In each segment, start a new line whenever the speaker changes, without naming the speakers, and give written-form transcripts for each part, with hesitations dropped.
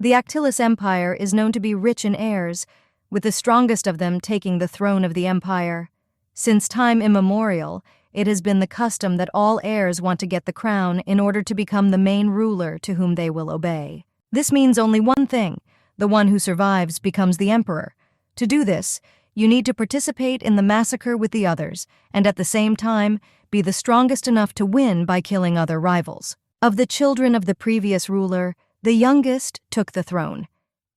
The Actilis Empire is known to be rich in heirs, with the strongest of them taking the throne of the empire. Since time immemorial, it has been the custom that all heirs want to get the crown in order to become the main ruler to whom they will obey. This means only one thing: the one who survives becomes the emperor. To do this, you need to participate in the massacre with the others, and at the same time, be the strongest enough to win by killing other rivals. Of the children of the previous ruler, the youngest took the throne.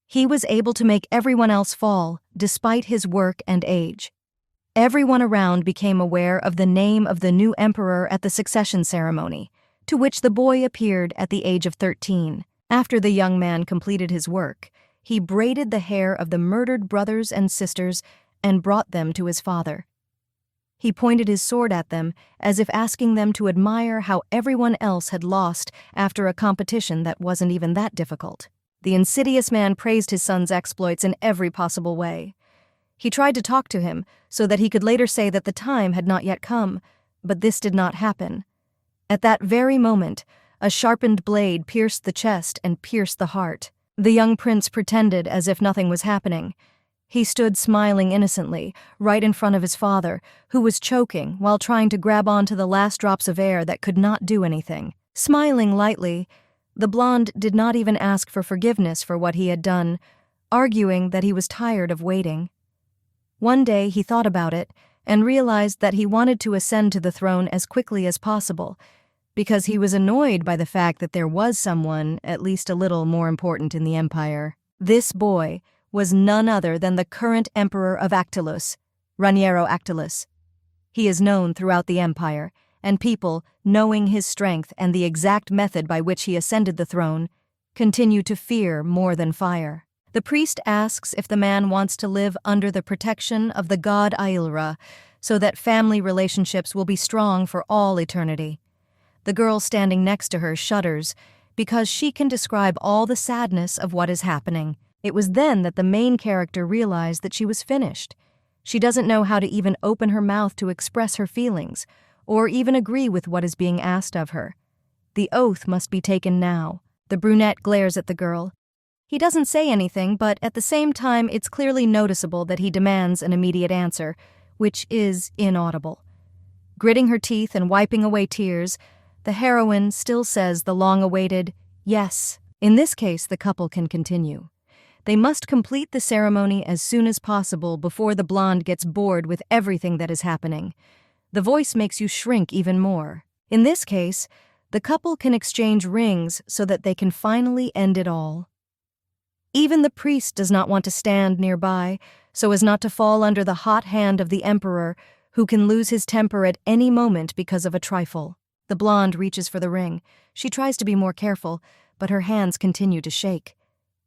He was able to make everyone else fall, despite his work and age. Everyone around became aware of the name of the new emperor at the succession ceremony, to which the boy appeared at the age of 13. After the young man completed his work, he braided the hair of the murdered brothers and sisters and brought them to his father. He pointed his sword at them, as if asking them to admire how everyone else had lost after a competition that wasn't even that difficult. The insidious man praised his son's exploits in every possible way. He tried to talk to him so that he could later say that the time had not yet come, but this did not happen. At that very moment, a sharpened blade pierced the chest and pierced the heart. The young prince pretended as if nothing was happening. He stood smiling innocently, right in front of his father, who was choking while trying to grab onto the last drops of air that could not do anything. Smiling lightly, the blonde did not even ask for forgiveness for what he had done, arguing that he was tired of waiting. One day he thought about it and realized that he wanted to ascend to the throne as quickly as possible, because he was annoyed by the fact that there was someone at least a little more important in the empire. This boy was none other than the current emperor of Actilus, Raniero Actilus. He is known throughout the empire, and people, knowing his strength and the exact method by which he ascended the throne, continue to fear more than fire. The priest asks if the man wants to live under the protection of the god Ailra, so that family relationships will be strong for all eternity. The girl standing next to her shudders because she can describe all the sadness of what is happening. It was then that the main character realized that she was finished. She doesn't know how to even open her mouth to express her feelings, or even agree with what is being asked of her. The oath must be taken now. The brunette glares at the girl. He doesn't say anything, but at the same time it's clearly noticeable that he demands an immediate answer, which is inaudible. Gritting her teeth and wiping away tears, the heroine still says the long-awaited yes. In this case, the couple can continue. They must complete the ceremony as soon as possible before the blonde gets bored with everything that is happening. The voice makes you shrink even more. In this case, the couple can exchange rings so that they can finally end it all. Even the priest does not want to stand nearby, so as not to fall under the hot hand of the emperor, who can lose his temper at any moment because of a trifle. The blonde reaches for the ring. She tries to be more careful, but her hands continue to shake.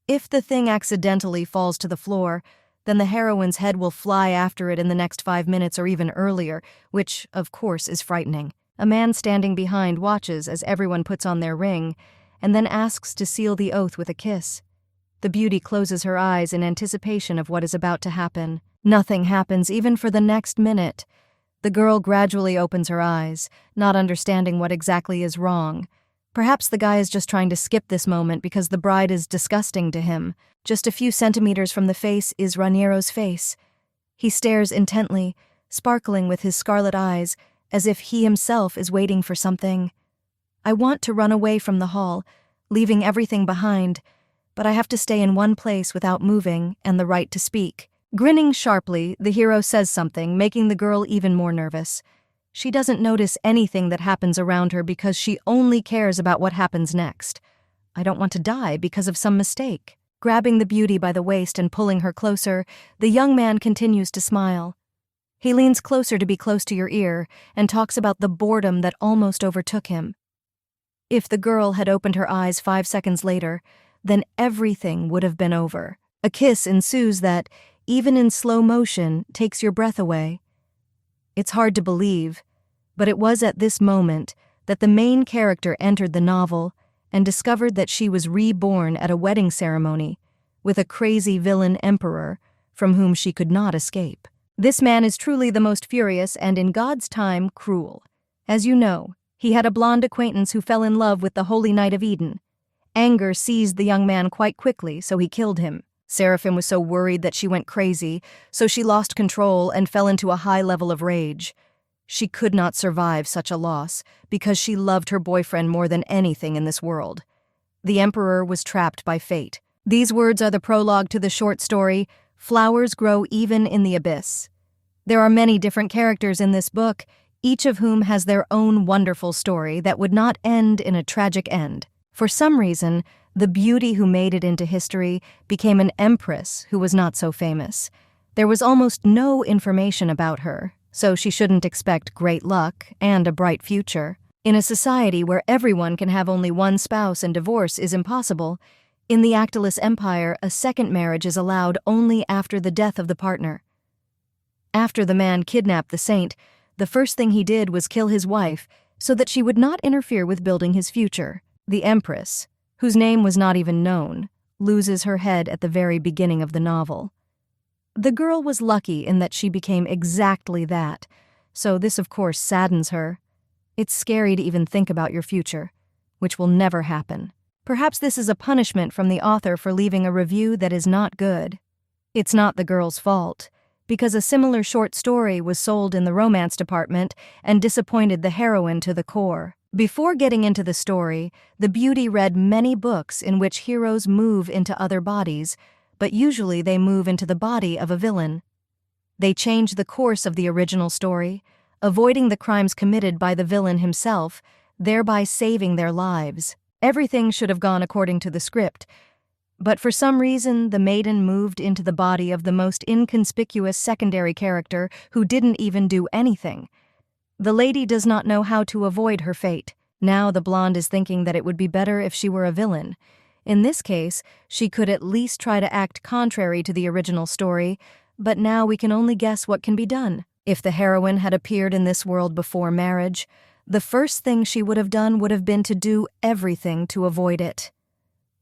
If the thing accidentally falls to the floor, then the heroine's head will fly after it in the next 5 minutes or even earlier, which, of course, is frightening. A man standing behind watches as everyone puts on their ring, and then asks to seal the oath with a kiss. The beauty closes her eyes in anticipation of what is about to happen. Nothing happens even for the next minute. The girl gradually opens her eyes, not understanding what exactly is wrong. Perhaps the guy is just trying to skip this moment because the bride is disgusting to him. Just a few centimeters from the face is Raniero's face. He stares intently, sparkling with his scarlet eyes, as if he himself is waiting for something. I want to run away from the hall, leaving everything behind, but I have to stay in one place without moving and the right to speak. Grinning sharply, the hero says something, making the girl even more nervous. She doesn't notice anything that happens around her because she only cares about what happens next. I don't want to die because of some mistake. Grabbing the beauty by the waist and pulling her closer, the young man continues to smile. He leans closer to be close to your ear and talks about the boredom that almost overtook him. If the girl had opened her eyes 5 seconds later, then everything would have been over. A kiss ensues that, even in slow motion, takes your breath away. It's hard to believe, but it was at this moment that the main character entered the novel and discovered that she was reborn at a wedding ceremony with a crazy villain emperor from whom she could not escape. This man is truly the most furious and, in God's time, cruel. As you know, he had a blonde acquaintance who fell in love with the Holy Knight of Eden, Anger seized the young man quite quickly, so he killed him. Seraphim was so worried that she went crazy, so she lost control and fell into a high level of rage. She could not survive such a loss because she loved her boyfriend more than anything in this world. The emperor was trapped by fate. These words are the prologue to the short story, Flowers Grow Even in the Abyss. There are many different characters in this book, each of whom has their own wonderful story that would not end in a tragic end. For some reason, the beauty who made it into history became an empress who was not so famous. There was almost no information about her, so she shouldn't expect great luck and a bright future. In a society where everyone can have only one spouse and divorce is impossible, in the Actolus Empire, a second marriage is allowed only after the death of the partner. After the man kidnapped the saint, the first thing he did was kill his wife so that she would not interfere with building his future. The empress, whose name was not even known, loses her head at the very beginning of the novel. The girl was lucky in that she became exactly that, so this of course saddens her. It's scary to even think about your future, which will never happen. Perhaps this is a punishment from the author for leaving a review that is not good. It's not the girl's fault, because a similar short story was sold in the romance department and disappointed the heroine to the core. Before getting into the story, the beauty read many books in which heroes move into other bodies, but usually they move into the body of a villain. They change the course of the original story, avoiding the crimes committed by the villain himself, thereby saving their lives. Everything should have gone according to the script, but for some reason the maiden moved into the body of the most inconspicuous secondary character who didn't even do anything. The lady does not know how to avoid her fate. Now the blonde is thinking that it would be better if she were a villain. In this case, she could at least try to act contrary to the original story, but now we can only guess what can be done. If the heroine had appeared in this world before marriage, the first thing she would have done would have been to do everything to avoid it.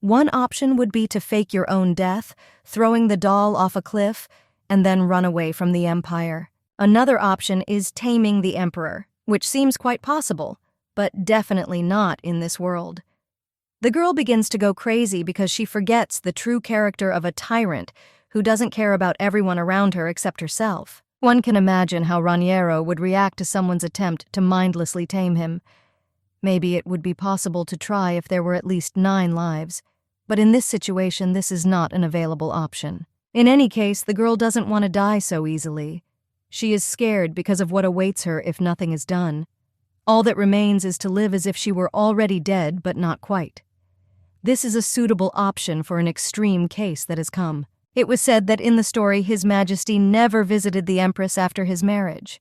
One option would be to fake your own death, throwing the doll off a cliff, and then run away from the empire. Another option is taming the emperor, which seems quite possible, but definitely not in this world. The girl begins to go crazy because she forgets the true character of a tyrant who doesn't care about everyone around her except herself. One can imagine how Raniero would react to someone's attempt to mindlessly tame him. Maybe it would be possible to try if there were at least 9 lives, but in this situation this is not an available option. In any case, the girl doesn't want to die so easily. She is scared because of what awaits her if nothing is done. All that remains is to live as if she were already dead, but not quite. This is a suitable option for an extreme case that has come. It was said that in the story His Majesty never visited the Empress after his marriage.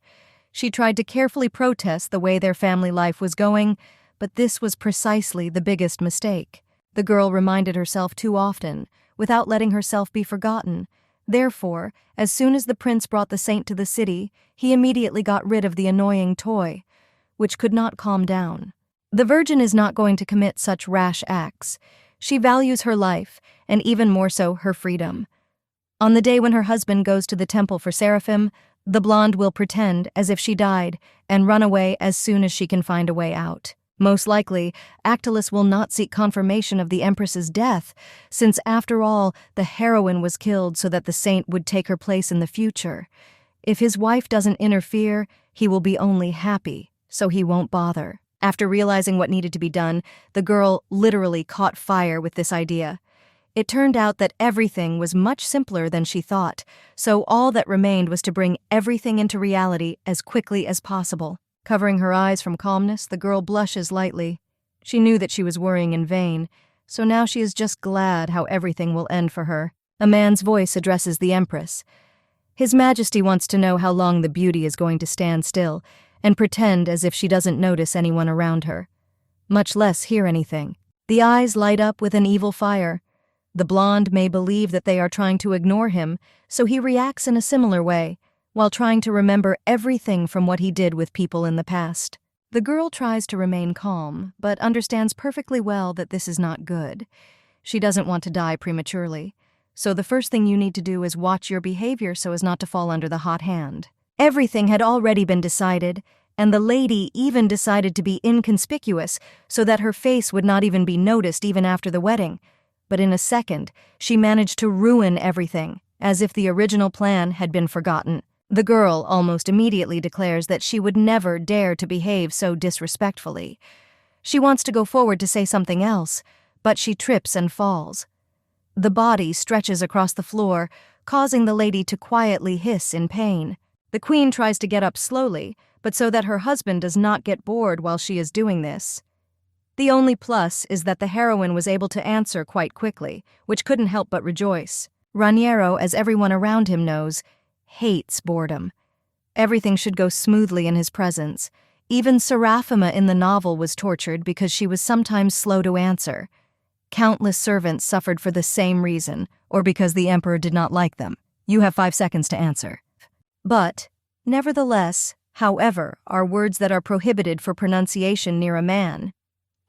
She tried to carefully protest the way their family life was going, but this was precisely the biggest mistake. The girl reminded herself too often, without letting herself be forgotten. Therefore, as soon as the prince brought the saint to the city, he immediately got rid of the annoying toy, which could not calm down. The virgin is not going to commit such rash acts. She values her life, and even more so her freedom. On the day when her husband goes to the temple for Seraphim, the blonde will pretend as if she died and run away as soon as she can find a way out. Most likely, Actolus will not seek confirmation of the Empress's death, since after all, the heroine was killed so that the saint would take her place in the future. If his wife doesn't interfere, he will be only happy, so he won't bother. After realizing what needed to be done, the girl literally caught fire with this idea. It turned out that everything was much simpler than she thought, so all that remained was to bring everything into reality as quickly as possible. Covering her eyes from calmness, the girl blushes lightly. She knew that she was worrying in vain, so now she is just glad how everything will end for her. A man's voice addresses the Empress. His Majesty wants to know how long the beauty is going to stand still, and pretend as if she doesn't notice anyone around her, much less hear anything. The eyes light up with an evil fire. The blonde may believe that they are trying to ignore him, so he reacts in a similar way, while trying to remember everything from what he did with people in the past. The girl tries to remain calm, but understands perfectly well that this is not good. She doesn't want to die prematurely, so the first thing you need to do is watch your behavior so as not to fall under the hot hand. Everything had already been decided, and the lady even decided to be inconspicuous so that her face would not even be noticed even after the wedding. But in a second, she managed to ruin everything, as if the original plan had been forgotten. The girl almost immediately declares that she would never dare to behave so disrespectfully. She wants to go forward to say something else, but she trips and falls. The body stretches across the floor, causing the lady to quietly hiss in pain. The queen tries to get up slowly, but so that her husband does not get bored while she is doing this. The only plus is that the heroine was able to answer quite quickly, which couldn't help but rejoice. Raniero, as everyone around him knows, hates boredom. Everything should go smoothly in his presence. Even Seraphima in the novel was tortured because she was sometimes slow to answer. Countless servants suffered for the same reason, or because the emperor did not like them. You have 5 seconds to answer. But, nevertheless, however, are words that are prohibited for pronunciation near a man.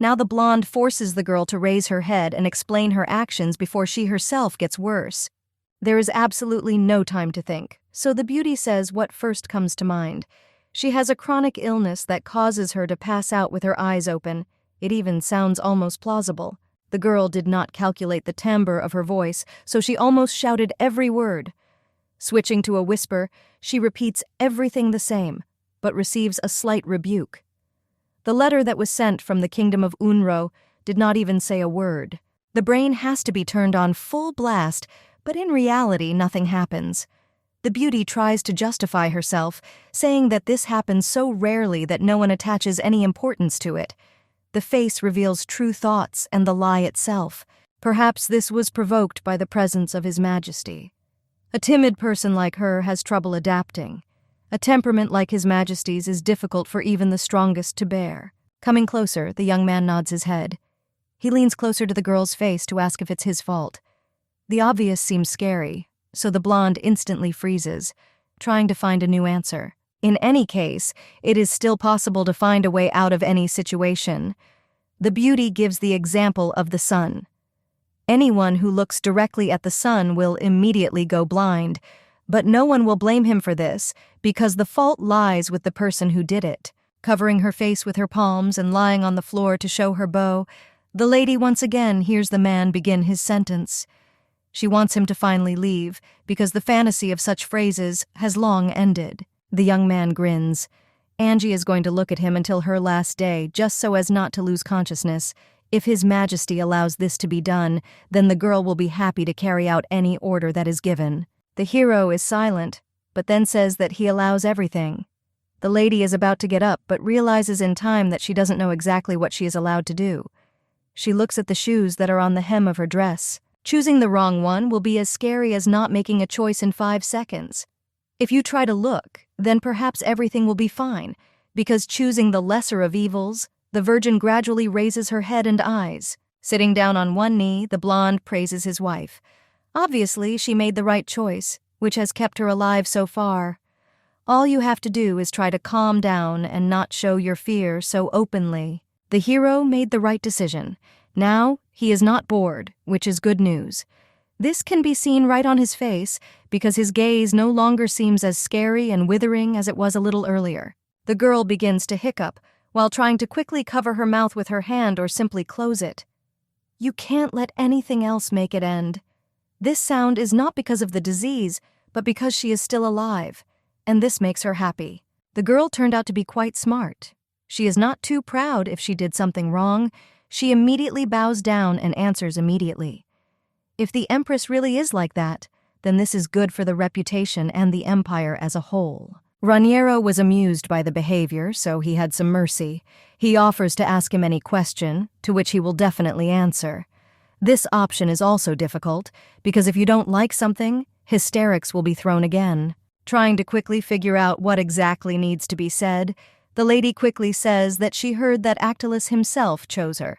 Now the blonde forces the girl to raise her head and explain her actions before she herself gets worse. There is absolutely no time to think, so the beauty says what first comes to mind. She has a chronic illness that causes her to pass out with her eyes open. It even sounds almost plausible. The girl did not calculate the timbre of her voice, so she almost shouted every word. Switching to a whisper, she repeats everything the same, but receives a slight rebuke. The letter that was sent from the kingdom of Unro did not even say a word. The brain has to be turned on full blast, but in reality nothing happens. The beauty tries to justify herself, saying that this happens so rarely that no one attaches any importance to it. The face reveals true thoughts and the lie itself. Perhaps this was provoked by the presence of His Majesty. A timid person like her has trouble adapting. A temperament like His Majesty's is difficult for even the strongest to bear. Coming closer, the young man nods his head. He leans closer to the girl's face to ask if it's his fault. The obvious seems scary, so the blonde instantly freezes, trying to find a new answer. In any case, it is still possible to find a way out of any situation. The beauty gives the example of the sun. Anyone who looks directly at the sun will immediately go blind, but no one will blame him for this because the fault lies with the person who did it. Covering her face with her palms and lying on the floor to show her bow, the lady once again hears the man begin his sentence. She wants him to finally leave because the fantasy of such phrases has long ended. The young man grins. Angie is going to look at him until her last day, just so as not to lose consciousness. If His Majesty allows this to be done, then the girl will be happy to carry out any order that is given. The hero is silent, but then says that he allows everything. The lady is about to get up, but realizes in time that she doesn't know exactly what she is allowed to do. She looks at the shoes that are on the hem of her dress. Choosing the wrong one will be as scary as not making a choice in 5 seconds. If you try to look, then perhaps everything will be fine, because choosing the lesser of evils, the virgin gradually raises her head and eyes. Sitting down on one knee, the blonde praises his wife. Obviously, she made the right choice, which has kept her alive so far. All you have to do is try to calm down and not show your fear so openly. The hero made the right decision. Now, he is not bored, which is good news. This can be seen right on his face because his gaze no longer seems as scary and withering as it was a little earlier. The girl begins to hiccup while trying to quickly cover her mouth with her hand or simply close it. You can't let anything else make it end. This sound is not because of the disease, but because she is still alive, and this makes her happy. The girl turned out to be quite smart. She is not too proud if she did something wrong. She immediately bows down and answers immediately. If the empress really is like that, then this is good for the reputation and the empire as a whole. Raniero was amused by the behavior, so he had some mercy. He offers to ask him any question, to which he will definitely answer. This option is also difficult, because if you don't like something, hysterics will be thrown again. Trying to quickly figure out what exactly needs to be said, the lady quickly says that she heard that Actylus himself chose her.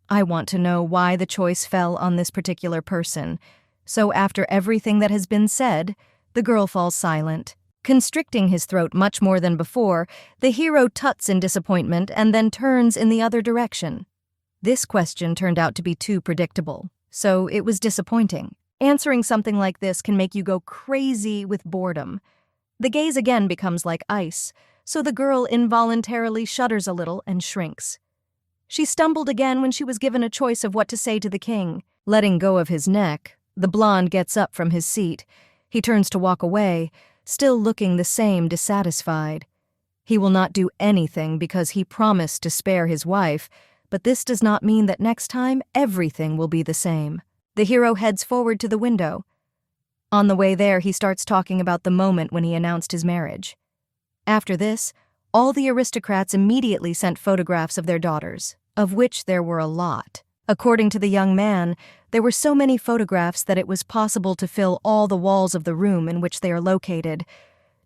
I want to know why the choice fell on this particular person. So after everything that has been said, the girl falls silent. Constricting his throat much more than before, the hero tuts in disappointment and then turns in the other direction. This question turned out to be too predictable, so it was disappointing. Answering something like this can make you go crazy with boredom. The gaze again becomes like ice, so the girl involuntarily shudders a little and shrinks. She stumbled again when she was given a choice of what to say to the king. Letting go of his neck, the blonde gets up from his seat. He turns to walk away, still looking the same dissatisfied. He will not do anything because he promised to spare his wife, but this does not mean that next time everything will be the same. The hero heads forward to the window. On the way there, he starts talking about the moment when he announced his marriage. After this, all the aristocrats immediately sent photographs of their daughters, of which there were a lot. According to the young man, there were so many photographs that it was possible to fill all the walls of the room in which they are located.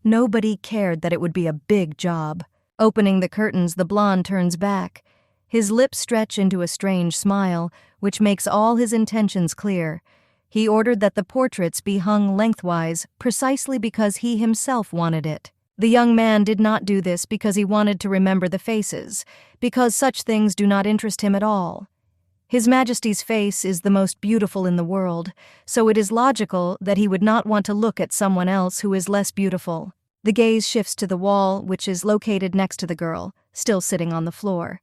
Nobody cared that it would be a big job. Opening the curtains, the blonde turns back. His lips stretch into a strange smile, which makes all his intentions clear. He ordered that the portraits be hung lengthwise, precisely because he himself wanted it. The young man did not do this because he wanted to remember the faces, because such things do not interest him at all. His Majesty's face is the most beautiful in the world, so it is logical that he would not want to look at someone else who is less beautiful. The gaze shifts to the wall, which is located next to the girl, still sitting on the floor.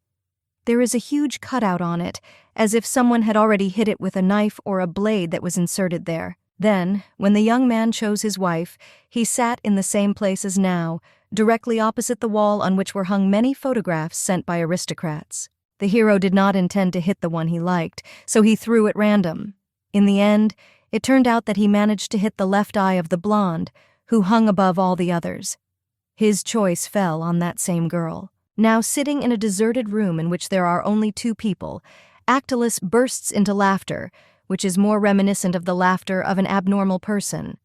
There is a huge cutout on it, as if someone had already hit it with a knife or a blade that was inserted there. Then, when the young man chose his wife, he sat in the same place as now, directly opposite the wall on which were hung many photographs sent by aristocrats. The hero did not intend to hit the one he liked, so he threw at random. In the end, it turned out that he managed to hit the left eye of the blonde, who hung above all the others. His choice fell on that same girl. Now sitting in a deserted room in which there are only two people, Actilus bursts into laughter, which is more reminiscent of the laughter of an abnormal person.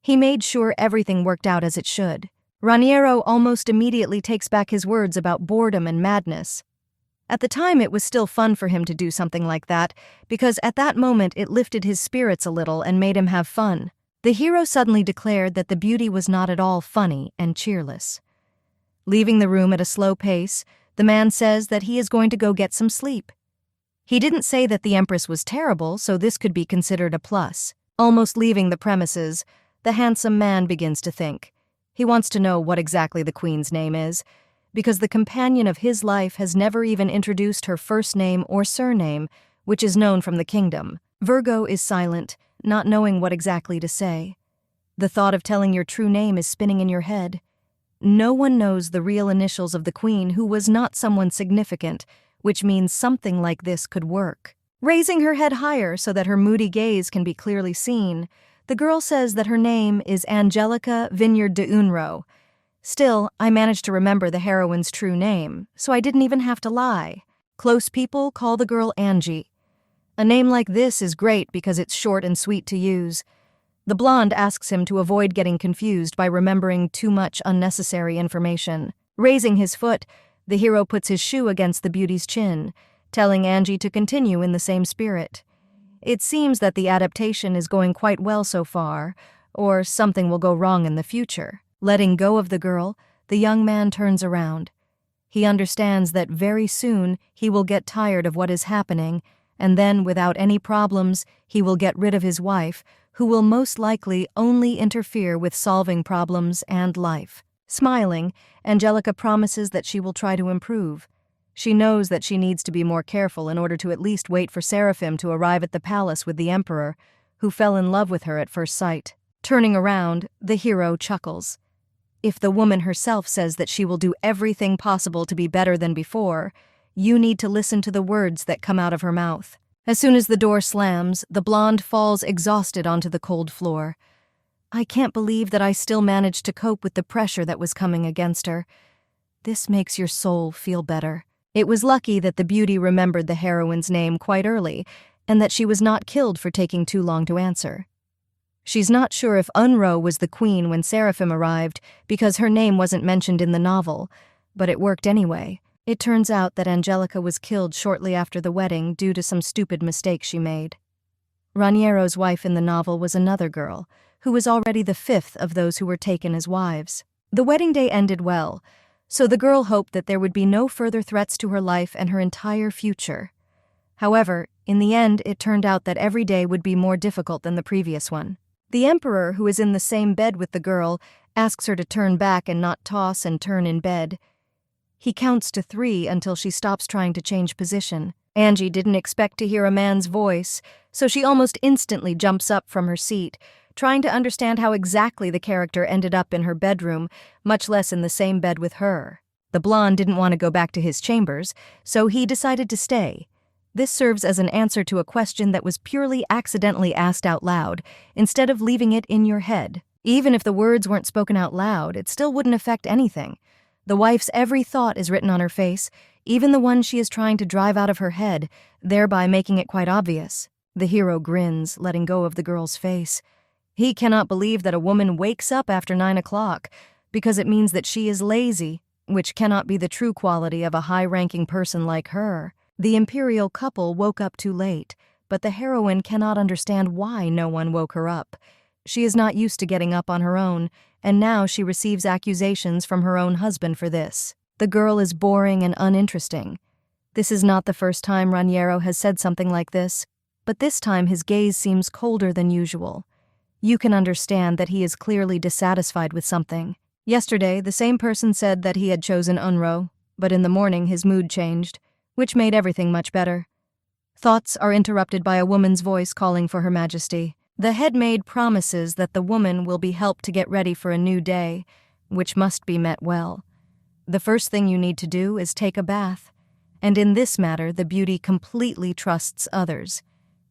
He made sure everything worked out as it should. Raniero almost immediately takes back his words about boredom and madness. At the time, it was still fun for him to do something like that, because at that moment it lifted his spirits a little and made him have fun. The hero suddenly declared that the beauty was not at all funny and cheerless. Leaving the room at a slow pace, the man says that he is going to go get some sleep. He didn't say that the empress was terrible, so this could be considered a plus. Almost leaving the premises, the handsome man begins to think. He wants to know what exactly the queen's name is, because the companion of his life has never even introduced her first name or surname, which is known from the kingdom. Virgo is silent, not knowing what exactly to say. The thought of telling your true name is spinning in your head. No one knows the real initials of the queen, who was not someone significant, which means something like this could work. Raising her head higher so that her moody gaze can be clearly seen, the girl says that her name is Angelica Vineyard de Unro. Still, I managed to remember the heroine's true name, so I didn't even have to lie. Close people call the girl Angie. A name like this is great because it's short and sweet to use. The blonde asks him to avoid getting confused by remembering too much unnecessary information. Raising his foot, the hero puts his shoe against the beauty's chin, telling Angie to continue in the same spirit. It seems that the adaptation is going quite well so far, or something will go wrong in the future. Letting go of the girl, the young man turns around. He understands that very soon he will get tired of what is happening, and then, without any problems, he will get rid of his wife, who will most likely only interfere with solving problems and life. Smiling, Angelica promises that she will try to improve. She knows that she needs to be more careful in order to at least wait for Seraphim to arrive at the palace with the emperor, who fell in love with her at first sight. Turning around, the hero chuckles. If the woman herself says that she will do everything possible to be better than before, you need to listen to the words that come out of her mouth. As soon as the door slams, the blonde falls exhausted onto the cold floor. I can't believe that I still managed to cope with the pressure that was coming against her. This makes your soul feel better. It was lucky that the beauty remembered the heroine's name quite early, and that she was not killed for taking too long to answer. She's not sure if Unro was the queen when Seraphim arrived, because her name wasn't mentioned in the novel, but it worked anyway. It turns out that Angelica was killed shortly after the wedding due to some stupid mistake she made. Raniero's wife in the novel was another girl, who was already the fifth of those who were taken as wives. The wedding day ended well, so the girl hoped that there would be no further threats to her life and her entire future. However, in the end, it turned out that every day would be more difficult than the previous one. The emperor, who is in the same bed with the girl, asks her to turn back and not toss and turn in bed. He counts to 3 until she stops trying to change position. Angie didn't expect to hear a man's voice, so she almost instantly jumps up from her seat, trying to understand how exactly the character ended up in her bedroom, much less in the same bed with her. The blonde didn't want to go back to his chambers, so he decided to stay. This serves as an answer to a question that was purely accidentally asked out loud, instead of leaving it in your head. Even if the words weren't spoken out loud, it still wouldn't affect anything. The wife's every thought is written on her face, even the one she is trying to drive out of her head, thereby making it quite obvious. The hero grins, letting go of the girl's face. He cannot believe that a woman wakes up after 9 o'clock, because it means that she is lazy, which cannot be the true quality of a high-ranking person like her. The imperial couple woke up too late, but the heroine cannot understand why no one woke her up. She is not used to getting up on her own, and now she receives accusations from her own husband for this. The girl is boring and uninteresting. This is not the first time Raniero has said something like this, but this time his gaze seems colder than usual. You can understand that he is clearly dissatisfied with something. Yesterday, the same person said that he had chosen Unro, but in the morning his mood changed, which made everything much better. Thoughts are interrupted by a woman's voice calling for Her Majesty. The head maid promises that the woman will be helped to get ready for a new day, which must be met well. The first thing you need to do is take a bath, and in this matter the beauty completely trusts others,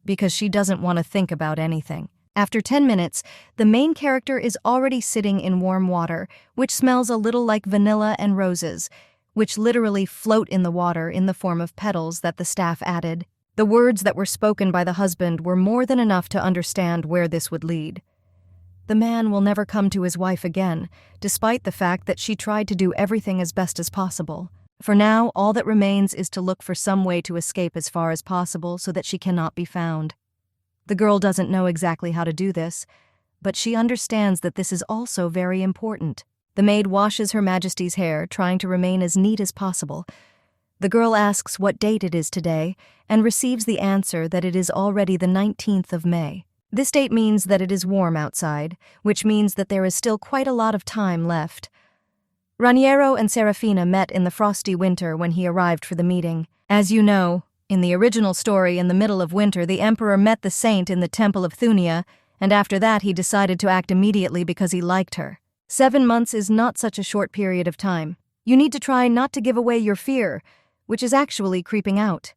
because she doesn't want to think about anything. After 10 minutes, the main character is already sitting in warm water, which smells a little like vanilla and roses, which literally float in the water in the form of petals that the staff added. The words that were spoken by the husband were more than enough to understand where this would lead. The man will never come to his wife again, despite the fact that she tried to do everything as best as possible. For now, all that remains is to look for some way to escape as far as possible so that she cannot be found. The girl doesn't know exactly how to do this, but she understands that this is also very important. The maid washes Her Majesty's hair, trying to remain as neat as possible. The girl asks what date it is today, and receives the answer that it is already the 19th of May. This date means that it is warm outside, which means that there is still quite a lot of time left. Raniero and Serafina met in the frosty winter when he arrived for the meeting. As you know, in the original story, in the middle of winter, the emperor met the saint in the Temple of Thunia, and after that he decided to act immediately because he liked her. 7 months is not such a short period of time. You need to try not to give away your fear, which is actually creeping out.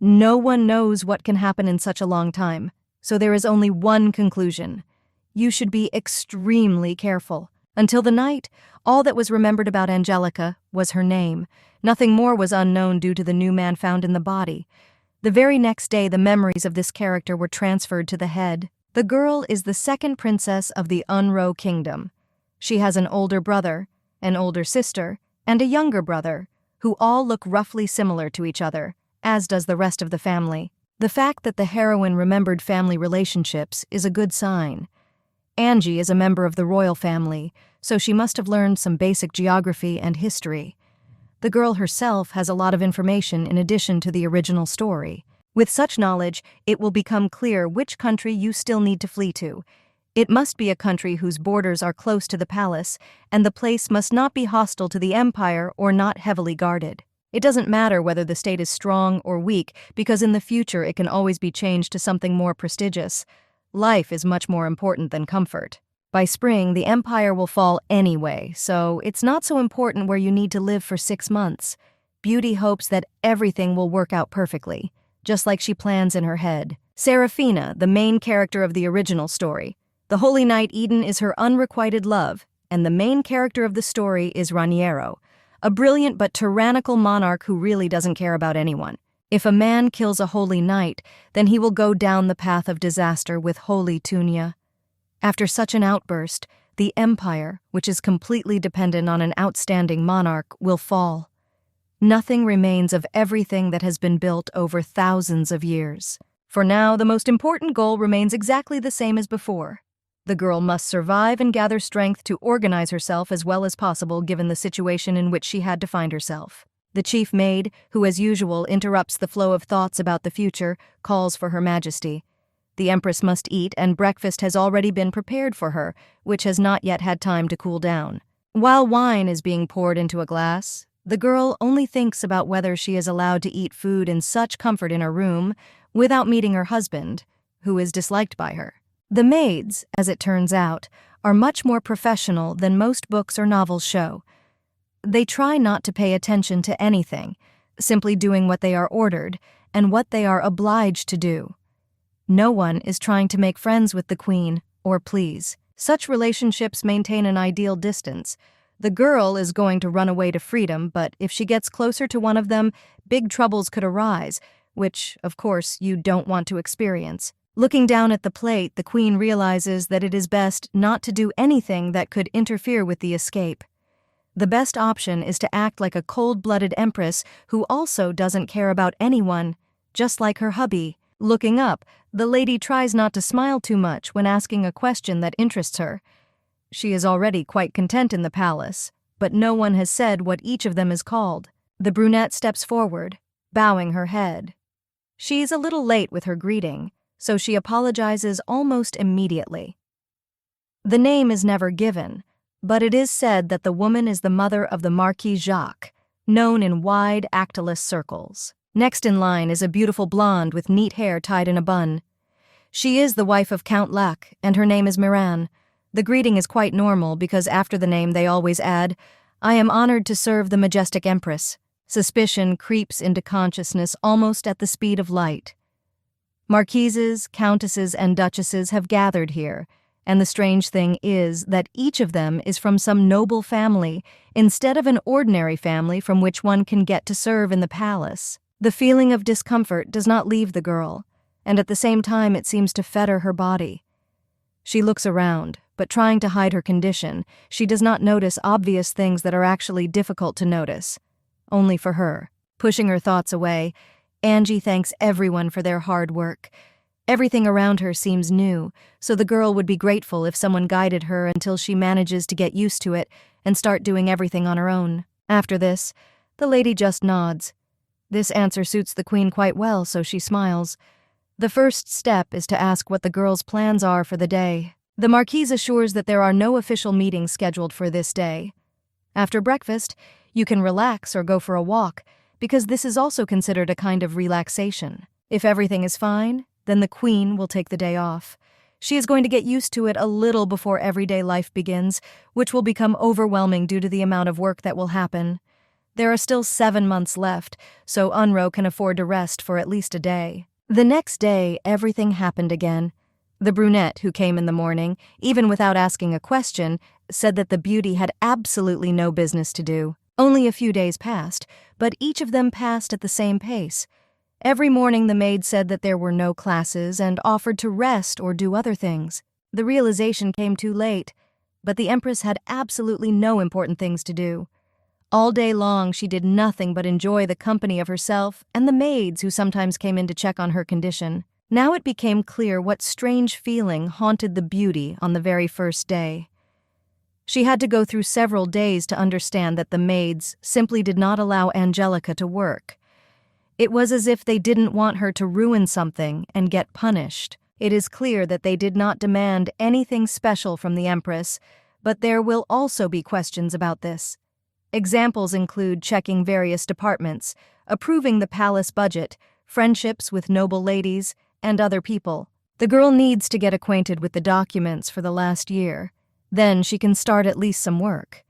No one knows what can happen in such a long time, so there is only one conclusion. You should be extremely careful. Until the night, all that was remembered about Angelica was her name. Nothing more was unknown due to the new man found in the body. The very next day, the memories of this character were transferred to the head. The girl is the second princess of the Unro kingdom. She has an older brother, an older sister, and a younger brother, who all look roughly similar to each other, as does the rest of the family. The fact that the heroine remembered family relationships is a good sign. Angie is a member of the royal family, so she must have learned some basic geography and history. The girl herself has a lot of information in addition to the original story. With such knowledge, it will become clear which country you still need to flee to. It must be a country whose borders are close to the palace, and the place must not be hostile to the empire or not heavily guarded. It doesn't matter whether the state is strong or weak, because in the future it can always be changed to something more prestigious. Life is much more important than comfort. By spring, the empire will fall anyway, so it's not so important where you need to live for 6 months. Beauty hopes that everything will work out perfectly, just like she plans in her head. Serafina, the main character of the original story. The Holy Knight Eden is her unrequited love, and the main character of the story is Raniero, a brilliant but tyrannical monarch who really doesn't care about anyone. If a man kills a holy knight, then he will go down the path of disaster with holy Thunia. After such an outburst, the empire, which is completely dependent on an outstanding monarch, will fall. Nothing remains of everything that has been built over thousands of years. For now, the most important goal remains exactly the same as before. The girl must survive and gather strength to organize herself as well as possible given the situation in which she had to find herself. The chief maid, who as usual interrupts the flow of thoughts about the future, calls for Her Majesty. The empress must eat, and breakfast has already been prepared for her, which has not yet had time to cool down. While wine is being poured into a glass, the girl only thinks about whether she is allowed to eat food in such comfort in her room without meeting her husband, who is disliked by her. The maids, as it turns out, are much more professional than most books or novels show. They try not to pay attention to anything, simply doing what they are ordered and what they are obliged to do. No one is trying to make friends with the queen or please. Such relationships maintain an ideal distance. The girl is going to run away to freedom, but if she gets closer to one of them, big troubles could arise, which, of course, you don't want to experience. Looking down at the plate, the queen realizes that it is best not to do anything that could interfere with the escape. The best option is to act like a cold-blooded empress who also doesn't care about anyone, just like her hubby. Looking up, the lady tries not to smile too much when asking a question that interests her. She is already quite content in the palace, but no one has said what each of them is called. The brunette steps forward, bowing her head. She's a little late with her greeting, so she apologizes almost immediately. The name is never given, but it is said that the woman is the mother of the Marquis Jacques, known in wide, actless circles. Next in line is a beautiful blonde with neat hair tied in a bun. She is the wife of Count Lac, and her name is Miran. The greeting is quite normal because after the name they always add, "I am honored to serve the majestic empress." Suspicion creeps into consciousness almost at the speed of light. Marquises, countesses, and duchesses have gathered here, and the strange thing is that each of them is from some noble family instead of an ordinary family from which one can get to serve in the palace. The feeling of discomfort does not leave the girl, and at the same time it seems to fetter her body. She looks around, but trying to hide her condition, she does not notice obvious things that are actually difficult to notice. Only for her. Pushing her thoughts away, Angie thanks everyone for their hard work. Everything around her seems new, so the girl would be grateful if someone guided her until she manages to get used to it and start doing everything on her own. After this, the lady just nods. This answer suits the queen quite well, so she smiles. The first step is to ask what the girl's plans are for the day. The marquise assures that there are no official meetings scheduled for this day. After breakfast, you can relax or go for a walk, because this is also considered a kind of relaxation. If everything is fine, then the queen will take the day off. She is going to get used to it a little before everyday life begins, which will become overwhelming due to the amount of work that will happen. There are still 7 months left, so Unro can afford to rest for at least a day. The next day, everything happened again. The brunette, who came in the morning, even without asking a question, said that the beauty had absolutely no business to do. Only a few days passed, but each of them passed at the same pace. Every morning the maid said that there were no classes and offered to rest or do other things. The realization came too late, but the empress had absolutely no important things to do. All day long she did nothing but enjoy the company of herself and the maids who sometimes came in to check on her condition. Now it became clear what strange feeling haunted the beauty on the very first day. She had to go through several days to understand that the maids simply did not allow Angelica to work. It was as if they didn't want her to ruin something and get punished. It is clear that they did not demand anything special from the empress, but there will also be questions about this. Examples include checking various departments, approving the palace budget, friendships with noble ladies, and other people. The girl needs to get acquainted with the documents for the last year. Then she can start at least some work.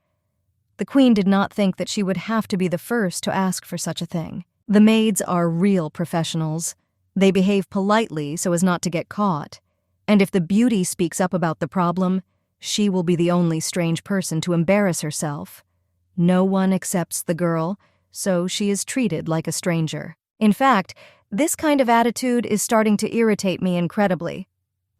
The queen did not think that she would have to be the first to ask for such a thing. The maids are real professionals. They behave politely so as not to get caught. And if the beauty speaks up about the problem, she will be the only strange person to embarrass herself. No one accepts the girl, so she is treated like a stranger. In fact, this kind of attitude is starting to irritate me incredibly.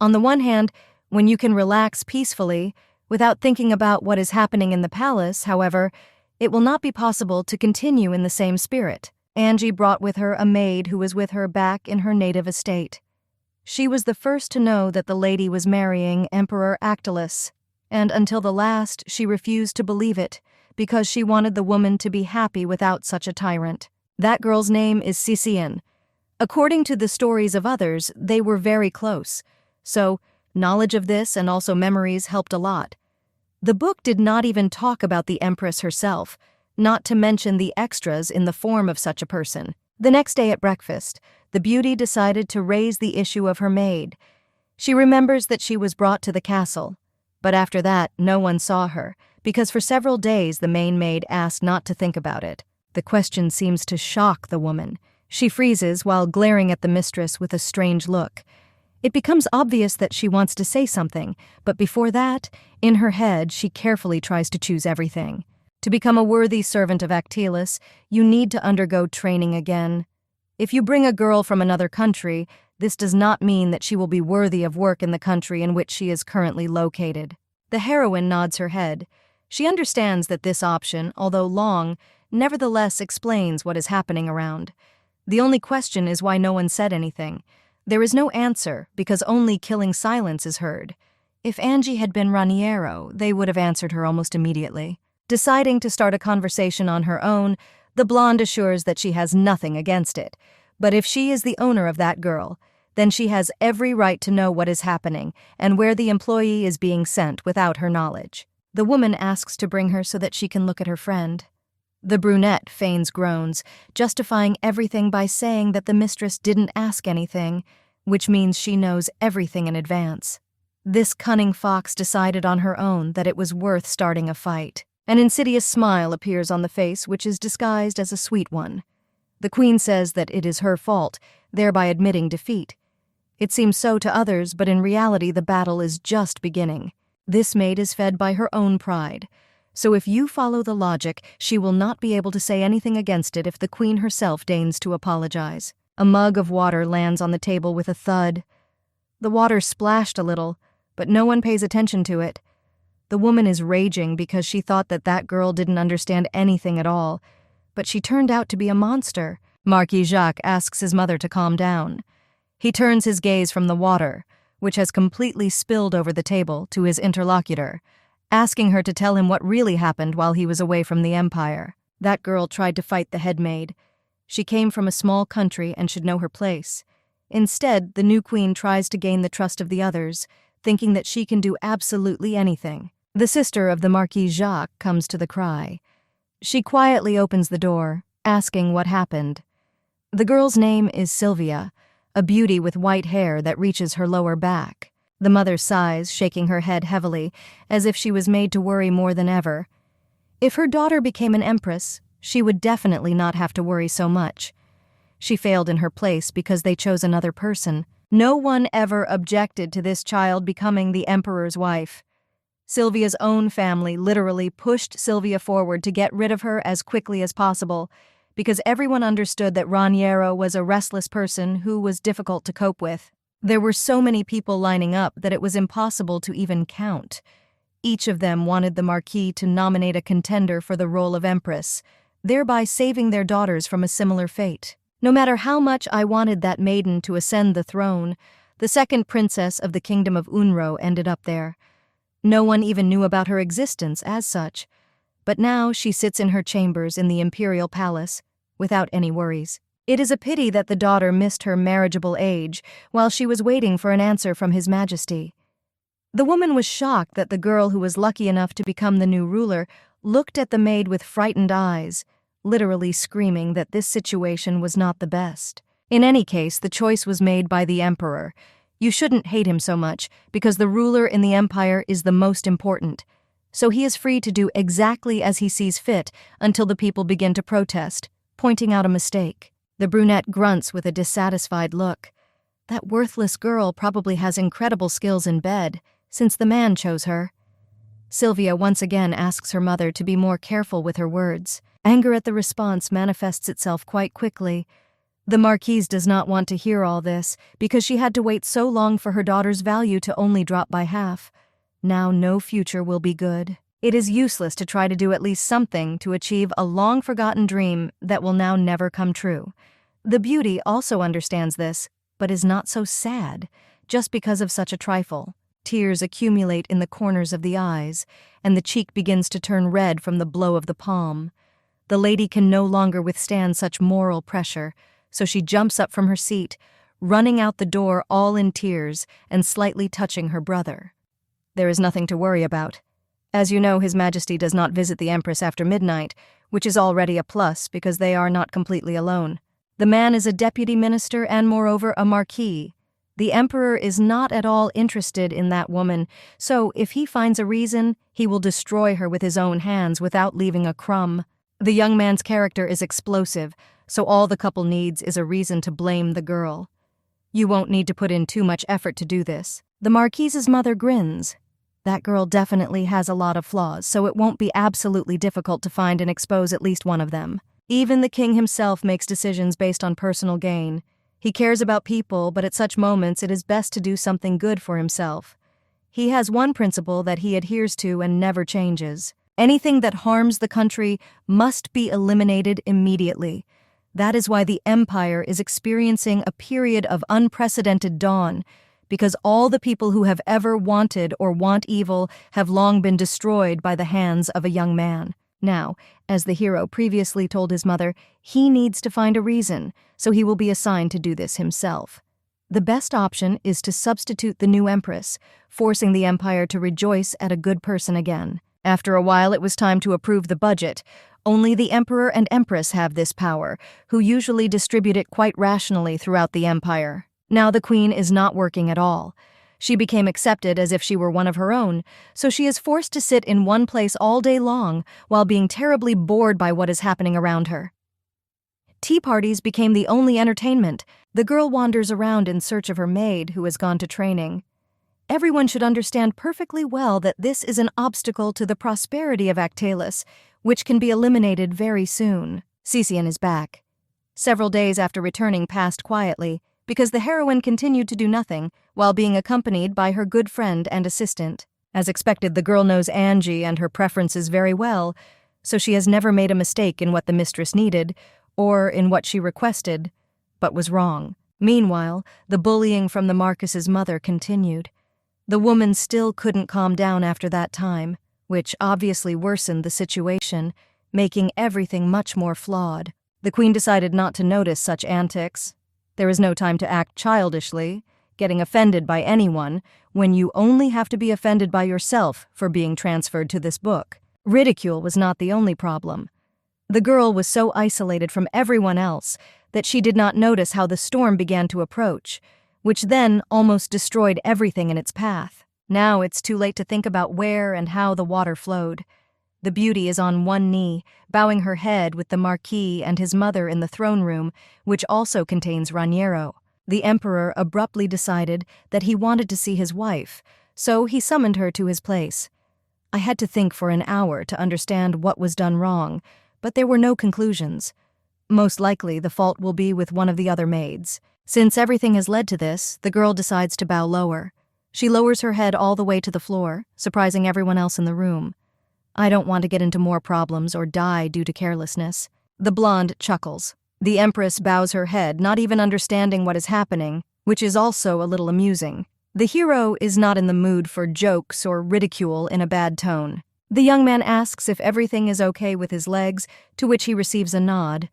On the one hand, when you can relax peacefully, without thinking about what is happening in the palace, however, it will not be possible to continue in the same spirit. Angie brought with her a maid who was with her back in her native estate. She was the first to know that the lady was marrying Emperor Actilus, and until the last she refused to believe it, because she wanted the woman to be happy without such a tyrant. That girl's name is Sicien. According to the stories of others, they were very close. So, knowledge of this and also memories helped a lot. The book did not even talk about the empress herself, not to mention the extras in the form of such a person. The next day at breakfast, the beauty decided to raise the issue of her maid. She remembers that she was brought to the castle, but after that, no one saw her, because for several days the main maid asked not to think about it. The question seems to shock the woman. She freezes while glaring at the mistress with a strange look. It becomes obvious that she wants to say something, but before that, in her head, she carefully tries to choose everything. To become a worthy servant of Actilis, you need to undergo training again. If you bring a girl from another country, this does not mean that she will be worthy of work in the country in which she is currently located. The heroine nods her head. She understands that this option, although long, nevertheless explains what is happening around. The only question is why no one said anything. There is no answer, because only killing silence is heard. If Angie had been Raniero, they would have answered her almost immediately. Deciding to start a conversation on her own, the blonde assures that she has nothing against it. But if she is the owner of that girl, then she has every right to know what is happening and where the employee is being sent without her knowledge. The woman asks to bring her so that she can look at her friend. The brunette feigns groans, justifying everything by saying that the mistress didn't ask anything, which means she knows everything in advance. This cunning fox decided on her own that it was worth starting a fight. An insidious smile appears on the face, which is disguised as a sweet one. The queen says that it is her fault, thereby admitting defeat. It seems so to others, but in reality the battle is just beginning. This maid is fed by her own pride. So if you follow the logic, she will not be able to say anything against it if the queen herself deigns to apologize. A mug of water lands on the table with a thud. The water splashed a little, but no one pays attention to it. The woman is raging because she thought that that girl didn't understand anything at all, but she turned out to be a monster. Marquis Jacques asks his mother to calm down. He turns his gaze from the water, which has completely spilled over the table, to his interlocutor, asking her to tell him what really happened while he was away from the Empire. That girl tried to fight the head maid. She came from a small country and should know her place. Instead, the new queen tries to gain the trust of the others, thinking that she can do absolutely anything. The sister of the Marquis Jacques comes to the cry. She quietly opens the door, asking what happened. The girl's name is Sylvia, a beauty with white hair that reaches her lower back. The mother sighs, shaking her head heavily, as if she was made to worry more than ever. If her daughter became an empress, she would definitely not have to worry so much. She failed in her place because they chose another person. No one ever objected to this child becoming the emperor's wife. Sylvia's own family literally pushed Sylvia forward to get rid of her as quickly as possible, because everyone understood that Raniero was a restless person who was difficult to cope with. There were so many people lining up that it was impossible to even count. Each of them wanted the Marquis to nominate a contender for the role of empress, thereby saving their daughters from a similar fate. No matter how much I wanted that maiden to ascend the throne, the second princess of the kingdom of Unro ended up there. No one even knew about her existence as such, but now she sits in her chambers in the imperial palace, without any worries. It is a pity that the daughter missed her marriageable age while she was waiting for an answer from His Majesty. The woman was shocked that the girl who was lucky enough to become the new ruler looked at the maid with frightened eyes, literally screaming that this situation was not the best. In any case, the choice was made by the emperor. You shouldn't hate him so much, because the ruler in the empire is the most important. So he is free to do exactly as he sees fit until the people begin to protest, pointing out a mistake. The brunette grunts with a dissatisfied look. That worthless girl probably has incredible skills in bed, since the man chose her. Sylvia once again asks her mother to be more careful with her words. Anger at the response manifests itself quite quickly. The Marquise does not want to hear all this, because she had to wait so long for her daughter's value to only drop by half. Now no future will be good. It is useless to try to do at least something to achieve a long-forgotten dream that will now never come true. The beauty also understands this, but is not so sad, just because of such a trifle. Tears accumulate in the corners of the eyes, and the cheek begins to turn red from the blow of the palm. The lady can no longer withstand such moral pressure, so she jumps up from her seat, running out the door all in tears and slightly touching her brother. There is nothing to worry about. As you know, His Majesty does not visit the Empress after midnight, which is already a plus because they are not completely alone. The man is a deputy minister and, moreover, a marquis. The Emperor is not at all interested in that woman, so if he finds a reason, he will destroy her with his own hands without leaving a crumb. The young man's character is explosive, so all the couple needs is a reason to blame the girl. You won't need to put in too much effort to do this. The Marquise's mother grins. That girl definitely has a lot of flaws, so it won't be absolutely difficult to find and expose at least one of them. Even the king himself makes decisions based on personal gain. He cares about people, but at such moments it is best to do something good for himself. He has one principle that he adheres to and never changes. Anything that harms the country must be eliminated immediately. That is why the empire is experiencing a period of unprecedented dawn, because all the people who have ever wanted or want evil have long been destroyed by the hands of a young man. Now, as the hero previously told his mother, he needs to find a reason, so he will be assigned to do this himself. The best option is to substitute the new empress, forcing the empire to rejoice at a good person again. After a while, it was time to approve the budget. Only the emperor and empress have this power, who usually distribute it quite rationally throughout the empire. Now the queen is not working at all. She became accepted as if she were one of her own, so she is forced to sit in one place all day long while being terribly bored by what is happening around her. Tea parties became the only entertainment. The girl wanders around in search of her maid who has gone to training. Everyone should understand perfectly well that this is an obstacle to the prosperity of Actalis, which can be eliminated very soon. Cician is back. Several days after returning passed quietly, because the heroine continued to do nothing, while being accompanied by her good friend and assistant. As expected, the girl knows Angie and her preferences very well, so she has never made a mistake in what the mistress needed, or in what she requested, but was wrong. Meanwhile, the bullying from the Marquis's mother continued. The woman still couldn't calm down after that time, which obviously worsened the situation, making everything much more flawed. The queen decided not to notice such antics. There is no time to act childishly, getting offended by anyone, when you only have to be offended by yourself for being transferred to this book. Ridicule was not the only problem. The girl was so isolated from everyone else that she did not notice how the storm began to approach, which then almost destroyed everything in its path. Now it's too late to think about where and how the water flowed. The beauty is on one knee, bowing her head with the Marquis and his mother in the throne room, which also contains Raniero. The emperor abruptly decided that he wanted to see his wife, so he summoned her to his place. I had to think for an hour to understand what was done wrong, but there were no conclusions. Most likely the fault will be with one of the other maids. Since everything has led to this, the girl decides to bow lower. She lowers her head all the way to the floor, surprising everyone else in the room. I don't want to get into more problems or die due to carelessness. The blonde chuckles. The empress bows her head, not even understanding what is happening, which is also a little amusing. The hero is not in the mood for jokes or ridicule in a bad tone. The young man asks if everything is okay with his legs, to which he receives a nod.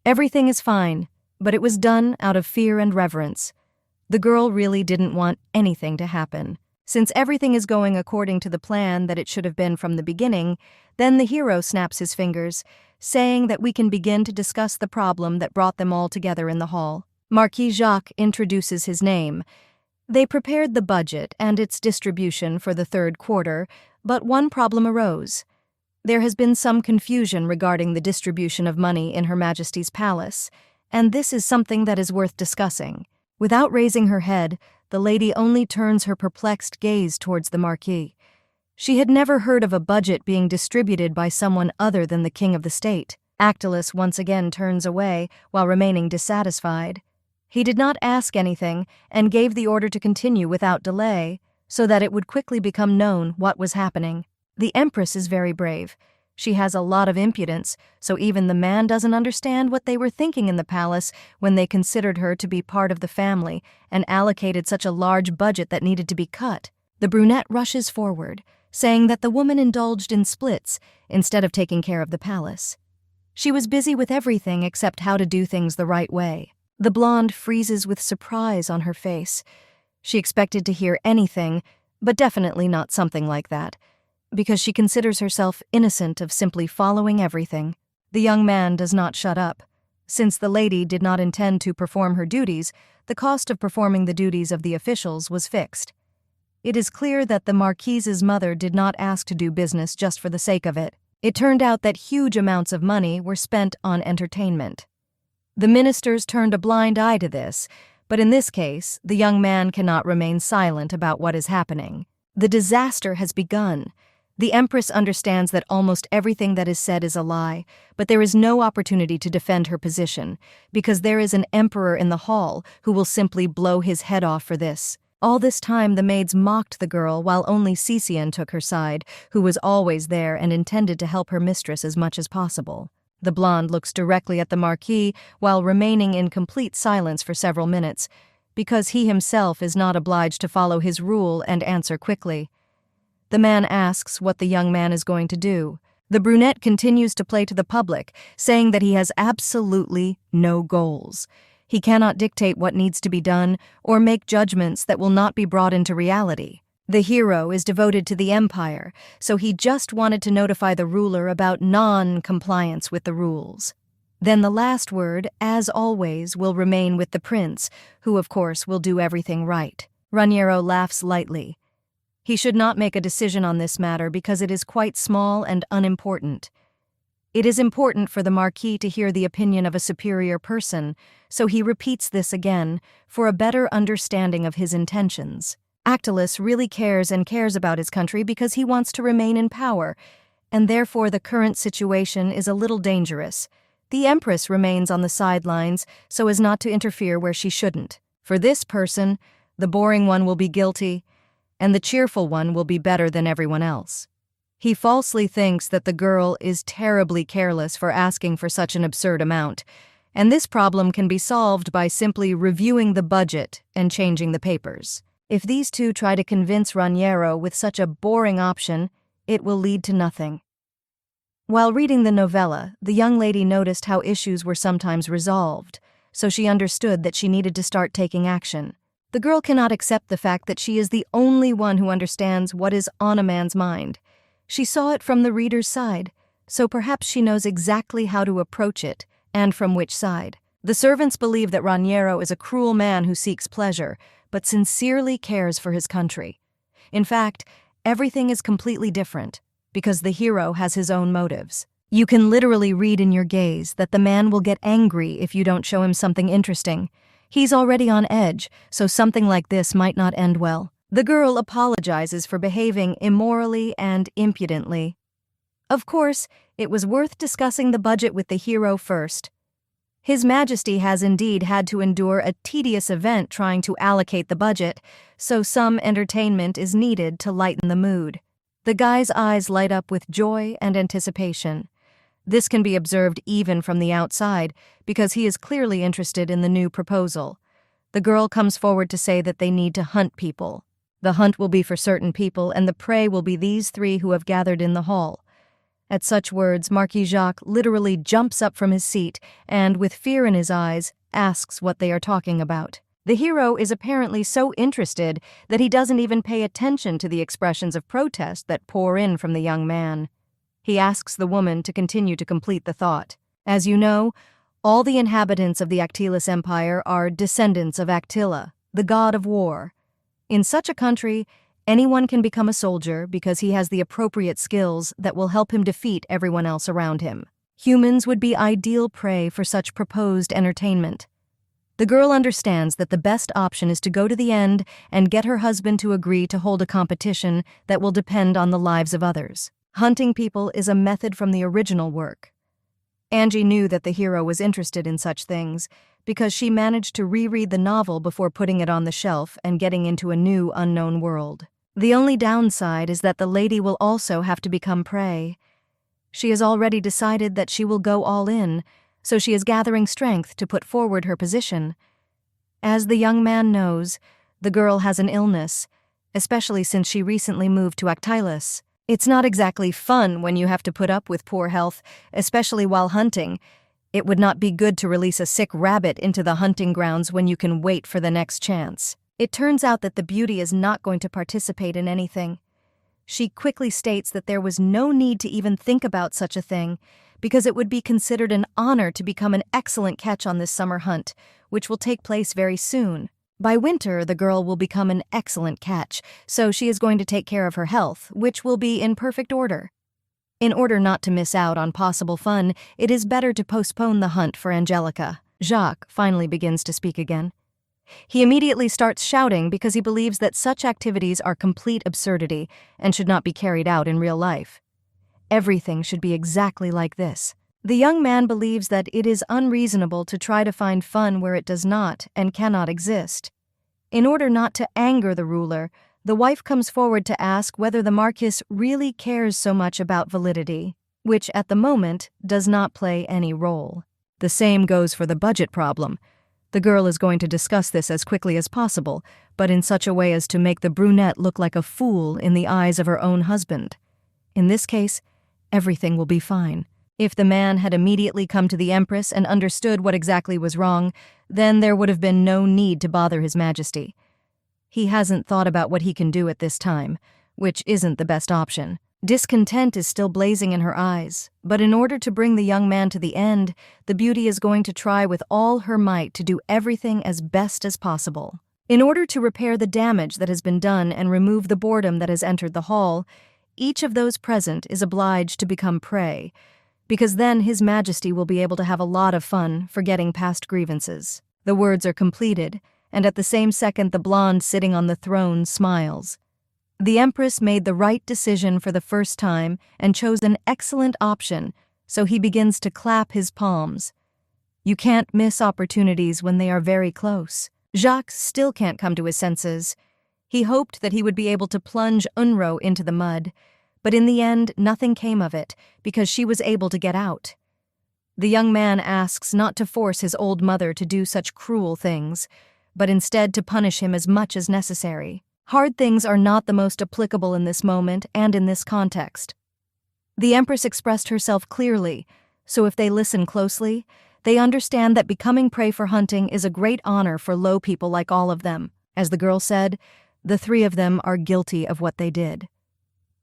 Everything is fine, but it was done out of fear and reverence. The girl really didn't want anything to happen. Since everything is going according to the plan that it should have been from the beginning, then the hero snaps his fingers, saying that we can begin to discuss the problem that brought them all together in the hall. Marquis Jacques introduces his name. They prepared the budget and its distribution for the third quarter, but one problem arose. There has been some confusion regarding the distribution of money in Her Majesty's palace, and this is something that is worth discussing. Without raising her head, the lady only turns her perplexed gaze towards the Marquis. She had never heard of a budget being distributed by someone other than the king of the state. Actalis once again turns away while remaining dissatisfied. He did not ask anything and gave the order to continue without delay, so that it would quickly become known what was happening. The Empress is very brave. She has a lot of impudence, so even the man doesn't understand what they were thinking in the palace when they considered her to be part of the family and allocated such a large budget that needed to be cut. The brunette rushes forward, saying that the woman indulged in splits instead of taking care of the palace. She was busy with everything except how to do things the right way. The blonde freezes with surprise on her face. She expected to hear anything, but definitely not something like that, because she considers herself innocent of simply following everything. The young man does not shut up. Since the lady did not intend to perform her duties, the cost of performing the duties of the officials was fixed. It is clear that the marquise's mother did not ask to do business just for the sake of it. It turned out that huge amounts of money were spent on entertainment. The ministers turned a blind eye to this, but in this case, the young man cannot remain silent about what is happening. The disaster has begun. The empress understands that almost everything that is said is a lie, but there is no opportunity to defend her position, because there is an emperor in the hall who will simply blow his head off for this. All this time the maids mocked the girl while only Cician took her side, who was always there and intended to help her mistress as much as possible. The blonde looks directly at the marquis while remaining in complete silence for several minutes, because he himself is not obliged to follow his rule and answer quickly. The man asks what the young man is going to do. The brunette continues to play to the public, saying that he has absolutely no goals. He cannot dictate what needs to be done or make judgments that will not be brought into reality. The hero is devoted to the empire, so he just wanted to notify the ruler about non-compliance with the rules. Then the last word, as always, will remain with the prince, who of course will do everything right. Raniero laughs lightly. He should not make a decision on this matter because it is quite small and unimportant. It is important for the marquis to hear the opinion of a superior person, so he repeats this again for a better understanding of his intentions. Actilus really cares about his country because he wants to remain in power, and therefore the current situation is a little dangerous. The empress remains on the sidelines so as not to interfere where she shouldn't. For this person, the boring one will be guilty, and the cheerful one will be better than everyone else. He falsely thinks that the girl is terribly careless for asking for such an absurd amount, and this problem can be solved by simply reviewing the budget and changing the papers. If these two try to convince Raniero with such a boring option, it will lead to nothing. While reading the novella, the young lady noticed how issues were sometimes resolved, so she understood that she needed to start taking action. The girl cannot accept the fact that she is the only one who understands what is on a man's mind. She saw it from the reader's side, so perhaps she knows exactly how to approach it and from which side. The servants believe that Raniero is a cruel man who seeks pleasure, but sincerely cares for his country. In fact, everything is completely different, because the hero has his own motives. You can literally read in your gaze that the man will get angry if you don't show him something interesting. He's already on edge, so something like this might not end well. The girl apologizes for behaving immorally and impudently. Of course, it was worth discussing the budget with the hero first. His Majesty has indeed had to endure a tedious event trying to allocate the budget, so some entertainment is needed to lighten the mood. The guy's eyes light up with joy and anticipation. This can be observed even from the outside, because he is clearly interested in the new proposal. The girl comes forward to say that they need to hunt people. The hunt will be for certain people, and the prey will be these three who have gathered in the hall. At such words, Marquis Jacques literally jumps up from his seat and, with fear in his eyes, asks what they are talking about. The hero is apparently so interested that he doesn't even pay attention to the expressions of protest that pour in from the young man. He asks the woman to continue to complete the thought. As you know, all the inhabitants of the Actilis Empire are descendants of Actila, the god of war. In such a country, anyone can become a soldier because he has the appropriate skills that will help him defeat everyone else around him. Humans would be ideal prey for such proposed entertainment. The girl understands that the best option is to go to the end and get her husband to agree to hold a competition that will depend on the lives of others. Hunting people is a method from the original work. Angie knew that the hero was interested in such things because she managed to reread the novel before putting it on the shelf and getting into a new unknown world. The only downside is that the lady will also have to become prey. She has already decided that she will go all in, so she is gathering strength to put forward her position. As the young man knows, the girl has an illness, especially since she recently moved to Actilis. It's not exactly fun when you have to put up with poor health, especially while hunting. It would not be good to release a sick rabbit into the hunting grounds when you can wait for the next chance. It turns out that the beauty is not going to participate in anything. She quickly states that there was no need to even think about such a thing, because it would be considered an honor to become an excellent catch on this summer hunt, which will take place very soon. By winter, the girl will become an excellent catch, so she is going to take care of her health, which will be in perfect order. In order not to miss out on possible fun, it is better to postpone the hunt for Angelica. Jacques finally begins to speak again. He immediately starts shouting because he believes that such activities are complete absurdity and should not be carried out in real life. Everything should be exactly like this. The young man believes that it is unreasonable to try to find fun where it does not and cannot exist. In order not to anger the ruler, the wife comes forward to ask whether the Marquis really cares so much about validity, which at the moment does not play any role. The same goes for the budget problem. The girl is going to discuss this as quickly as possible, but in such a way as to make the brunette look like a fool in the eyes of her own husband. In this case, everything will be fine. If the man had immediately come to the Empress and understood what exactly was wrong, then there would have been no need to bother His Majesty. He hasn't thought about what he can do at this time, which isn't the best option. Discontent is still blazing in her eyes, but in order to bring the young man to the end, the beauty is going to try with all her might to do everything as best as possible. In order to repair the damage that has been done and remove the boredom that has entered the hall, each of those present is obliged to become prey, because then His Majesty will be able to have a lot of fun forgetting past grievances. The words are completed, and at the same second the blonde sitting on the throne smiles. The Empress made the right decision for the first time and chose an excellent option, so he begins to clap his palms. You can't miss opportunities when they are very close. Jacques still can't come to his senses. He hoped that he would be able to plunge Unraveling into the mud, but in the end nothing came of it because she was able to get out. The young man asks not to force his old mother to do such cruel things, but instead to punish him as much as necessary. Hard things are not the most applicable in this moment and in this context. The Empress expressed herself clearly, so if they listen closely, they understand that becoming prey for hunting is a great honor for low people like all of them. As the girl said, the three of them are guilty of what they did.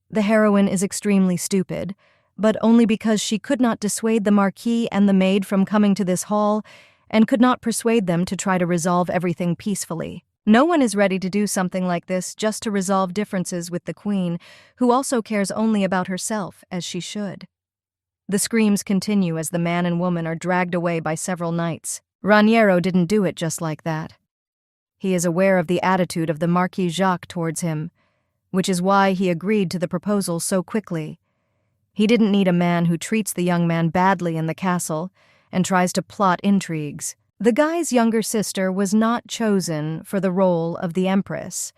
The heroine is extremely stupid, but only because she could not dissuade the Marquis and the maid from coming to this hall and could not persuade them to try to resolve everything peacefully. No one is ready to do something like this just to resolve differences with the Queen, who also cares only about herself, as she should. The screams continue as the man and woman are dragged away by several knights. Raniero didn't do it just like that. He is aware of the attitude of the Marquis Jacques towards him, which is why he agreed to the proposal so quickly. He didn't need a man who treats the young man badly in the castle and tries to plot intrigues. The guy's younger sister was not chosen for the role of the Empress.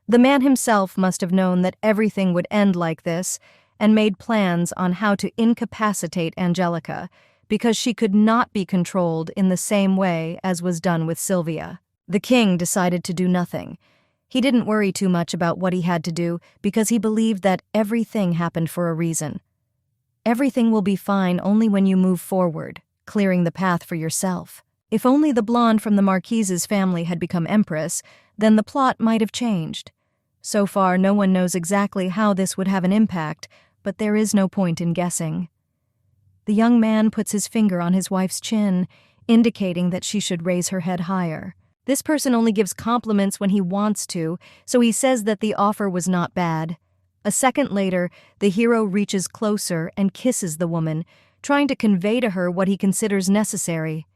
The man himself must have known that everything would end like this and made plans on how to incapacitate Angelica because she could not be controlled in the same way as was done with Sylvia. The king decided to do nothing. He didn't worry too much about what he had to do because he believed that everything happened for a reason. Everything will be fine only when you move forward, clearing the path for yourself. If only the blonde from the Marquise's family had become Empress, then the plot might have changed. So far, no one knows exactly how this would have an impact, but there is no point in guessing. The young man puts his finger on his wife's chin, indicating that she should raise her head higher. This person only gives compliments when he wants to, so he says that the offer was not bad. A second later, the hero reaches closer and kisses the woman, trying to convey to her what he considers necessary.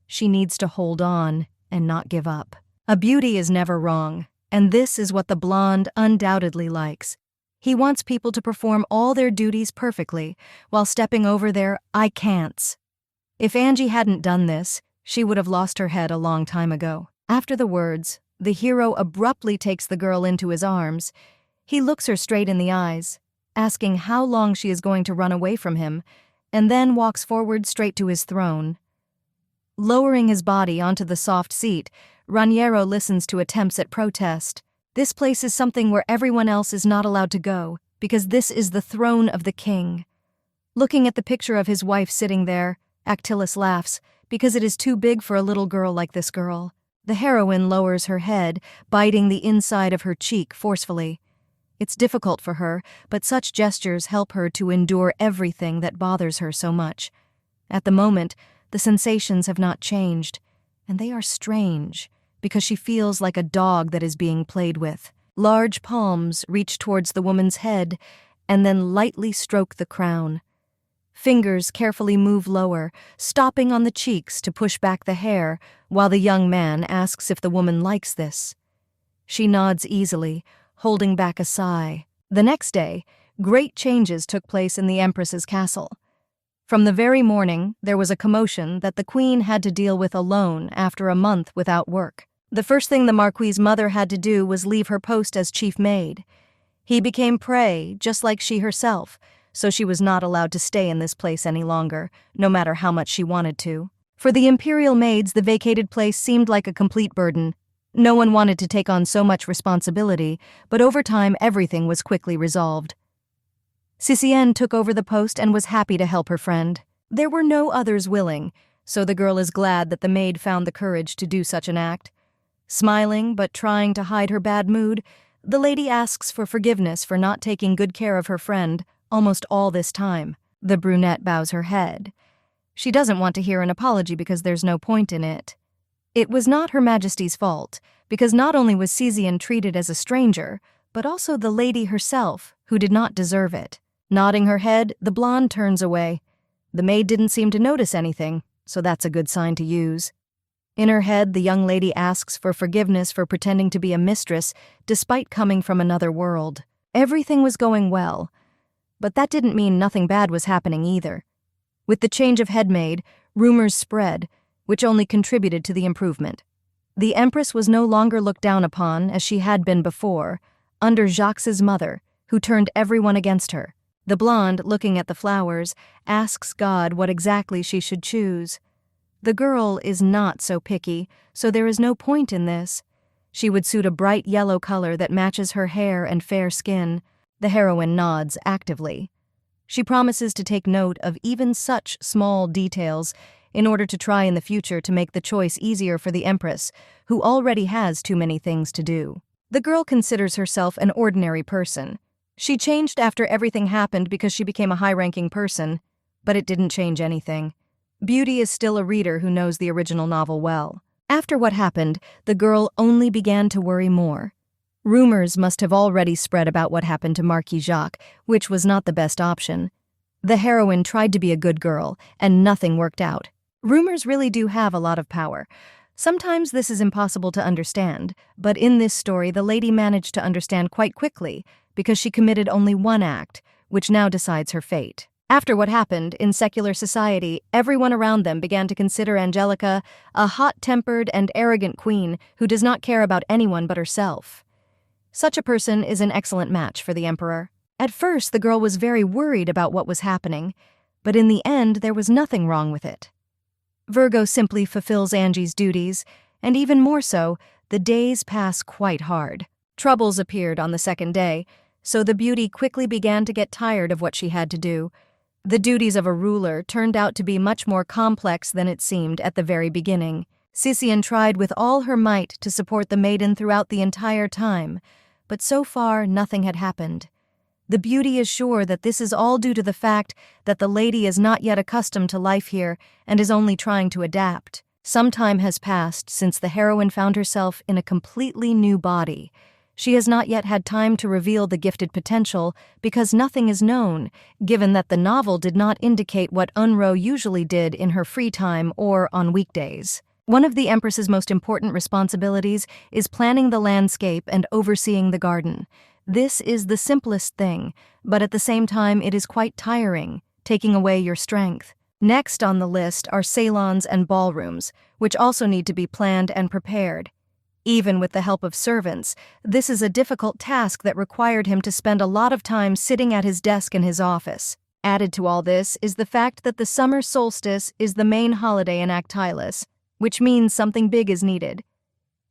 She needs to hold on and not give up. A beauty is never wrong, and this is what the blonde undoubtedly likes. He wants people to perform all their duties perfectly while stepping over their I can'ts. If Angie hadn't done this, she would have lost her head a long time ago. After the words, the hero abruptly takes the girl into his arms. He looks her straight in the eyes, asking how long she is going to run away from him, and then walks forward straight to his throne. Lowering his body onto the soft seat, Raniero listens to attempts at protest. This place is something where everyone else is not allowed to go, because this is the throne of the king. Looking at the picture of his wife sitting there, Actylus laughs, because it is too big for a little girl like this girl. The heroine lowers her head, biting the inside of her cheek forcefully. It's difficult for her, but such gestures help her to endure everything that bothers her so much. At the moment, the sensations have not changed, and they are strange, because she feels like a dog that is being played with. Large palms reach towards the woman's head and then lightly stroke the crown. Fingers carefully move lower, stopping on the cheeks to push back the hair, while the young man asks if the woman likes this. She nods easily, holding back a sigh. The next day, great changes took place in the Empress's castle. From the very morning, there was a commotion that the queen had to deal with alone after a month without work. The first thing the Marquis's mother had to do was leave her post as chief maid. He became prey, just like she herself, so she was not allowed to stay in this place any longer, no matter how much she wanted to. For the imperial maids, the vacated place seemed like a complete burden. No one wanted to take on so much responsibility, but over time everything was quickly resolved. Cicienne took over the post and was happy to help her friend. There were no others willing, so the girl is glad that the maid found the courage to do such an act. Smiling but trying to hide her bad mood, the lady asks for forgiveness for not taking good care of her friend almost all this time. The brunette bows her head. She doesn't want to hear an apology because there's no point in it. It was not Her Majesty's fault, because not only was Cicienne treated as a stranger, but also the lady herself, who did not deserve it. Nodding her head, the blonde turns away. The maid didn't seem to notice anything, so that's a good sign to use. In her head, the young lady asks for forgiveness for pretending to be a mistress, despite coming from another world. Everything was going well, but that didn't mean nothing bad was happening either. With the change of headmaid, rumors spread, which only contributed to the improvement. The Empress was no longer looked down upon as she had been before, under Jacques' mother, who turned everyone against her. The blonde, looking at the flowers, asks God what exactly she should choose. The girl is not so picky, so there is no point in this. She would suit a bright yellow color that matches her hair and fair skin. The heroine nods actively. She promises to take note of even such small details in order to try in the future to make the choice easier for the Empress, who already has too many things to do. The girl considers herself an ordinary person. She changed after everything happened because she became a high-ranking person, but it didn't change anything. Beauty is still a reader who knows the original novel well. After what happened, the girl only began to worry more. Rumors must have already spread about what happened to Marquis Jacques, which was not the best option. The heroine tried to be a good girl, and nothing worked out. Rumors really do have a lot of power. Sometimes this is impossible to understand, but in this story the lady managed to understand quite quickly because she committed only one act, which now decides her fate. After what happened, in secular society, everyone around them began to consider Angelica a hot-tempered and arrogant queen who does not care about anyone but herself. Such a person is an excellent match for the emperor. At first, the girl was very worried about what was happening, but in the end, there was nothing wrong with it. Virgo simply fulfills Angie's duties, and even more so, the days pass quite hard. Troubles appeared on the second day, so the beauty quickly began to get tired of what she had to do. The duties of a ruler turned out to be much more complex than it seemed at the very beginning. Cicienne tried with all her might to support the maiden throughout the entire time, but so far nothing had happened. The beauty is sure that this is all due to the fact that the lady is not yet accustomed to life here and is only trying to adapt. Some time has passed since the heroine found herself in a completely new body. She has not yet had time to reveal the gifted potential because nothing is known, given that the novel did not indicate what Unraveling usually did in her free time or on weekdays. One of the Empress's most important responsibilities is planning the landscape and overseeing the garden. This is the simplest thing, but at the same time it is quite tiring, taking away your strength. Next on the list are salons and ballrooms, which also need to be planned and prepared. Even with the help of servants, this is a difficult task that required him to spend a lot of time sitting at his desk in his office. Added to all this is the fact that the summer solstice is the main holiday in Actylus, which means something big is needed.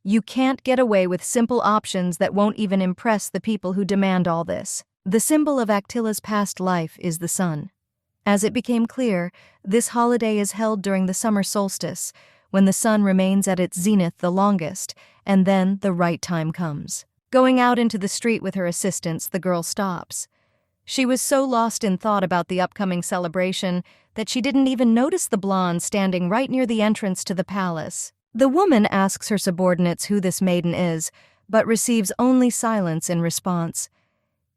You can't get away with simple options that won't even impress the people who demand all this. The symbol of Actila's past life is the sun. As it became clear, this holiday is held during the summer solstice, when the sun remains at its zenith the longest, and then the right time comes. Going out into the street with her assistants, the girl stops. She was so lost in thought about the upcoming celebration that she didn't even notice the blonde standing right near the entrance to the palace. The woman asks her subordinates who this maiden is, but receives only silence in response.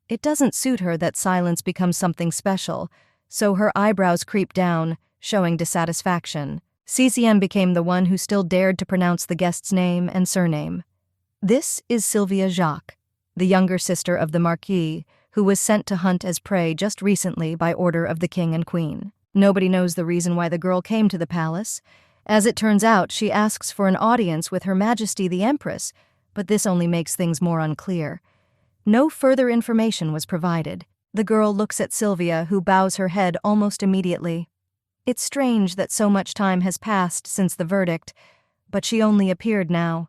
It doesn't suit her that silence becomes something special, so her eyebrows creep down, showing dissatisfaction. CCM became the one who still dared to pronounce the guest's name and surname. This is Sylvia Jacques, the younger sister of the Marquis, who was sent to hunt as prey just recently by order of the king and queen. Nobody knows the reason why the girl came to the palace. As it turns out, she asks for an audience with Her Majesty the Empress, but this only makes things more unclear. No further information was provided. The girl looks at Sylvia, who bows her head almost immediately. It's strange that so much time has passed since the verdict, but she only appeared now.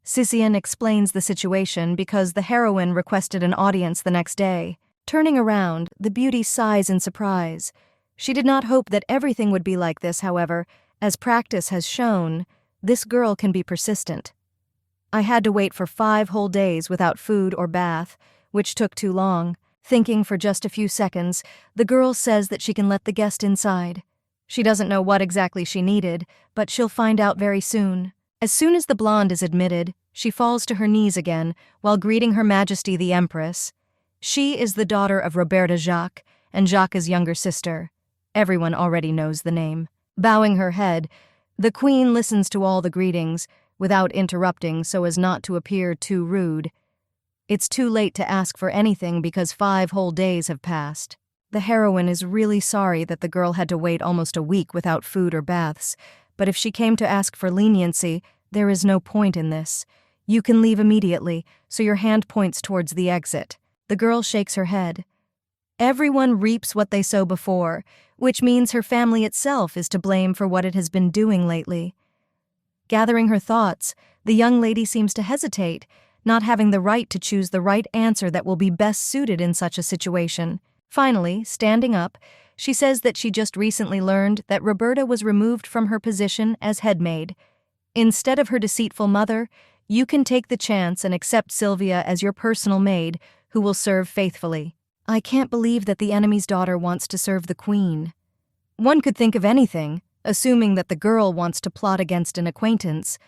Sicyon explains the situation because the heroine requested an audience the next day. Turning around, the beauty sighs in surprise. She did not hope that everything would be like this, however. As practice has shown, this girl can be persistent. I had to wait for 5 whole days without food or bath, which took too long. Thinking for just a few seconds, the girl says that she can let the guest inside. She doesn't know what exactly she needed, but she'll find out very soon. As soon as the blonde is admitted, she falls to her knees again while greeting Her Majesty the Empress. She is the daughter of Roberta Jacques and Jacques' younger sister. Everyone already knows the name. Bowing her head, the queen listens to all the greetings, without interrupting so as not to appear too rude. It's too late to ask for anything because 5 whole days have passed. The heroine is really sorry that the girl had to wait almost a week without food or baths, but if she came to ask for leniency, there is no point in this. You can leave immediately, so your hand points towards the exit. The girl shakes her head. Everyone reaps what they sow before, which means her family itself is to blame for what it has been doing lately. Gathering her thoughts, the young lady seems to hesitate, not having the right to choose the right answer that will be best suited in such a situation. Finally, standing up, she says that she just recently learned that Roberta was removed from her position as headmaid. Instead of her deceitful mother, you can take the chance and accept Sylvia as your personal maid, who will serve faithfully. I can't believe that the enemy's daughter wants to serve the queen. One could think of anything, assuming that the girl wants to plot against an acquaintance,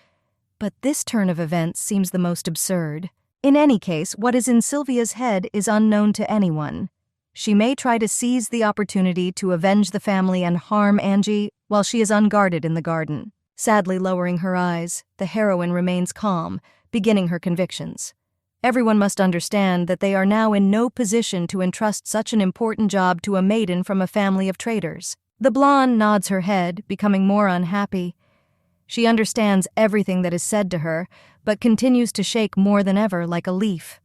but this turn of events seems the most absurd. In any case, what is in Sylvia's head is unknown to anyone. She may try to seize the opportunity to avenge the family and harm Angie while she is unguarded in the garden. Sadly lowering her eyes, the heroine remains calm, beginning her convictions. Everyone must understand that they are now in no position to entrust such an important job to a maiden from a family of traitors. The blonde nods her head, becoming more unhappy. She understands everything that is said to her, but continues to shake more than ever like a leaf.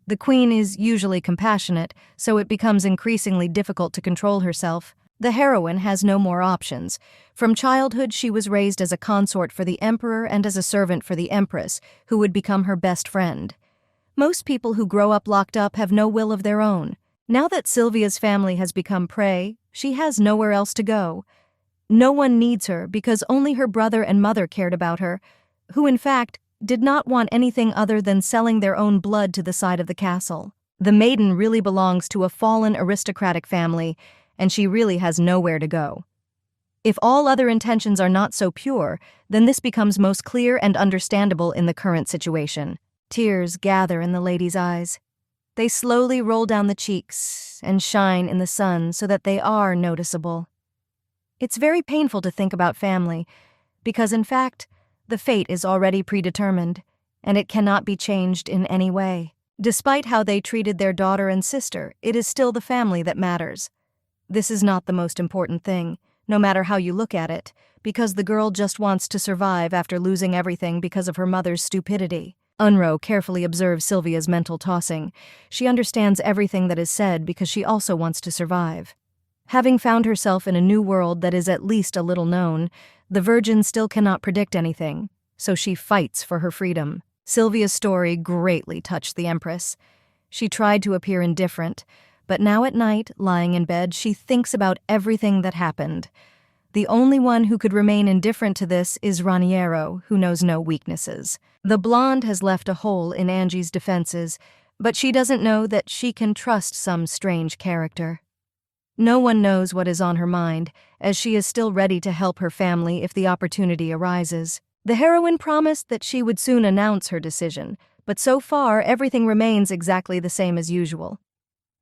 The queen is usually compassionate, so it becomes increasingly difficult to control herself. The heroine has no more options. From childhood, she was raised as a consort for the emperor and as a servant for the empress, who would become her best friend. Most people who grow up locked up have no will of their own. Now that Sylvia's family has become prey, she has nowhere else to go. No one needs her because only her brother and mother cared about her, who in fact did not want anything other than selling their own blood to the side of the castle. The maiden really belongs to a fallen aristocratic family, and she really has nowhere to go. If all other intentions are not so pure, then this becomes most clear and understandable in the current situation. Tears gather in the lady's eyes. They slowly roll down the cheeks and shine in the sun so that they are noticeable. It's very painful to think about family, because in fact, the fate is already predetermined, and it cannot be changed in any way. Despite how they treated their daughter and sister, it is still the family that matters. This is not the most important thing, no matter how you look at it, because the girl just wants to survive after losing everything because of her mother's stupidity. Unro carefully observes Sylvia's mental tossing. She understands everything that is said because she also wants to survive. Having found herself in a new world that is at least a little known, the Virgin still cannot predict anything, so she fights for her freedom. Sylvia's story greatly touched the Empress. She tried to appear indifferent, but now at night, lying in bed, she thinks about everything that happened. The only one who could remain indifferent to this is Raniero, who knows no weaknesses. The blonde has left a hole in Angie's defenses, but she doesn't know that she can trust some strange character. No one knows what is on her mind, as she is still ready to help her family if the opportunity arises. The heroine promised that she would soon announce her decision, but so far everything remains exactly the same as usual.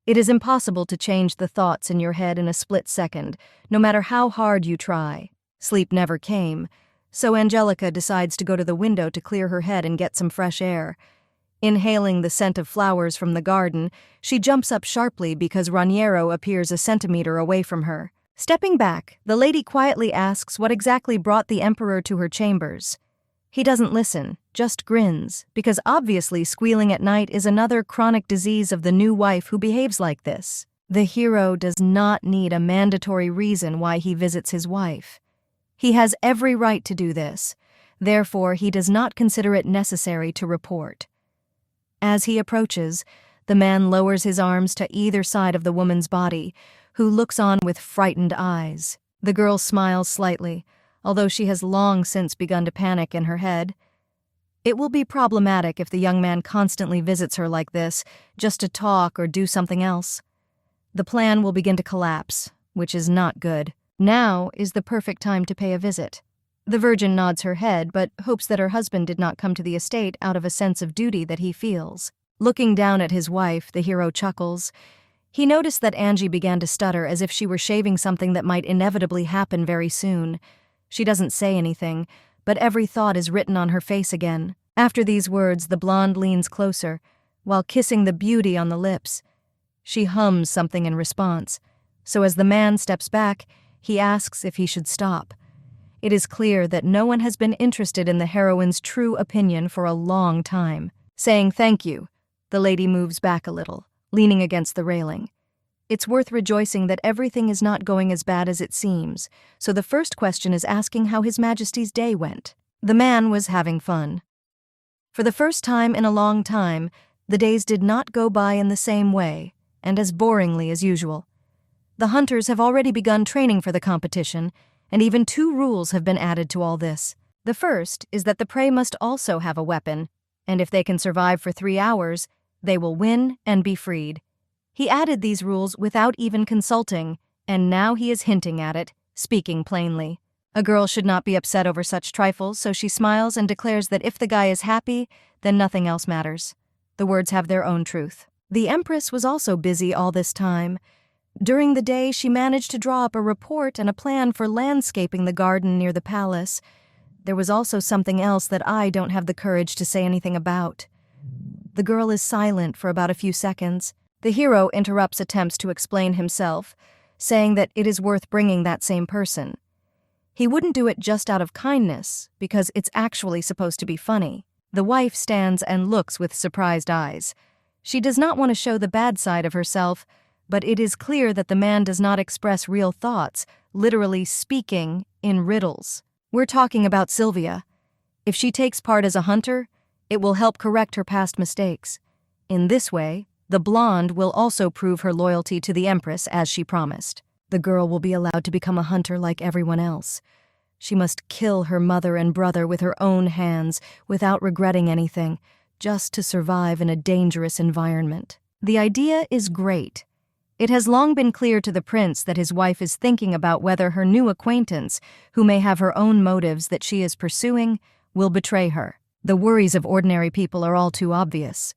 It is impossible to change the thoughts in your head in a split second, no matter how hard you try. Sleep never came, so Angelica decides to go to the window to clear her head and get some fresh air. Inhaling the scent of flowers from the garden, she jumps up sharply because Raniero appears a centimeter away from her. Stepping back, the lady quietly asks what exactly brought the emperor to her chambers. He doesn't listen, just grins, because obviously squealing at night is another chronic disease of the new wife who behaves like this. The hero does not need a mandatory reason why he visits his wife. He has every right to do this, therefore he does not consider it necessary to report. As he approaches, the man lowers his arms to either side of the woman's body, who looks on with frightened eyes. The girl smiles slightly, although she has long since begun to panic in her head. It will be problematic if the young man constantly visits her like this, just to talk or do something else. The plan will begin to collapse, which is not good. Now is the perfect time to pay a visit. The virgin nods her head, but hopes that her husband did not come to the estate out of a sense of duty that he feels. Looking down at his wife, the hero chuckles. He noticed that Angie began to stutter as if she were shaving something that might inevitably happen very soon. She doesn't say anything, but every thought is written on her face again. After these words, the blonde leans closer, while kissing the beauty on the lips. She hums something in response, so as the man steps back, he asks if he should stop. It is clear that no one has been interested in the heroine's true opinion for a long time. Saying thank you, the lady moves back a little, leaning against the railing. It's worth rejoicing that everything is not going as bad as it seems, so the first question is asking how His Majesty's day went. The man was having fun. For the first time in a long time, the days did not go by in the same way, and as boringly as usual. The hunters have already begun training for the competition, and even 2 rules have been added to all this. The first is that the prey must also have a weapon, and if they can survive for 3 hours, they will win and be freed. He added these rules without even consulting, and now he is hinting at it, speaking plainly. A girl should not be upset over such trifles, so she smiles and declares that if the guy is happy, then nothing else matters. The words have their own truth. The empress was also busy all this time. During the day, she managed to draw up a report and a plan for landscaping the garden near the palace. There was also something else that I don't have the courage to say anything about. The girl is silent for about a few seconds. The hero interrupts attempts to explain himself, saying that it is worth bringing that same person. He wouldn't do it just out of kindness, because it's actually supposed to be funny. The wife stands and looks with surprised eyes. She does not want to show the bad side of herself, but it is clear that the man does not express real thoughts, literally speaking in riddles. We're talking about Sylvia. If she takes part as a hunter, it will help correct her past mistakes. In this way, the blonde will also prove her loyalty to the empress as she promised. The girl will be allowed to become a hunter like everyone else. She must kill her mother and brother with her own hands without regretting anything, just to survive in a dangerous environment. The idea is great. It has long been clear to the prince that his wife is thinking about whether her new acquaintance, who may have her own motives that she is pursuing, will betray her. The worries of ordinary people are all too obvious.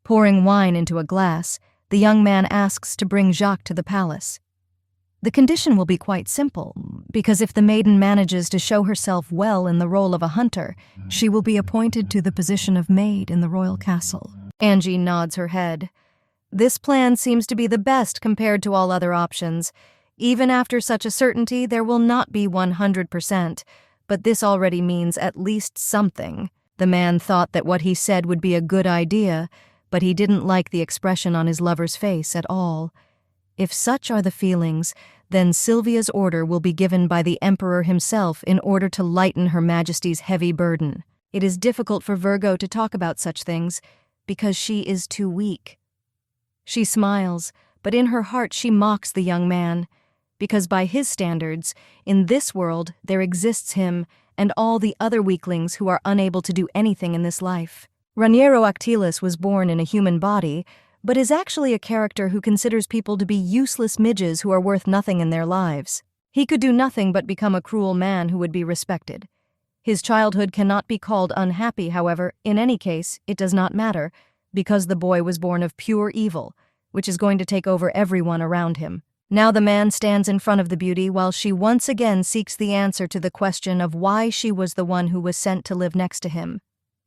Pouring wine into a glass, the young man asks to bring Jacques to the palace. The condition will be quite simple, because if the maiden manages to show herself well in the role of a hunter, she will be appointed to the position of maid in the royal castle. Angie nods her head. This plan seems to be the best compared to all other options. Even after such a certainty, there will not be 100%, but this already means at least something. The man thought that what he said would be a good idea, but he didn't like the expression on his lover's face at all. If such are the feelings, then Sylvia's order will be given by the emperor himself in order to lighten Her Majesty's heavy burden. It is difficult for Virgo to talk about such things, because she is too weak. She smiles, but in her heart she mocks the young man, because by his standards, in this world there exists him and all the other weaklings who are unable to do anything in this life. Raniero Actilis was born in a human body, but is actually a character who considers people to be useless midges who are worth nothing in their lives. He could do nothing but become a cruel man who would be respected. His childhood cannot be called unhappy, however. In any case, it does not matter, because the boy was born of pure evil, which is going to take over everyone around him. Now the man stands in front of the beauty while she once again seeks the answer to the question of why she was the one who was sent to live next to him.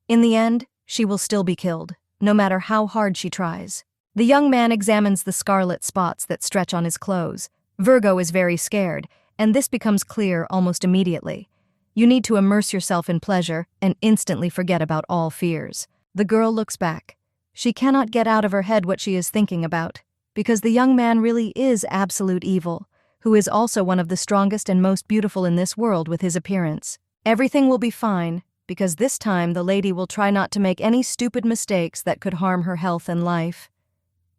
In the end, she will still be killed, no matter how hard she tries. The young man examines the scarlet spots that stretch on his clothes. Virgo is very scared, and this becomes clear almost immediately. You need to immerse yourself in pleasure and instantly forget about all fears. The girl looks back. She cannot get out of her head what she is thinking about, because the young man really is absolute evil, who is also one of the strongest and most beautiful in this world with his appearance. Everything will be fine, because this time the lady will try not to make any stupid mistakes that could harm her health and life.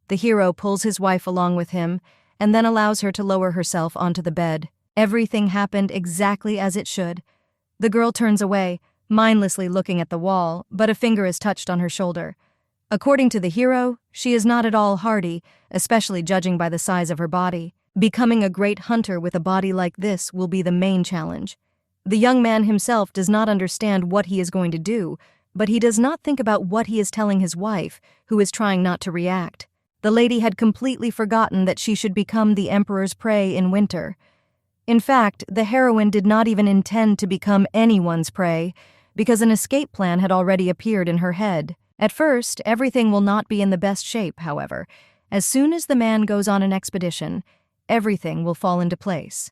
The hero pulls his wife along with him, and then allows her to lower herself onto the bed. Everything happened exactly as it should. The girl turns away, mindlessly looking at the wall, but a finger is touched on her shoulder. According to the hero, she is not at all hardy, especially judging by the size of her body. Becoming a great hunter with a body like this will be the main challenge. The young man himself does not understand what he is going to do, but he does not think about what he is telling his wife, who is trying not to react. The lady had completely forgotten that she should become the emperor's prey in winter. In fact, the heroine did not even intend to become anyone's prey, because an escape plan had already appeared in her head. At first, everything will not be in the best shape, however. As soon as the man goes on an expedition, everything will fall into place.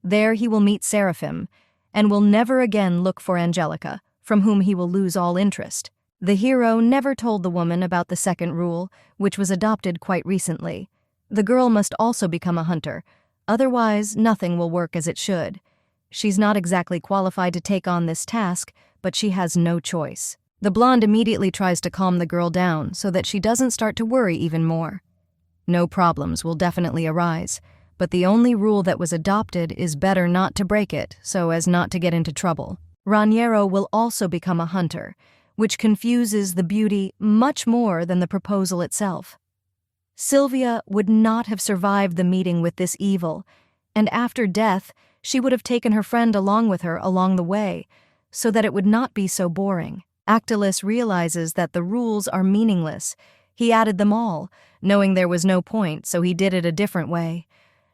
There he will meet Seraphim, and will never again look for Angelica, from whom he will lose all interest. The hero never told the woman about the second rule, which was adopted quite recently. The girl must also become a hunter, otherwise nothing will work as it should. She's not exactly qualified to take on this task, but she has no choice. The blonde immediately tries to calm the girl down so that she doesn't start to worry even more. No problems will definitely arise, but the only rule that was adopted is better not to break it so as not to get into trouble. Raniero will also become a hunter, which confuses the beauty much more than the proposal itself. Sylvia would not have survived the meeting with this evil, and after death, she would have taken her friend along with her along the way, so that it would not be so boring. Actilis realizes that the rules are meaningless. He added them all, knowing there was no point, so he did it a different way.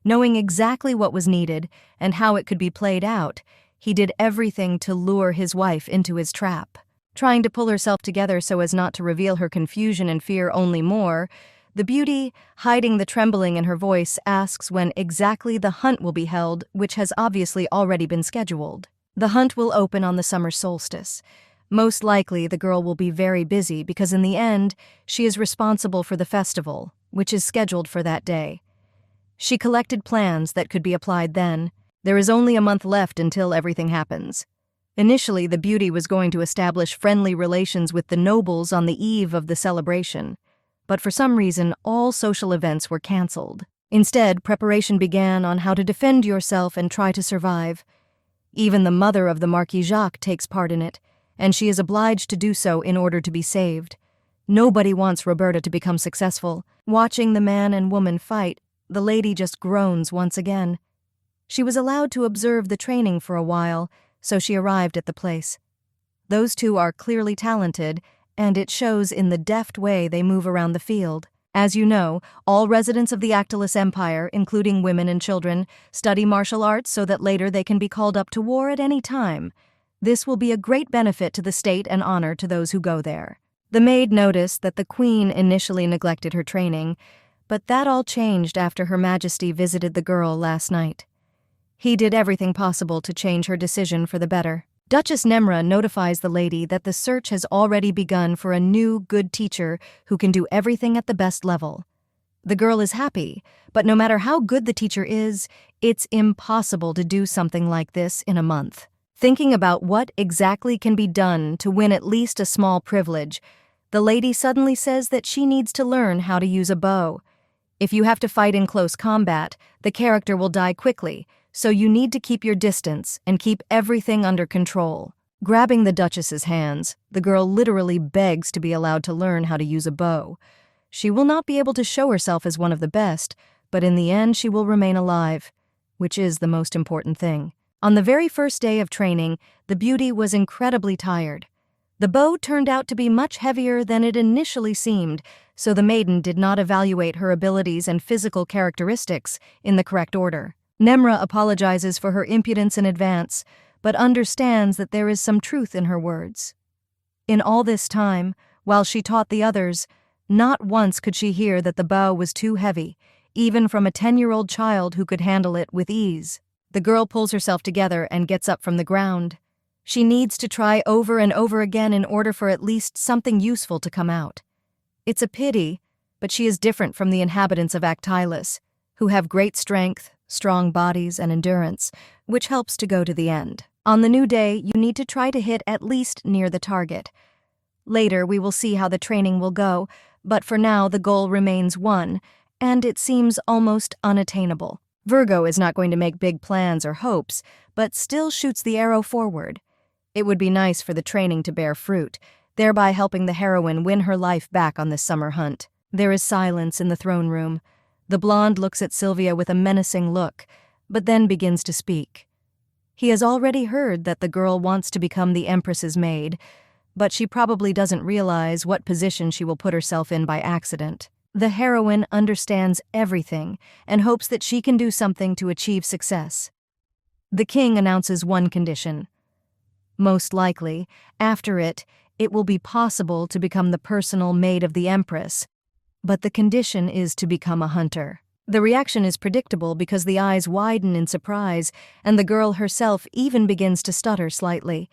Knowing exactly what was needed and how it could be played out, he did everything to lure his wife into his trap. Trying to pull herself together so as not to reveal her confusion and fear only more, the beauty, hiding the trembling in her voice, asks when exactly the hunt will be held, which has obviously already been scheduled. The hunt will open on the summer solstice. Most likely, the girl will be very busy because in the end, she is responsible for the festival, which is scheduled for that day. She collected plans that could be applied then. There is only a month left until everything happens. Initially, the beauty was going to establish friendly relations with the nobles on the eve of the celebration, but for some reason, all social events were cancelled. Instead, preparation began on how to defend yourself and try to survive. Even the mother of the Marquis Jacques takes part in it, and she is obliged to do so in order to be saved. Nobody wants Roberta to become successful. Watching the man and woman fight, the lady just groans once again. She was allowed to observe the training for a while, so she arrived at the place. Those two are clearly talented, and it shows in the deft way they move around the field. As you know, all residents of the Actilis Empire, including women and children, study martial arts so that later they can be called up to war at any time. This will be a great benefit to the state and honor to those who go there. The maid noticed that the queen initially neglected her training, but that all changed after Her Majesty visited the girl last night. He did everything possible to change her decision for the better. Duchess Nemra notifies the lady that the search has already begun for a new, good teacher who can do everything at the best level. The girl is happy, but no matter how good the teacher is, it's impossible to do something like this in a month. Thinking about what exactly can be done to win at least a small privilege, the lady suddenly says that she needs to learn how to use a bow. If you have to fight in close combat, the character will die quickly, so you need to keep your distance and keep everything under control. Grabbing the Duchess's hands, the girl literally begs to be allowed to learn how to use a bow. She will not be able to show herself as one of the best, but in the end she will remain alive, which is the most important thing. On the very first day of training, the beauty was incredibly tired. The bow turned out to be much heavier than it initially seemed, so the maiden did not evaluate her abilities and physical characteristics in the correct order. Nemra apologizes for her impudence in advance, but understands that there is some truth in her words. In all this time, while she taught the others, not once could she hear that the bow was too heavy, even from a 10-year-old child who could handle it with ease. The girl pulls herself together and gets up from the ground. She needs to try over and over again in order for at least something useful to come out. It's a pity, but she is different from the inhabitants of Actylis, who have great strength, strong bodies, and endurance, which helps to go to the end. On the new day, you need to try to hit at least near the target. Later, we will see how the training will go, but for now the goal remains one, and it seems almost unattainable. Virgo is not going to make big plans or hopes, but still shoots the arrow forward. It would be nice for the training to bear fruit, thereby helping the heroine win her life back on this summer hunt. There is silence in the throne room. The blonde looks at Sylvia with a menacing look, but then begins to speak. He has already heard that the girl wants to become the Empress's maid, but she probably doesn't realize what position she will put herself in by accident. The heroine understands everything and hopes that she can do something to achieve success. The king announces one condition. Most likely, after it will be possible to become the personal maid of the Empress, but the condition is to become a hunter. The reaction is predictable because the eyes widen in surprise, and the girl herself even begins to stutter slightly.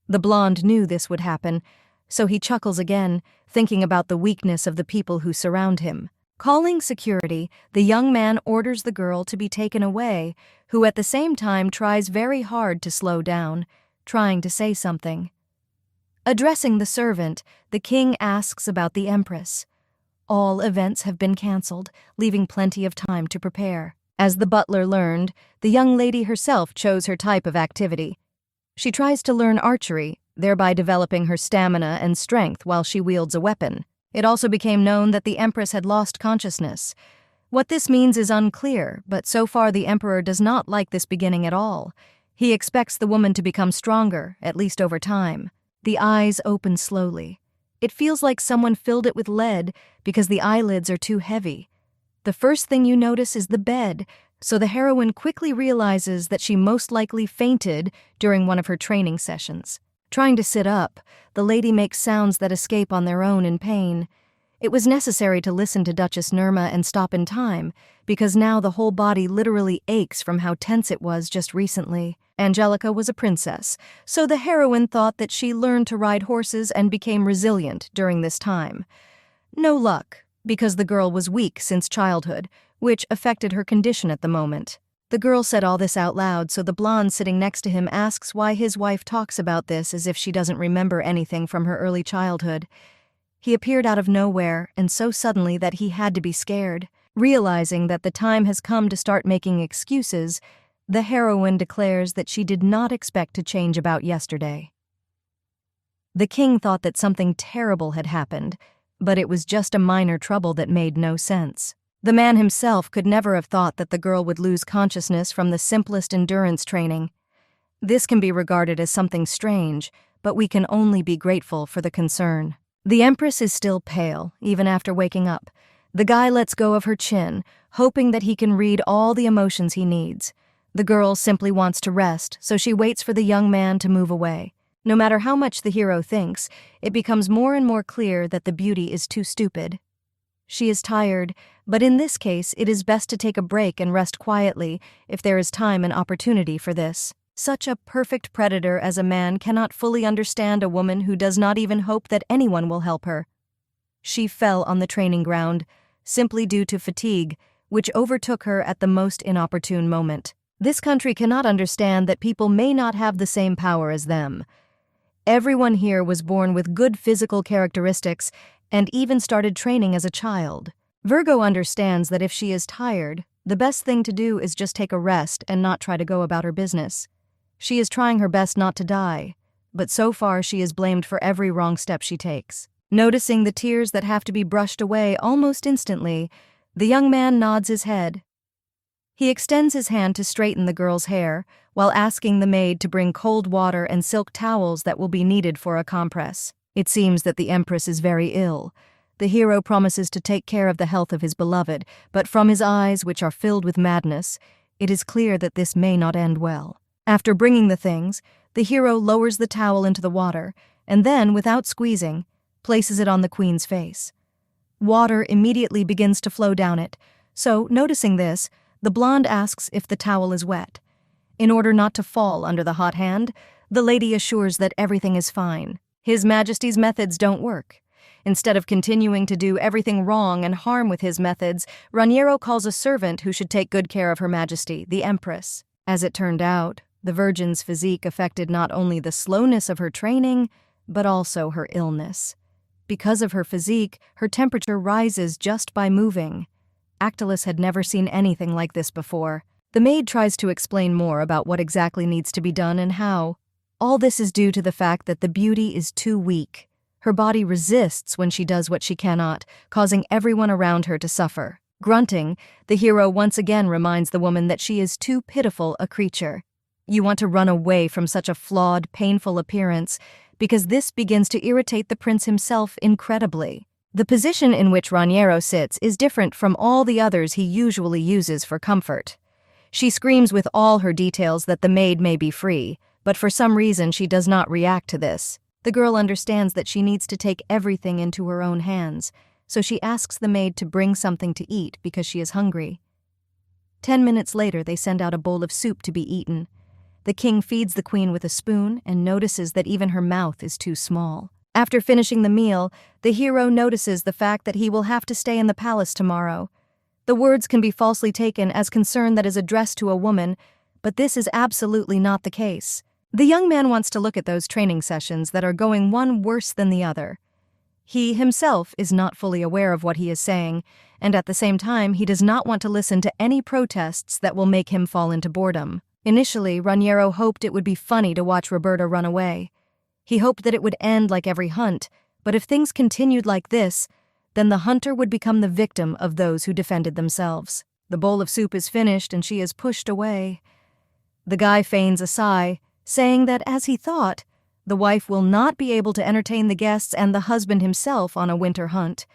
The blonde knew this would happen, so he chuckles again, thinking about the weakness of the people who surround him. Calling security, the young man orders the girl to be taken away, who at the same time tries very hard to slow down, trying to say something. Addressing the servant, the king asks about the Empress. All events have been cancelled, leaving plenty of time to prepare. As the butler learned, the young lady herself chose her type of activity. She tries to learn archery, thereby developing her stamina and strength while she wields a weapon. It also became known that the Empress had lost consciousness. What this means is unclear, but so far the Emperor does not like this beginning at all. He expects the woman to become stronger, at least over time. The eyes open slowly. It feels like someone filled it with lead because the eyelids are too heavy. The first thing you notice is the bed, so the heroine quickly realizes that she most likely fainted during one of her training sessions. Trying to sit up, the lady makes sounds that escape on their own in pain. It was necessary to listen to Duchess Nirma and stop in time, because now the whole body literally aches from how tense it was just recently. Angelica was a princess, so the heroine thought that she learned to ride horses and became resilient during this time. No luck, because the girl was weak since childhood, which affected her condition at the moment. The girl said all this out loud, so the blonde sitting next to him asks why his wife talks about this as if she doesn't remember anything from her early childhood. He appeared out of nowhere and so suddenly that he had to be scared. Realizing that the time has come to start making excuses, the heroine declares that she did not expect to change about yesterday. The king thought that something terrible had happened, but it was just a minor trouble that made no sense. The man himself could never have thought that the girl would lose consciousness from the simplest endurance training. This can be regarded as something strange, but we can only be grateful for the concern. The Empress is still pale, even after waking up. The guy lets go of her chin, hoping that he can read all the emotions he needs. The girl simply wants to rest, so she waits for the young man to move away. No matter how much the hero thinks, it becomes more and more clear that the beauty is too stupid. She is tired, but in this case it is best to take a break and rest quietly if there is time and opportunity for this. Such a perfect predator as a man cannot fully understand a woman who does not even hope that anyone will help her. She fell on the training ground, simply due to fatigue, which overtook her at the most inopportune moment. This country cannot understand that people may not have the same power as them. Everyone here was born with good physical characteristics and even started training as a child. Virgo understands that if she is tired, the best thing to do is just take a rest and not try to go about her business. She is trying her best not to die, but so far she is blamed for every wrong step she takes. Noticing the tears that have to be brushed away almost instantly, the young man nods his head. He extends his hand to straighten the girl's hair, while asking the maid to bring cold water and silk towels that will be needed for a compress. It seems that the empress is very ill. The hero promises to take care of the health of his beloved, but from his eyes, which are filled with madness, it is clear that this may not end well. After bringing the things, the hero lowers the towel into the water, and then, without squeezing, places it on the queen's face. Water immediately begins to flow down it, so, noticing this, the blonde asks if the towel is wet. In order not to fall under the hot hand, the lady assures that everything is fine. His Majesty's methods don't work. Instead of continuing to do everything wrong and harm with his methods, Raniero calls a servant who should take good care of Her Majesty, the Empress. As it turned out, the Virgin's physique affected not only the slowness of her training, but also her illness. Because of her physique, her temperature rises just by moving. Actilus had never seen anything like this before. The maid tries to explain more about what exactly needs to be done and how. All this is due to the fact that the beauty is too weak. Her body resists when she does what she cannot, causing everyone around her to suffer. Grunting, the hero once again reminds the woman that she is too pitiful a creature. You want to run away from such a flawed, painful appearance, because this begins to irritate the prince himself incredibly. The position in which Raniero sits is different from all the others he usually uses for comfort. She screams with all her details that the maid may be free, but for some reason she does not react to this. The girl understands that she needs to take everything into her own hands, so she asks the maid to bring something to eat because she is hungry. 10 minutes later, they send out a bowl of soup to be eaten. The king feeds the queen with a spoon and notices that even her mouth is too small. After finishing the meal, the hero notices the fact that he will have to stay in the palace tomorrow. The words can be falsely taken as concern that is addressed to a woman, but this is absolutely not the case. The young man wants to look at those training sessions that are going one worse than the other. He himself is not fully aware of what he is saying, and at the same time he does not want to listen to any protests that will make him fall into boredom. Initially, Raniero hoped it would be funny to watch Roberta run away. He hoped that it would end like every hunt, but if things continued like this, then the hunter would become the victim of those who defended themselves. The bowl of soup is finished and she is pushed away. The guy feigns a sigh, saying that, as he thought, the wife will not be able to entertain the guests and the husband himself on a winter hunt.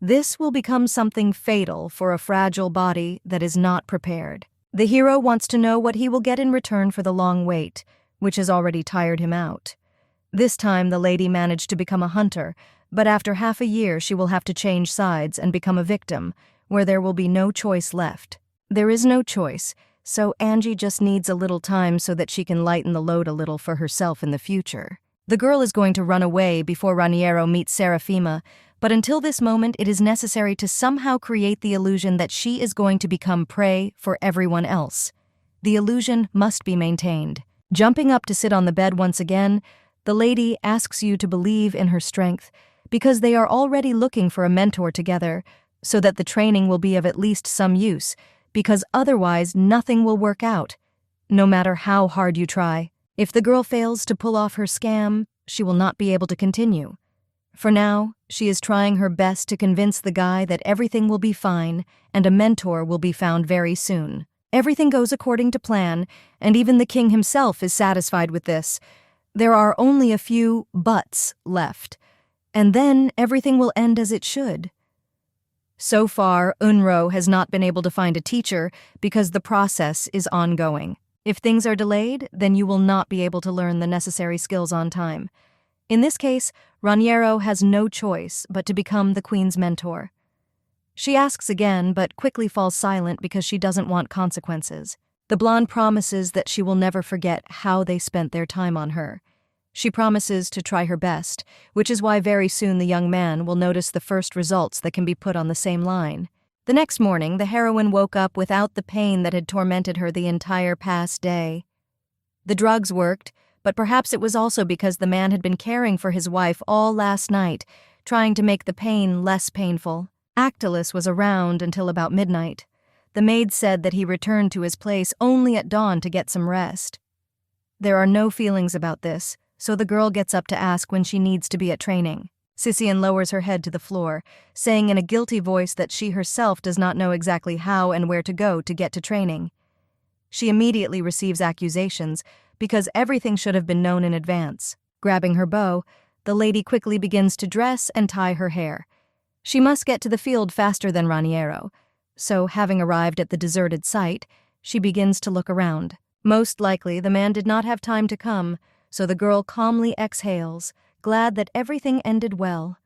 This will become something fatal for a fragile body that is not prepared. The hero wants to know what he will get in return for the long wait, which has already tired him out. This time the lady managed to become a hunter, but after half a year she will have to change sides and become a victim, where there will be no choice left. There is no choice, so Angie just needs a little time so that she can lighten the load a little for herself in the future. The girl is going to run away before Raniero meets Serafima, but until this moment it is necessary to somehow create the illusion that she is going to become prey for everyone else. The illusion must be maintained. Jumping up to sit on the bed once again, the lady asks you to believe in her strength, because they are already looking for a mentor together, so that the training will be of at least some use, because otherwise nothing will work out, no matter how hard you try. If the girl fails to pull off her scam, she will not be able to continue. For now, she is trying her best to convince the guy that everything will be fine and a mentor will be found very soon. Everything goes according to plan, and even the king himself is satisfied with this. There are only a few buts left, and then everything will end as it should. So far, Unro has not been able to find a teacher because the process is ongoing. If things are delayed, then you will not be able to learn the necessary skills on time. In this case, Raniero has no choice but to become the queen's mentor. She asks again, but quickly falls silent because she doesn't want consequences. The blonde promises that she will never forget how they spent their time on her. She promises to try her best, which is why very soon the young man will notice the first results that can be put on the same line. The next morning, the heroine woke up without the pain that had tormented her the entire past day. The drugs worked, but perhaps it was also because the man had been caring for his wife all last night, trying to make the pain less painful. Actilus was around until about midnight. The maid said that he returned to his place only at dawn to get some rest. There are no feelings about this, so the girl gets up to ask when she needs to be at training. Sicyon lowers her head to the floor, saying in a guilty voice that she herself does not know exactly how and where to go to get to training. She immediately receives accusations because everything should have been known in advance. Grabbing her bow, the lady quickly begins to dress and tie her hair. She must get to the field faster than Raniero, so having arrived at the deserted site, she begins to look around. Most likely, the man did not have time to come, so the girl calmly exhales, glad that everything ended well.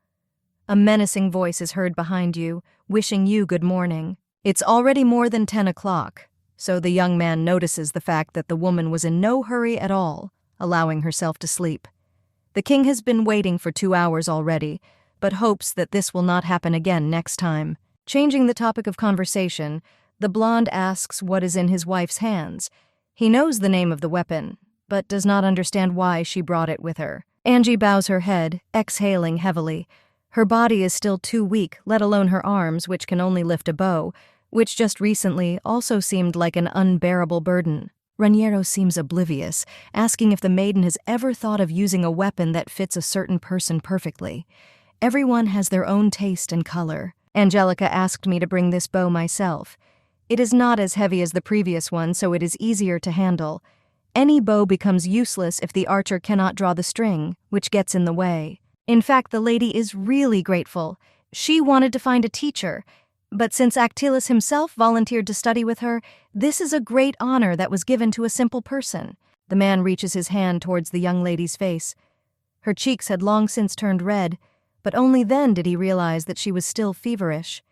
A menacing voice is heard behind you, wishing you good morning. It's already more than 10 o'clock, so the young man notices the fact that the woman was in no hurry at all, allowing herself to sleep. The king has been waiting for 2 hours already, but hopes that this will not happen again next time. Changing the topic of conversation, the blonde asks what is in his wife's hands. He knows the name of the weapon, but does not understand why she brought it with her. Angie bows her head, exhaling heavily. Her body is still too weak, let alone her arms, which can only lift a bow, which just recently also seemed like an unbearable burden. Raniero seems oblivious, asking if the maiden has ever thought of using a weapon that fits a certain person perfectly. Everyone has their own taste and color. Angelica asked me to bring this bow myself. It is not as heavy as the previous one, so it is easier to handle. Any bow becomes useless if the archer cannot draw the string, which gets in the way. In fact, the lady is really grateful. She wanted to find a teacher, but since Actilus himself volunteered to study with her, this is a great honor that was given to a simple person. The man reaches his hand towards the young lady's face. Her cheeks had long since turned red, but only then did he realize that she was still feverish.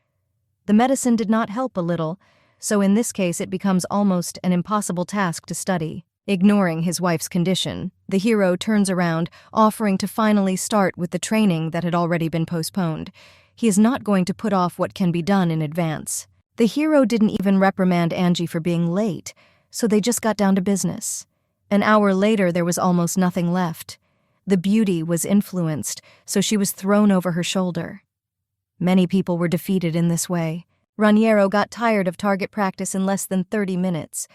The medicine did not help a little, so in this case it becomes almost an impossible task to study. Ignoring his wife's condition, the hero turns around, offering to finally start with the training that had already been postponed. He is not going to put off what can be done in advance. The hero didn't even reprimand Angie for being late, so they just got down to business. An hour later, there was almost nothing left. The beauty was influenced, so she was thrown over her shoulder. Many people were defeated in this way. Raniero got tired of target practice in less than 30 minutes.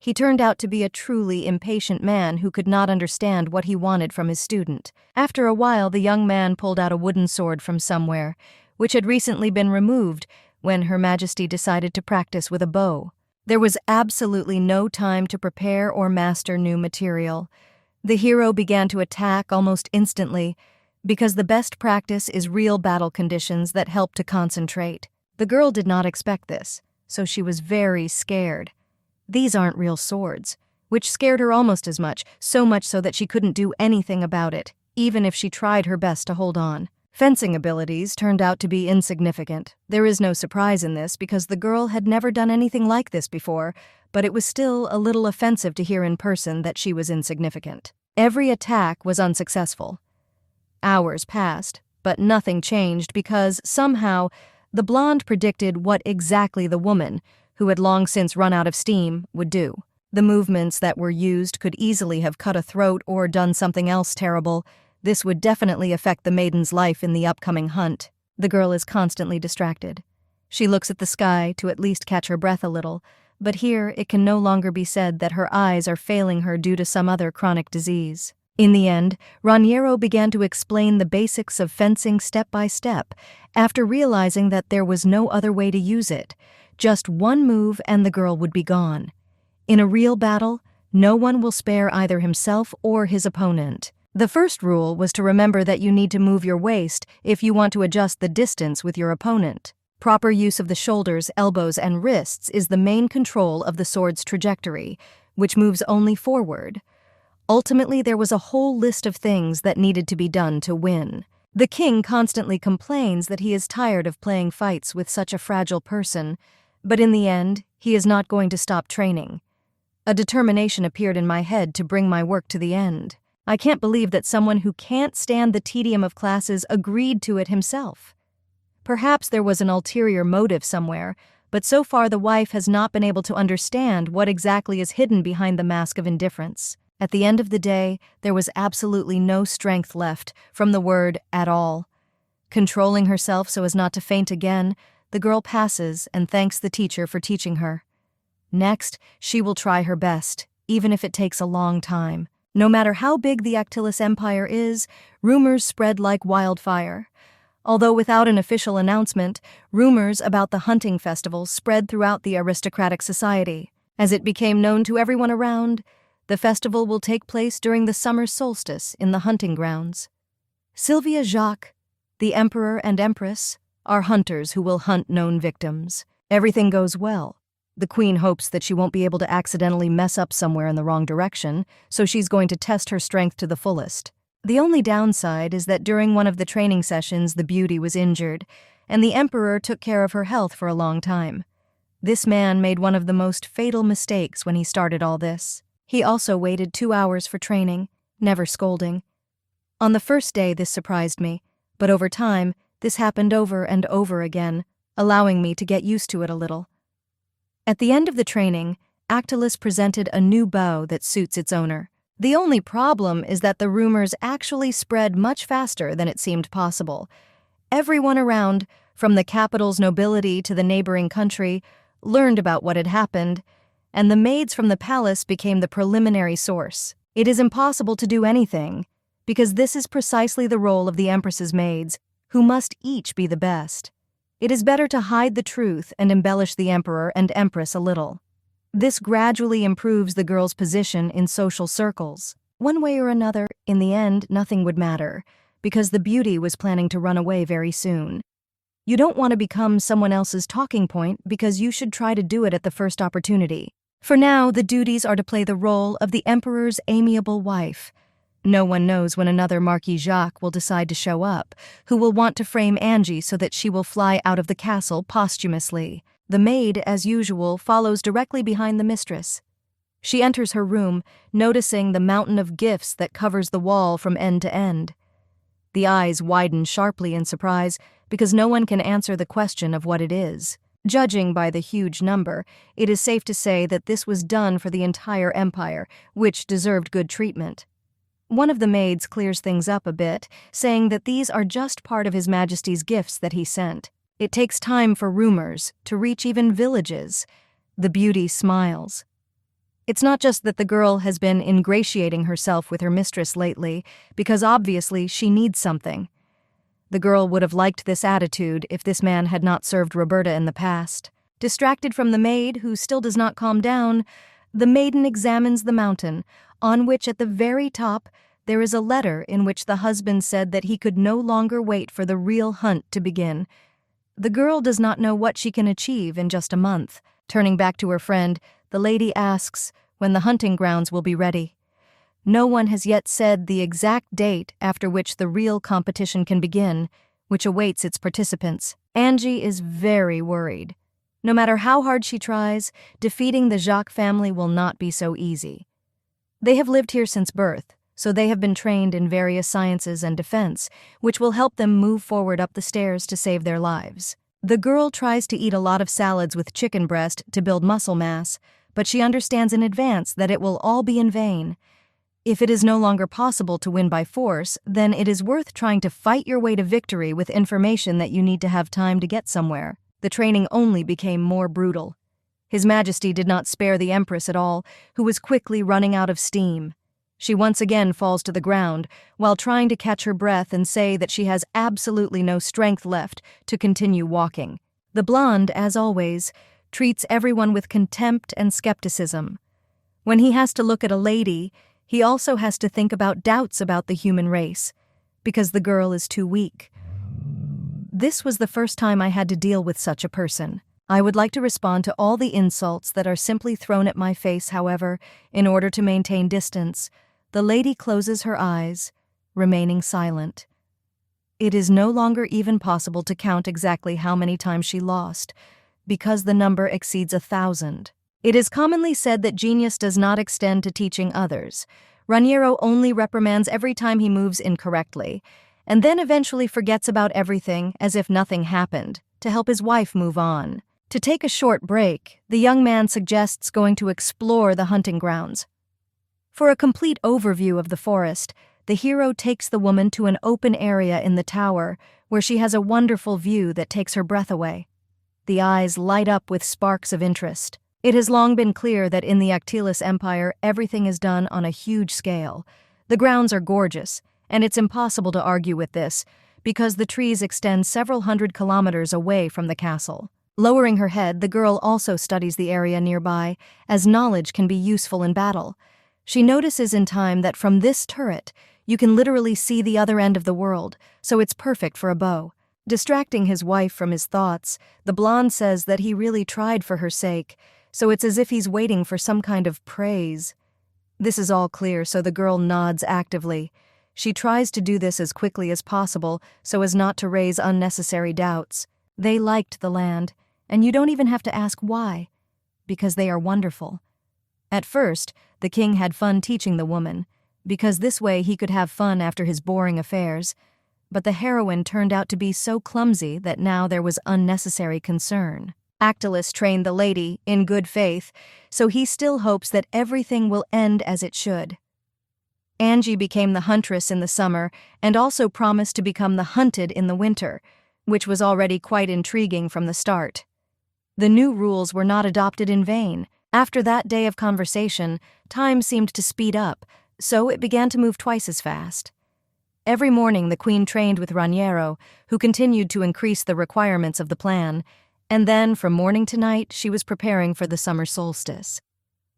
He turned out to be a truly impatient man who could not understand what he wanted from his student. After a while, the young man pulled out a wooden sword from somewhere, which had recently been removed when Her Majesty decided to practice with a bow. There was absolutely no time to prepare or master new material. The hero began to attack almost instantly, because the best practice is real battle conditions that help to concentrate. The girl did not expect this, so she was very scared. These aren't real swords, which scared her almost as much, so much so that she couldn't do anything about it, even if she tried her best to hold on. Fencing abilities turned out to be insignificant. There is no surprise in this because the girl had never done anything like this before, but it was still a little offensive to hear in person that she was insignificant. Every attack was unsuccessful. Hours passed, but nothing changed because, somehow, the blonde predicted what exactly the woman, who had long since run out of steam, would do. The movements that were used could easily have cut a throat or done something else terrible. This would definitely affect the maiden's life in the upcoming hunt. The girl is constantly distracted. She looks at the sky to at least catch her breath a little, but here it can no longer be said that her eyes are failing her due to some other chronic disease. In the end, Raniero began to explain the basics of fencing step by step, after realizing that there was no other way to use it. Just one move and the girl would be gone. In a real battle, no one will spare either himself or his opponent. The first rule was to remember that you need to move your waist if you want to adjust the distance with your opponent. Proper use of the shoulders, elbows, and wrists is the main control of the sword's trajectory, which moves only forward. Ultimately, there was a whole list of things that needed to be done to win. The king constantly complains that he is tired of playing fights with such a fragile person, but in the end, he is not going to stop training. A determination appeared in my head to bring my work to the end. I can't believe that someone who can't stand the tedium of classes agreed to it himself. Perhaps there was an ulterior motive somewhere, but so far the wife has not been able to understand what exactly is hidden behind the mask of indifference. At the end of the day, there was absolutely no strength left from the word at all. Controlling herself so as not to faint again, the girl passes and thanks the teacher for teaching her. Next, she will try her best, even if it takes a long time. No matter how big the Actilis Empire is, rumors spread like wildfire. Although without an official announcement, rumors about the hunting festival spread throughout the aristocratic society. As it became known to everyone around, the festival will take place during the summer solstice in the hunting grounds. Sylvia, Jacques, the emperor and empress, are hunters who will hunt known victims. Everything goes well. The queen hopes that she won't be able to accidentally mess up somewhere in the wrong direction, so she's going to test her strength to the fullest. The only downside is that during one of the training sessions the beauty was injured, and the emperor took care of her health for a long time. This man made one of the most fatal mistakes when he started all this. He also waited 2 hours for training, never scolding. On the first day this surprised me, but over time this happened over and over again, allowing me to get used to it a little. At the end of the training, Actilis presented a new bow that suits its owner. The only problem is that the rumors actually spread much faster than it seemed possible. Everyone around, from the capital's nobility to the neighboring country, learned about what had happened, and the maids from the palace became the preliminary source. It is impossible to do anything, because this is precisely the role of the Empress's maids, who must each be the best. It is better to hide the truth and embellish the emperor and empress a little. This gradually improves the girl's position in social circles. One way or another, in the end, nothing would matter, because the beauty was planning to run away very soon. You don't want to become someone else's talking point because you should try to do it at the first opportunity. For now, the duties are to play the role of the emperor's amiable wife. No one knows when another Marquis Jacques will decide to show up, who will want to frame Angie so that she will fly out of the castle posthumously. The maid, as usual, follows directly behind the mistress. She enters her room, noticing the mountain of gifts that covers the wall from end to end. The eyes widen sharply in surprise because no one can answer the question of what it is. Judging by the huge number, it is safe to say that this was done for the entire empire, which deserved good treatment. One of the maids clears things up a bit, saying that these are just part of His Majesty's gifts that he sent. It takes time for rumors to reach even villages. The beauty smiles. It's not just that the girl has been ingratiating herself with her mistress lately, because obviously she needs something. The girl would have liked this attitude if this man had not served Roberta in the past. Distracted from the maid, who still does not calm down, the maiden examines the mountain, on which at the very top there is a letter in which the husband said that he could no longer wait for the real hunt to begin. The girl does not know what she can achieve in just a month. Turning back to her friend, the lady asks when the hunting grounds will be ready. No one has yet said the exact date after which the real competition can begin, which awaits its participants. Angie is very worried. No matter how hard she tries, defeating the Jacques family will not be so easy. They have lived here since birth, so they have been trained in various sciences and defense, which will help them move forward up the stairs to save their lives. The girl tries to eat a lot of salads with chicken breast to build muscle mass, but she understands in advance that it will all be in vain. If it is no longer possible to win by force, then it is worth trying to fight your way to victory with information that you need to have time to get somewhere. The training only became more brutal. His Majesty did not spare the Empress at all, who was quickly running out of steam. She once again falls to the ground, while trying to catch her breath and say that she has absolutely no strength left to continue walking. The blonde, as always, treats everyone with contempt and skepticism. When he has to look at a lady, he also has to think about doubts about the human race, because the girl is too weak. This was the first time I had to deal with such a person. I would like to respond to all the insults that are simply thrown at my face, however, in order to maintain distance. The lady closes her eyes, remaining silent. It is no longer even possible to count exactly how many times she lost, because the number exceeds 1,000. It is commonly said that genius does not extend to teaching others. Raniero only reprimands every time he moves incorrectly, and then eventually forgets about everything as if nothing happened, to help his wife move on. To take a short break, the young man suggests going to explore the hunting grounds. For a complete overview of the forest, the hero takes the woman to an open area in the tower where she has a wonderful view that takes her breath away. The eyes light up with sparks of interest. It has long been clear that in the Actilis Empire everything is done on a huge scale. The grounds are gorgeous, and it's impossible to argue with this, because the trees extend several hundred kilometers away from the castle. Lowering her head, the girl also studies the area nearby, as knowledge can be useful in battle. She notices in time that from this turret, you can literally see the other end of the world, so it's perfect for a bow. Distracting his wife from his thoughts, the blonde says that he really tried for her sake, so it's as if he's waiting for some kind of praise. This is all clear, so the girl nods actively. She tries to do this as quickly as possible so as not to raise unnecessary doubts. They liked the land, and you don't even have to ask why, because they are wonderful. At first, the king had fun teaching the woman, because this way he could have fun after his boring affairs, but the heroine turned out to be so clumsy that now there was unnecessary concern. Actilis trained the lady, in good faith, so he still hopes that everything will end as it should. Angie became the huntress in the summer and also promised to become the hunted in the winter, which was already quite intriguing from the start. The new rules were not adopted in vain. After that day of conversation, time seemed to speed up, so it began to move twice as fast. Every morning the queen trained with Raniero, who continued to increase the requirements of the plan, and then from morning to night she was preparing for the summer solstice.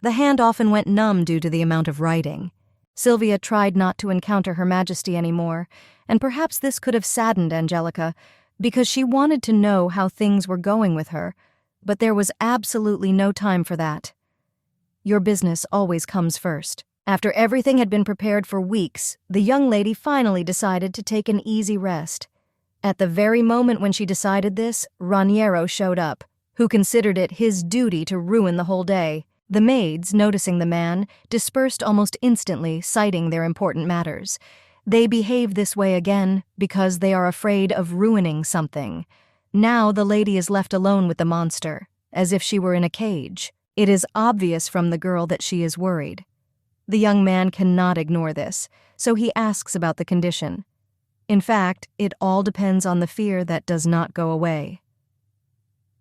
The hand often went numb due to the amount of writing. Sylvia tried not to encounter Her Majesty anymore, and perhaps this could have saddened Angelica, because she wanted to know how things were going with her, but there was absolutely no time for that. Your business always comes first. After everything had been prepared for weeks, the young lady finally decided to take an easy rest. At the very moment when she decided this, Raniero showed up, who considered it his duty to ruin the whole day. The maids, noticing the man, dispersed almost instantly, citing their important matters. They behave this way again because they are afraid of ruining something. Now the lady is left alone with the monster, as if she were in a cage. It is obvious from the girl that she is worried. The young man cannot ignore this, so he asks about the condition. In fact, it all depends on the fear that does not go away.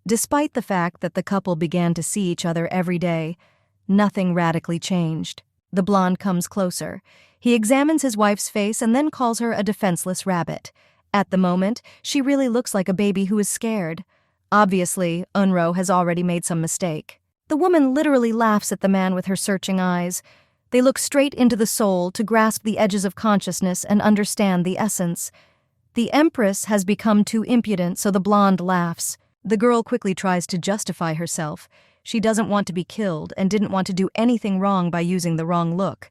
Despite the fact that the couple began to see each other every day, nothing radically changed. The blonde comes closer. He examines his wife's face and then calls her a defenseless rabbit. At the moment, she really looks like a baby who is scared. Obviously, Unro has already made some mistake. The woman literally laughs at the man with her searching eyes. They look straight into the soul to grasp the edges of consciousness and understand the essence. The empress has become too impudent, so the blonde laughs. The girl quickly tries to justify herself. She doesn't want to be killed and didn't want to do anything wrong by using the wrong look.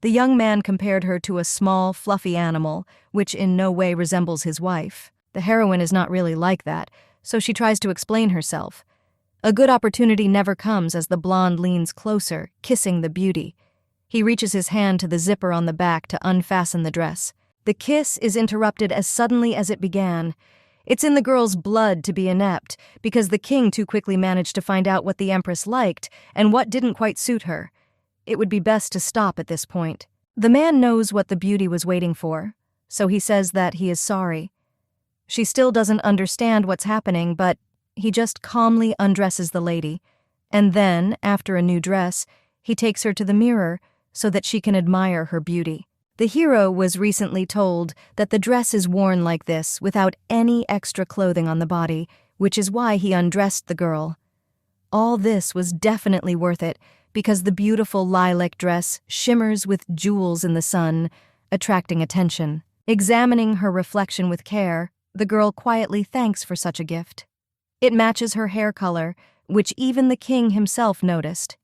The young man compared her to a small, fluffy animal, which in no way resembles his wife. The heroine is not really like that, so she tries to explain herself. A good opportunity never comes as the blonde leans closer, kissing the beauty. He reaches his hand to the zipper on the back to unfasten the dress. The kiss is interrupted as suddenly as it began. It's in the girl's blood to be inept, because the king too quickly managed to find out what the empress liked and what didn't quite suit her. It would be best to stop at this point. The man knows what the beauty was waiting for, so he says that he is sorry. She still doesn't understand what's happening, but he just calmly undresses the lady, and then, after a new dress, he takes her to the mirror so that she can admire her beauty. The hero was recently told that the dress is worn like this without any extra clothing on the body, which is why he undressed the girl. All this was definitely worth it, because the beautiful lilac dress shimmers with jewels in the sun, attracting attention. Examining her reflection with care, the girl quietly thanks for such a gift. It matches her hair color, which even the king himself noticed.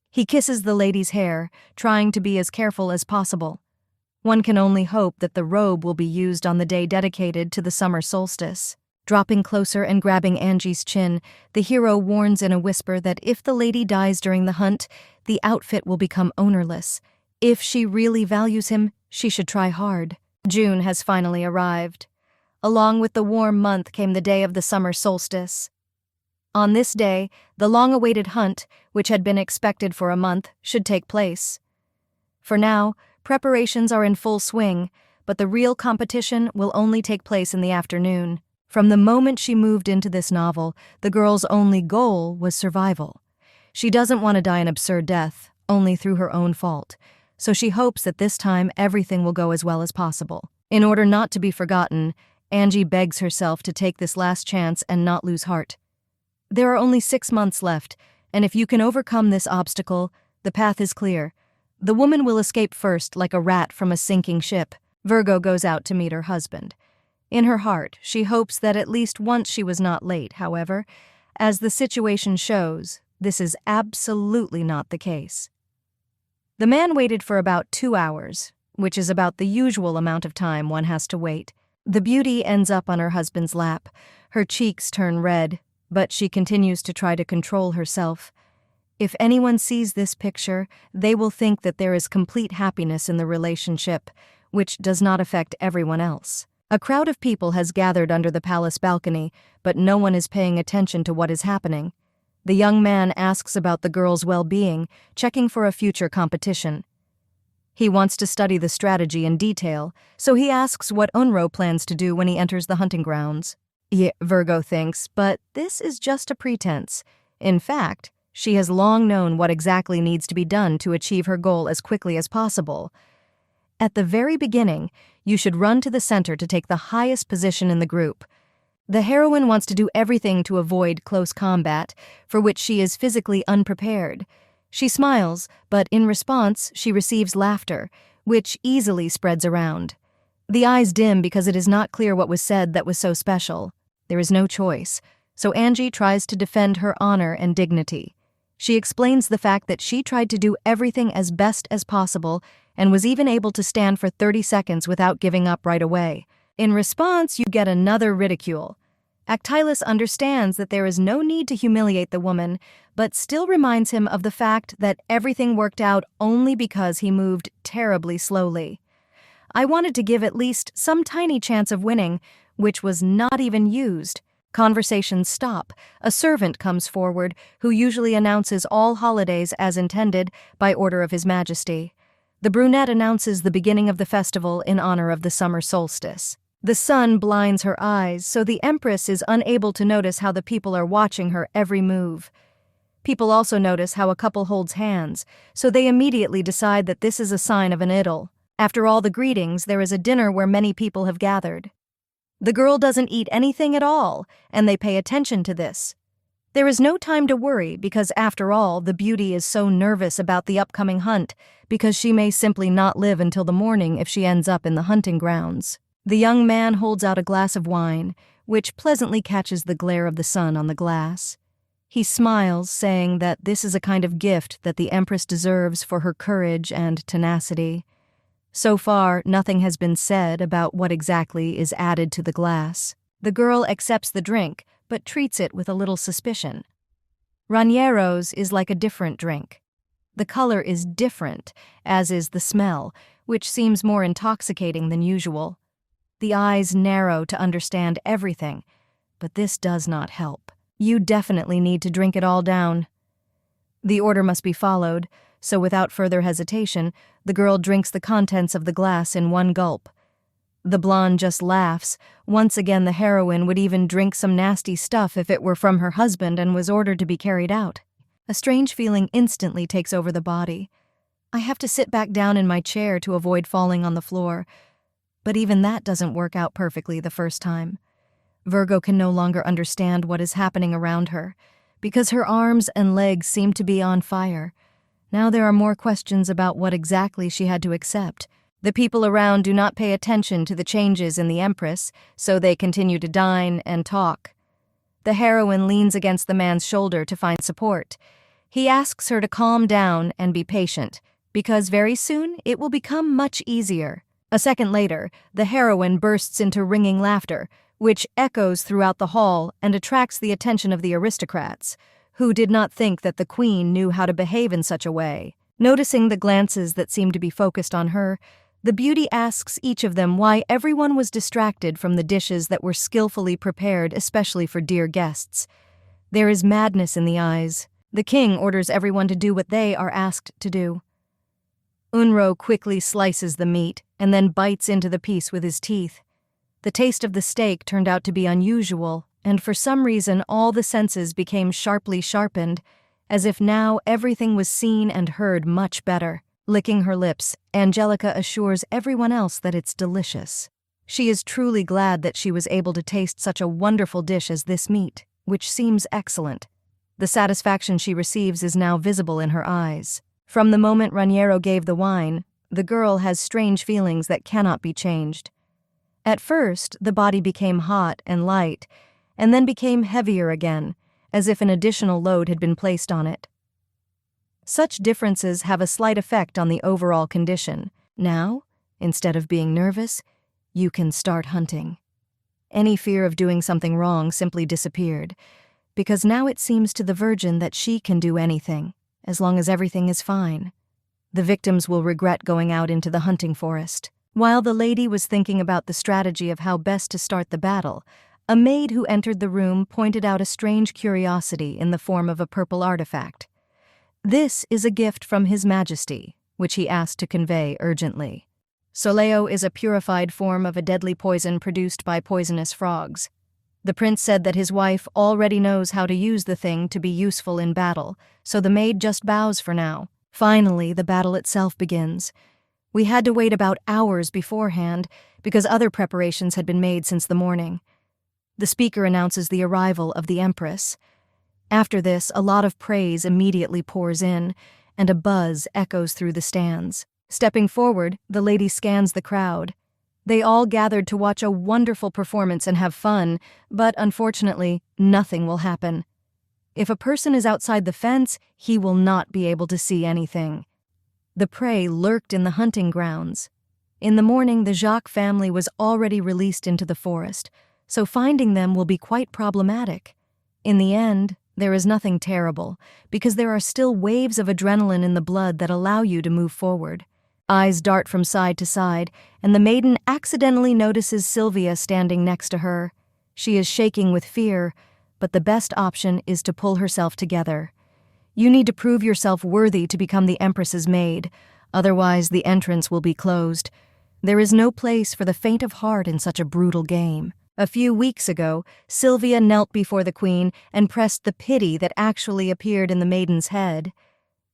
He kisses the lady's hair, trying to be as careful as possible. One can only hope that the robe will be used on the day dedicated to the summer solstice. Dropping closer and grabbing Angie's chin, the hero warns in a whisper that if the lady dies during the hunt, the outfit will become ownerless. If she really values him, she should try hard. June has finally arrived. Along with the warm month came the day of the summer solstice. On this day, the long-awaited hunt, which had been expected for a month, should take place. For now, preparations are in full swing, but the real competition will only take place in the afternoon. From the moment she moved into this novel, the girl's only goal was survival. She doesn't want to die an absurd death, only through her own fault, so she hopes that this time everything will go as well as possible. In order not to be forgotten, Angie begs herself to take this last chance and not lose heart. There are only 6 months left, and if you can overcome this obstacle, the path is clear. The woman will escape first like a rat from a sinking ship. Virgo goes out to meet her husband. In her heart, she hopes that at least once she was not late, however. As the situation shows, this is absolutely not the case. The man waited for about 2 hours, which is about the usual amount of time one has to wait. The beauty ends up on her husband's lap. Her cheeks turn red, but she continues to try to control herself. If anyone sees this picture, they will think that there is complete happiness in the relationship, which does not affect everyone else. A crowd of people has gathered under the palace balcony, but no one is paying attention to what is happening. The young man asks about the girl's well-being, checking for a future competition. He wants to study the strategy in detail, so he asks what Unro plans to do when he enters the hunting grounds. Yeah, Virgo thinks, but this is just a pretense. In fact, she has long known what exactly needs to be done to achieve her goal as quickly as possible. At the very beginning, you should run to the center to take the highest position in the group. The heroine wants to do everything to avoid close combat, for which she is physically unprepared. She smiles, but in response, she receives laughter, which easily spreads around. The eyes dim because it is not clear what was said that was so special. There is no choice, so Angie tries to defend her honor and dignity. She explains the fact that she tried to do everything as best as possible and was even able to stand for 30 seconds without giving up right away. In response, you get another ridicule. Actylus understands that there is no need to humiliate the woman, but still reminds him of the fact that everything worked out only because he moved terribly slowly. I wanted to give at least some tiny chance of winning, which was not even used. Conversations stop. A servant comes forward, who usually announces all holidays as intended by order of His Majesty. The brunette announces the beginning of the festival in honor of the summer solstice. The sun blinds her eyes, so the empress is unable to notice how the people are watching her every move. People also notice how a couple holds hands, so they immediately decide that this is a sign of an idyll. After all the greetings, there is a dinner where many people have gathered. The girl doesn't eat anything at all, and they pay attention to this. There is no time to worry because, after all, the beauty is so nervous about the upcoming hunt because she may simply not live until the morning if she ends up in the hunting grounds. The young man holds out a glass of wine, which pleasantly catches the glare of the sun on the glass. He smiles, saying that this is a kind of gift that the empress deserves for her courage and tenacity. So far, nothing has been said about what exactly is added to the glass. The girl accepts the drink, but treats it with a little suspicion. Raniero's is like a different drink. The color is different, as is the smell, which seems more intoxicating than usual. The eyes narrow to understand everything, but this does not help. You definitely need to drink it all down. The order must be followed, so without further hesitation, the girl drinks the contents of the glass in one gulp. The blonde just laughs. Once again, the heroine would even drink some nasty stuff if it were from her husband and was ordered to be carried out. A strange feeling instantly takes over the body. I have to sit back down in my chair to avoid falling on the floor, but even that doesn't work out perfectly the first time. Virgo can no longer understand what is happening around her, because her arms and legs seem to be on fire. Now there are more questions about what exactly she had to accept. The people around do not pay attention to the changes in the empress, so they continue to dine and talk. The heroine leans against the man's shoulder to find support. He asks her to calm down and be patient, because very soon it will become much easier. A second later, the heroine bursts into ringing laughter, which echoes throughout the hall and attracts the attention of the aristocrats, who did not think that the queen knew how to behave in such a way. Noticing the glances that seemed to be focused on her, the beauty asks each of them why everyone was distracted from the dishes that were skillfully prepared especially for dear guests. There is madness in the eyes. The king orders everyone to do what they are asked to do. Unro quickly slices the meat and then bites into the piece with his teeth. The taste of the steak turned out to be unusual, and for some reason all the senses became sharply sharpened, as if now everything was seen and heard much better. Licking her lips, Angelica assures everyone else that it's delicious. She is truly glad that she was able to taste such a wonderful dish as this meat, which seems excellent. The satisfaction she receives is now visible in her eyes. From the moment Raniero gave the wine, the girl has strange feelings that cannot be changed. At first, the body became hot and light, and then became heavier again, as if an additional load had been placed on it. Such differences have a slight effect on the overall condition. Now, instead of being nervous, you can start hunting. Any fear of doing something wrong simply disappeared, because now it seems to the virgin that she can do anything, as long as everything is fine. The victims will regret going out into the hunting forest. While the lady was thinking about the strategy of how best to start the battle, a maid who entered the room pointed out a strange curiosity in the form of a purple artifact. This is a gift from His Majesty, which he asked to convey urgently. Soleo is a purified form of a deadly poison produced by poisonous frogs. The prince said that his wife already knows how to use the thing to be useful in battle, so the maid just bows for now. Finally, the battle itself begins. We had to wait about hours beforehand because other preparations had been made since the morning. The speaker announces the arrival of the empress. After this, a lot of praise immediately pours in, and a buzz echoes through the stands. Stepping forward, the lady scans the crowd. They all gathered to watch a wonderful performance and have fun, but unfortunately, nothing will happen. If a person is outside the fence, he will not be able to see anything. The prey lurked in the hunting grounds. In the morning, the Jacques family was already released into the forest, so finding them will be quite problematic. In the end, there is nothing terrible, because there are still waves of adrenaline in the blood that allow you to move forward. Eyes dart from side to side, and the maiden accidentally notices Sylvia standing next to her. She is shaking with fear, but the best option is to pull herself together. You need to prove yourself worthy to become the Empress's maid, otherwise the entrance will be closed. There is no place for the faint of heart in such a brutal game. A few weeks ago, Sylvia knelt before the queen and pressed the pity that actually appeared in the maiden's head.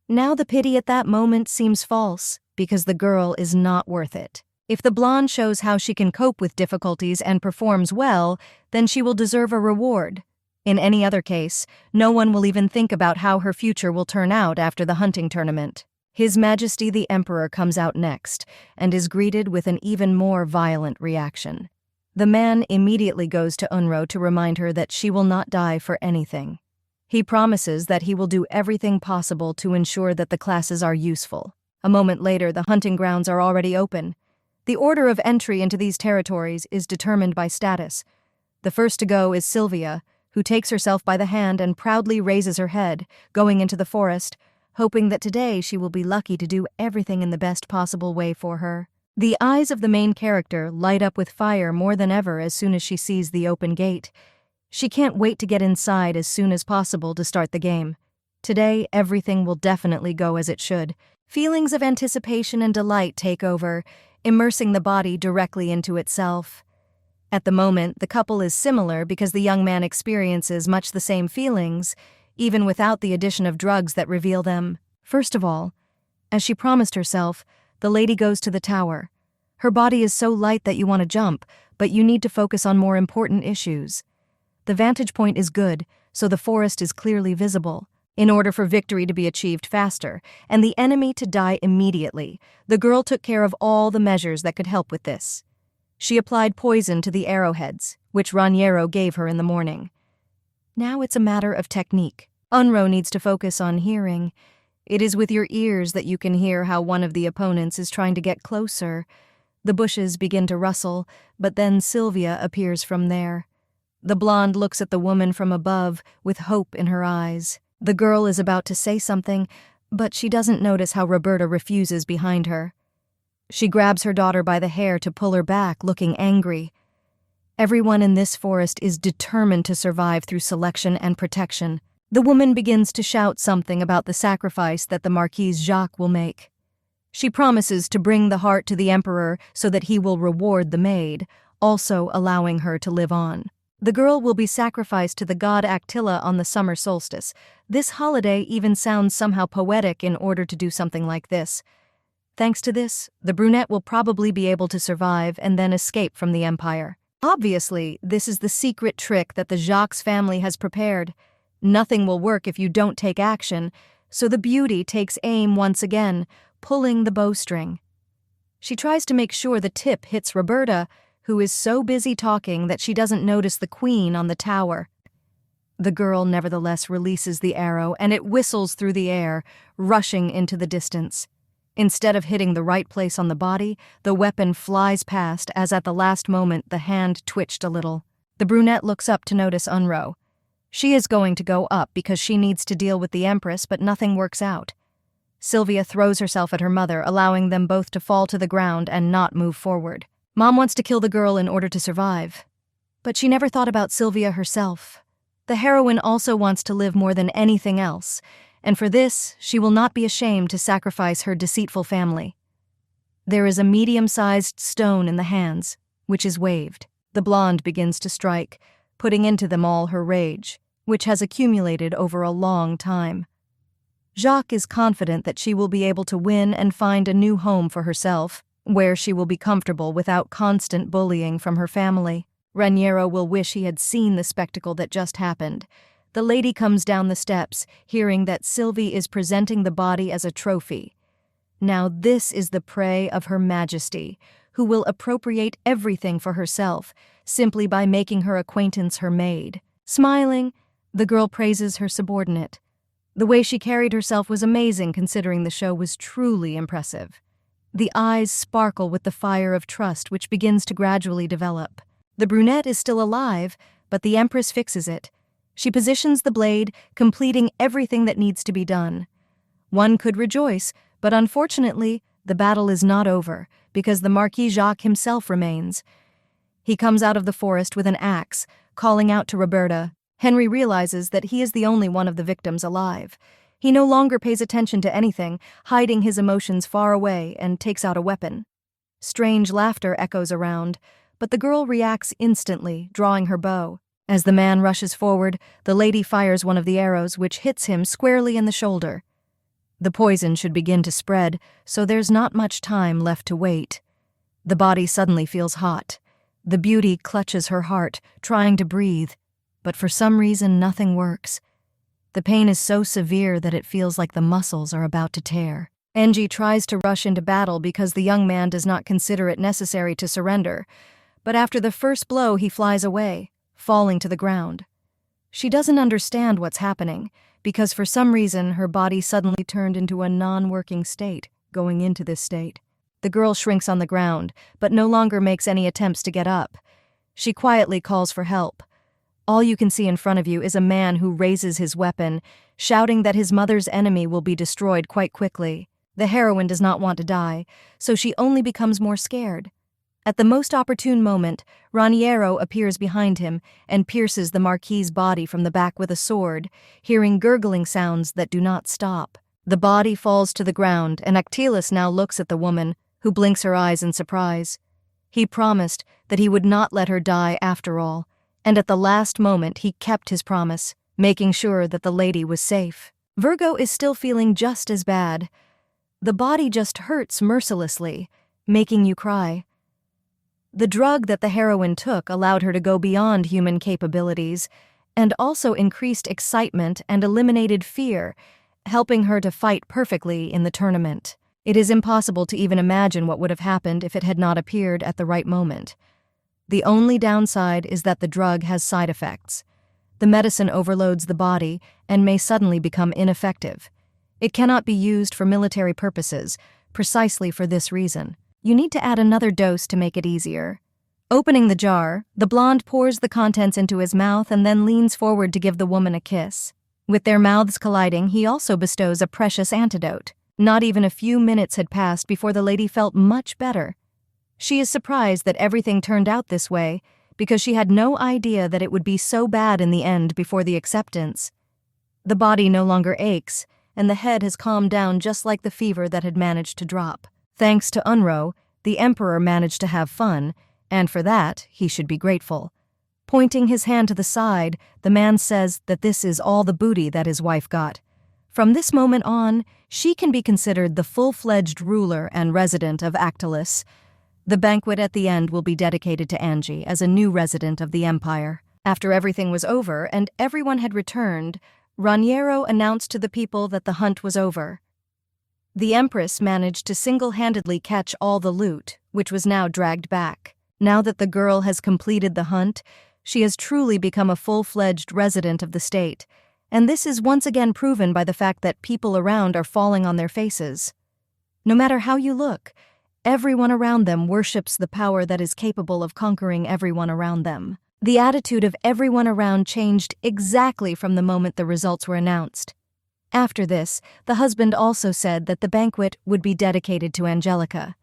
Now the pity at that moment seems false, because the girl is not worth it. If the blonde shows how she can cope with difficulties and performs well, then she will deserve a reward. In any other case, no one will even think about how her future will turn out after the hunting tournament. His Majesty the Emperor comes out next, and is greeted with an even more violent reaction. The man immediately goes to Unro to remind her that she will not die for anything. He promises that he will do everything possible to ensure that the classes are useful. A moment later, the hunting grounds are already open. The order of entry into these territories is determined by status. The first to go is Sylvia, who takes herself by the hand and proudly raises her head, going into the forest, hoping that today she will be lucky to do everything in the best possible way for her. The eyes of the main character light up with fire more than ever as soon as she sees the open gate. She can't wait to get inside as soon as possible to start the game. Today, everything will definitely go as it should. Feelings of anticipation and delight take over, immersing the body directly into itself. At the moment, the couple is similar because the young man experiences much the same feelings, even without the addition of drugs that reveal them. First of all, as she promised herself, the lady goes to the tower. Her body is so light that you want to jump, but you need to focus on more important issues. The vantage point is good, so the forest is clearly visible. In order for victory to be achieved faster, and the enemy to die immediately, the girl took care of all the measures that could help with this. She applied poison to the arrowheads, which Raniero gave her in the morning. Now it's a matter of technique. Unro needs to focus on hearing. It is with your ears that you can hear how one of the opponents is trying to get closer. The bushes begin to rustle, but then Sylvia appears from there. The blonde looks at the woman from above with hope in her eyes. The girl is about to say something, but she doesn't notice how Roberta refuses behind her. She grabs her daughter by the hair to pull her back, looking angry. Everyone in this forest is determined to survive through selection and protection. The woman begins to shout something about the sacrifice that the Marquise Jacques will make. She promises to bring the heart to the emperor so that he will reward the maid, also allowing her to live on. The girl will be sacrificed to the god Attila on the summer solstice. This holiday even sounds somehow poetic in order to do something like this. Thanks to this, the brunette will probably be able to survive and then escape from the empire. Obviously, this is the secret trick that the Jacques family has prepared. Nothing will work if you don't take action, so the beauty takes aim once again, pulling the bowstring. She tries to make sure the tip hits Roberta, who is so busy talking that she doesn't notice the queen on the tower. The girl nevertheless releases the arrow, and it whistles through the air, rushing into the distance. Instead of hitting the right place on the body, the weapon flies past as at the last moment the hand twitched a little. The brunette looks up to notice Unro. She is going to go up because she needs to deal with the empress, but nothing works out. Sylvia throws herself at her mother, allowing them both to fall to the ground and not move forward. Mom wants to kill the girl in order to survive. But she never thought about Sylvia herself. The heroine also wants to live more than anything else, and for this, she will not be ashamed to sacrifice her deceitful family. There is a medium-sized stone in the hands, which is waved. The blonde begins to strike, putting into them all her rage, which has accumulated over a long time. Jacques is confident that she will be able to win and find a new home for herself, where she will be comfortable without constant bullying from her family. Raniero will wish he had seen the spectacle that just happened. The lady comes down the steps, hearing that Sylvie is presenting the body as a trophy. Now this is the prey of Her Majesty, who will appropriate everything for herself, simply by making her acquaintance her maid. Smiling, the girl praises her subordinate. The way she carried herself was amazing considering the show was truly impressive. The eyes sparkle with the fire of trust which begins to gradually develop. The brunette is still alive, but the empress fixes it. She positions the blade, completing everything that needs to be done. One could rejoice, but unfortunately, the battle is not over, because the Marquis Jacques himself remains. He comes out of the forest with an axe, calling out to Roberta. Henry realizes that he is the only one of the victims alive. He no longer pays attention to anything, hiding his emotions far away, and takes out a weapon. Strange laughter echoes around, but the girl reacts instantly, drawing her bow. As the man rushes forward, the lady fires one of the arrows, which hits him squarely in the shoulder. The poison should begin to spread, so there's not much time left to wait. The body suddenly feels hot. The beauty clutches her heart, trying to breathe, but for some reason nothing works. The pain is so severe that it feels like the muscles are about to tear. Engie tries to rush into battle because the young man does not consider it necessary to surrender, but after the first blow he flies away, falling to the ground. She doesn't understand what's happening, because for some reason her body suddenly turned into a non-working state, going into this state. The girl shrinks on the ground, but no longer makes any attempts to get up. She quietly calls for help. All you can see in front of you is a man who raises his weapon, shouting that his mother's enemy will be destroyed quite quickly. The heroine does not want to die, so she only becomes more scared. At the most opportune moment, Raniero appears behind him and pierces the Marquis's body from the back with a sword, hearing gurgling sounds that do not stop. The body falls to the ground, and Actilis now looks at the woman, who blinks her eyes in surprise. He promised that he would not let her die after all, and at the last moment he kept his promise, making sure that the lady was safe. Virgo is still feeling just as bad. The body just hurts mercilessly, making you cry. The drug that the heroine took allowed her to go beyond human capabilities and also increased excitement and eliminated fear, helping her to fight perfectly in the tournament. It is impossible to even imagine what would have happened if it had not appeared at the right moment. The only downside is that the drug has side effects. The medicine overloads the body and may suddenly become ineffective. It cannot be used for military purposes, precisely for this reason. You need to add another dose to make it easier. Opening the jar, the blonde pours the contents into his mouth and then leans forward to give the woman a kiss. With their mouths colliding, he also bestows a precious antidote. Not even a few minutes had passed before the lady felt much better. She is surprised that everything turned out this way, because she had no idea that it would be so bad in the end before the acceptance. The body no longer aches, and the head has calmed down just like the fever that had managed to drop. Thanks to Unro, the emperor managed to have fun, and for that, he should be grateful. Pointing his hand to the side, the man says that this is all the booty that his wife got. From this moment on, she can be considered the full-fledged ruler and resident of Actilis. The banquet at the end will be dedicated to Angie as a new resident of the empire. After everything was over and everyone had returned, Raniero announced to the people that the hunt was over. The empress managed to single-handedly catch all the loot, which was now dragged back. Now that the girl has completed the hunt, she has truly become a full-fledged resident of the state, and this is once again proven by the fact that people around are falling on their faces. No matter how you look, everyone around them worships the power that is capable of conquering everyone around them. The attitude of everyone around changed exactly from the moment the results were announced. After this, the husband also said that the banquet would be dedicated to Angelica.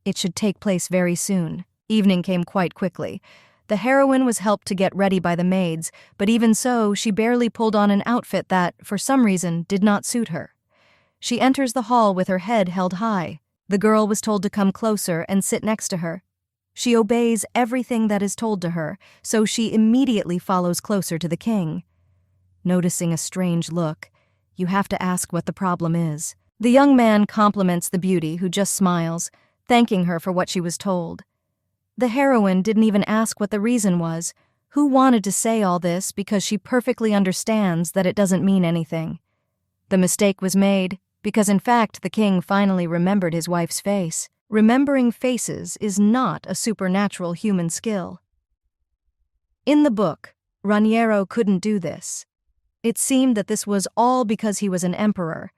It should take place very soon. Evening came quite quickly. The heroine was helped to get ready by the maids, but even so, she barely pulled on an outfit that, for some reason, did not suit her. She enters the hall with her head held high. The girl was told to come closer and sit next to her. She obeys everything that is told to her, so she immediately follows closer to the king. Noticing a strange look, you have to ask what the problem is. The young man compliments the beauty, who just smiles, thanking her for what she was told. The heroine didn't even ask what the reason was, who wanted to say all this because she perfectly understands that it doesn't mean anything. The mistake was made because, in fact, the king finally remembered his wife's face. Remembering faces is not a supernatural human skill. In the book, Raniero couldn't do this. It seemed that this was all because he was an emperor,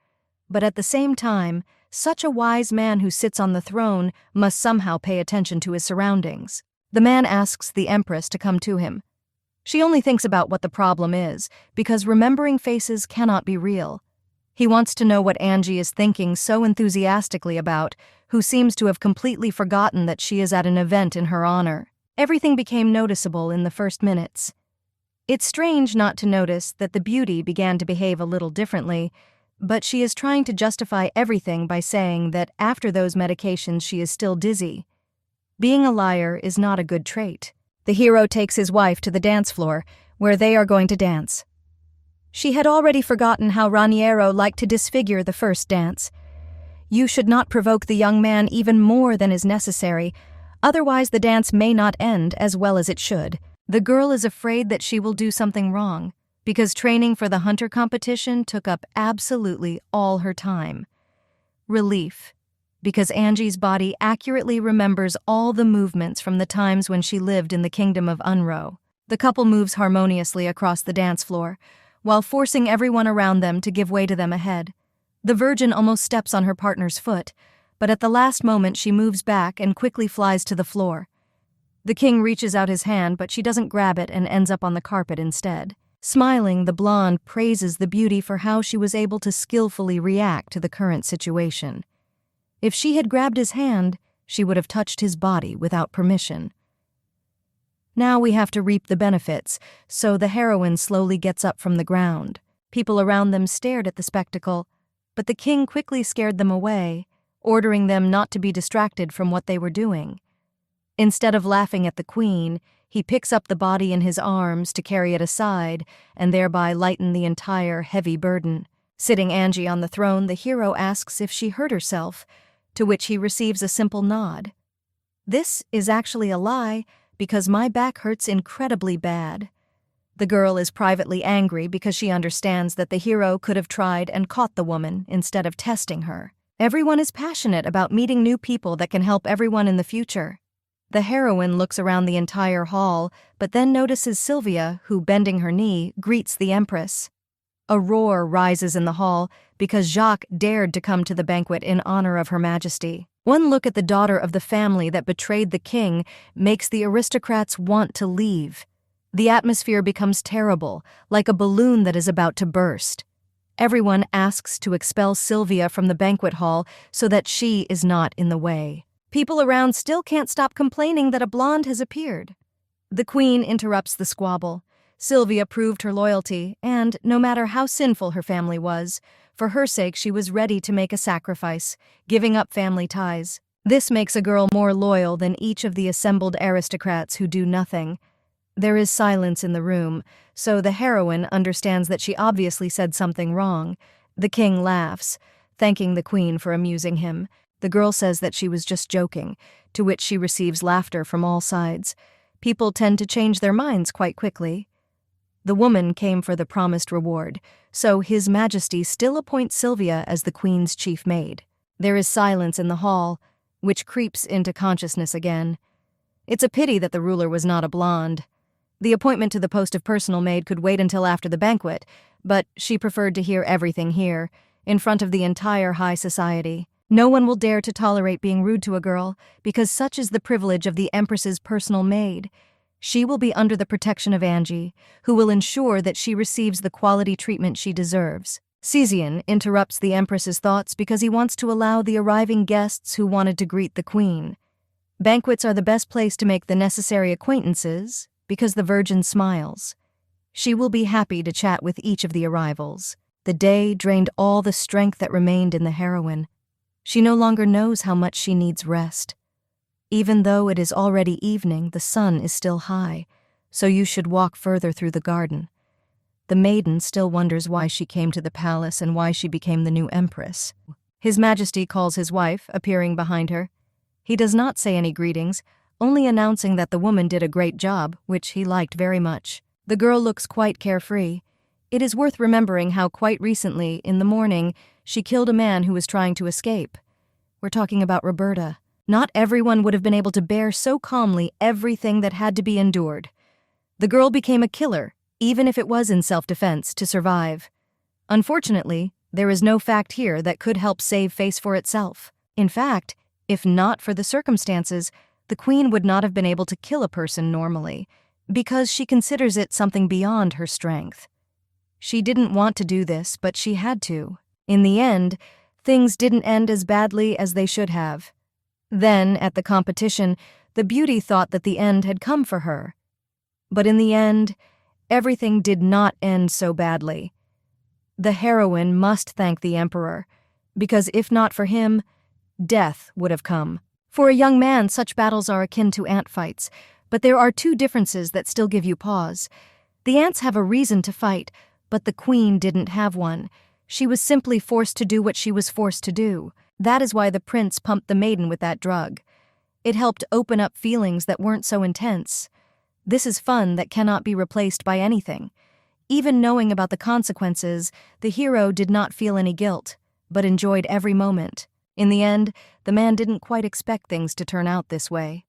but at the same time, such a wise man who sits on the throne must somehow pay attention to his surroundings. The man asks the empress to come to him. She only thinks about what the problem is, because remembering faces cannot be real. He wants to know what Angie is thinking so enthusiastically about, who seems to have completely forgotten that she is at an event in her honor. Everything became noticeable in the first minutes. It's strange not to notice that the beauty began to behave a little differently, but she is trying to justify everything by saying that after those medications she is still dizzy. Being a liar is not a good trait. The hero takes his wife to the dance floor, where they are going to dance. She had already forgotten how Raniero liked to disfigure the first dance. You should not provoke the young man even more than is necessary, otherwise the dance may not end as well as it should. The girl is afraid that she will do something wrong, because training for the hunter competition took up absolutely all her time. Relief, because Angie's body accurately remembers all the movements from the times when she lived in the kingdom of Unro. The couple moves harmoniously across the dance floor, while forcing everyone around them to give way to them ahead. The virgin almost steps on her partner's foot, but at the last moment she moves back and quickly flies to the floor. The king reaches out his hand, but she doesn't grab it and ends up on the carpet instead. Smiling, the blonde praises the beauty for how she was able to skillfully react to the current situation. If she had grabbed his hand, she would have touched his body without permission. Now we have to reap the benefits, so the heroine slowly gets up from the ground. People around them stared at the spectacle, but the king quickly scared them away, ordering them not to be distracted from what they were doing. Instead of laughing at the queen, he picks up the body in his arms to carry it aside and thereby lighten the entire heavy burden. Sitting Angie on the throne, the hero asks if she hurt herself, to which he receives a simple nod. This is actually a lie, because my back hurts incredibly bad. The girl is privately angry because she understands that the hero could have tried and caught the woman instead of testing her. Everyone is passionate about meeting new people that can help everyone in the future. The heroine looks around the entire hall, but then notices Sylvia, who, bending her knee, greets the empress. A roar rises in the hall because Jacques dared to come to the banquet in honor of Her Majesty. One look at the daughter of the family that betrayed the king makes the aristocrats want to leave. The atmosphere becomes terrible, like a balloon that is about to burst. Everyone asks to expel Sylvia from the banquet hall so that she is not in the way. People around still can't stop complaining that a blonde has appeared. The queen interrupts the squabble. Sylvia proved her loyalty, and, no matter how sinful her family was, For her sake, she was ready to make a sacrifice, giving up family ties. This makes a girl more loyal than each of the assembled aristocrats who do nothing. There is silence in the room, so the heroine understands that she obviously said something wrong. The king laughs, thanking the queen for amusing him. The girl says that she was just joking, to which she receives laughter from all sides. People tend to change their minds quite quickly. The woman came for the promised reward, so His Majesty still appoints Sylvia as the queen's chief maid. There is silence in the hall, which creeps into consciousness again. It's a pity that the ruler was not a blonde. The appointment to the post of personal maid could wait until after the banquet, but she preferred to hear everything here, in front of the entire high society. No one will dare to tolerate being rude to a girl, because such is the privilege of the Empress's personal maid. She will be under the protection of Angie, who will ensure that she receives the quality treatment she deserves. Cesian interrupts the Empress's thoughts because he wants to allow the arriving guests who wanted to greet the queen. Banquets are the best place to make the necessary acquaintances, because the Virgin smiles. She will be happy to chat with each of the arrivals. The day drained all the strength that remained in the heroine. She no longer knows how much she needs rest. Even though it is already evening, the sun is still high, so you should walk further through the garden. The maiden still wonders why she came to the palace and why she became the new empress. His Majesty calls his wife, appearing behind her. He does not say any greetings, only announcing that the woman did a great job, which he liked very much. The girl looks quite carefree. It is worth remembering how quite recently, in the morning, she killed a man who was trying to escape. We're talking about Roberta. Not everyone would have been able to bear so calmly everything that had to be endured. The girl became a killer, even if it was in self-defense, to survive. Unfortunately, there is no fact here that could help save face for itself. In fact, if not for the circumstances, the queen would not have been able to kill a person normally, because she considers it something beyond her strength. She didn't want to do this, but she had to. In the end, things didn't end as badly as they should have. Then, at the competition, the beauty thought that the end had come for her. But in the end, everything did not end so badly. The heroine must thank the emperor, because if not for him, death would have come. For a young man, such battles are akin to ant fights, but there are two differences that still give you pause. The ants have a reason to fight, but the queen didn't have one. She was simply forced to do what she was forced to do. That is why the prince pumped the maiden with that drug. It helped open up feelings that weren't so intense. This is fun that cannot be replaced by anything. Even knowing about the consequences, the hero did not feel any guilt, but enjoyed every moment. In the end, the man didn't quite expect things to turn out this way.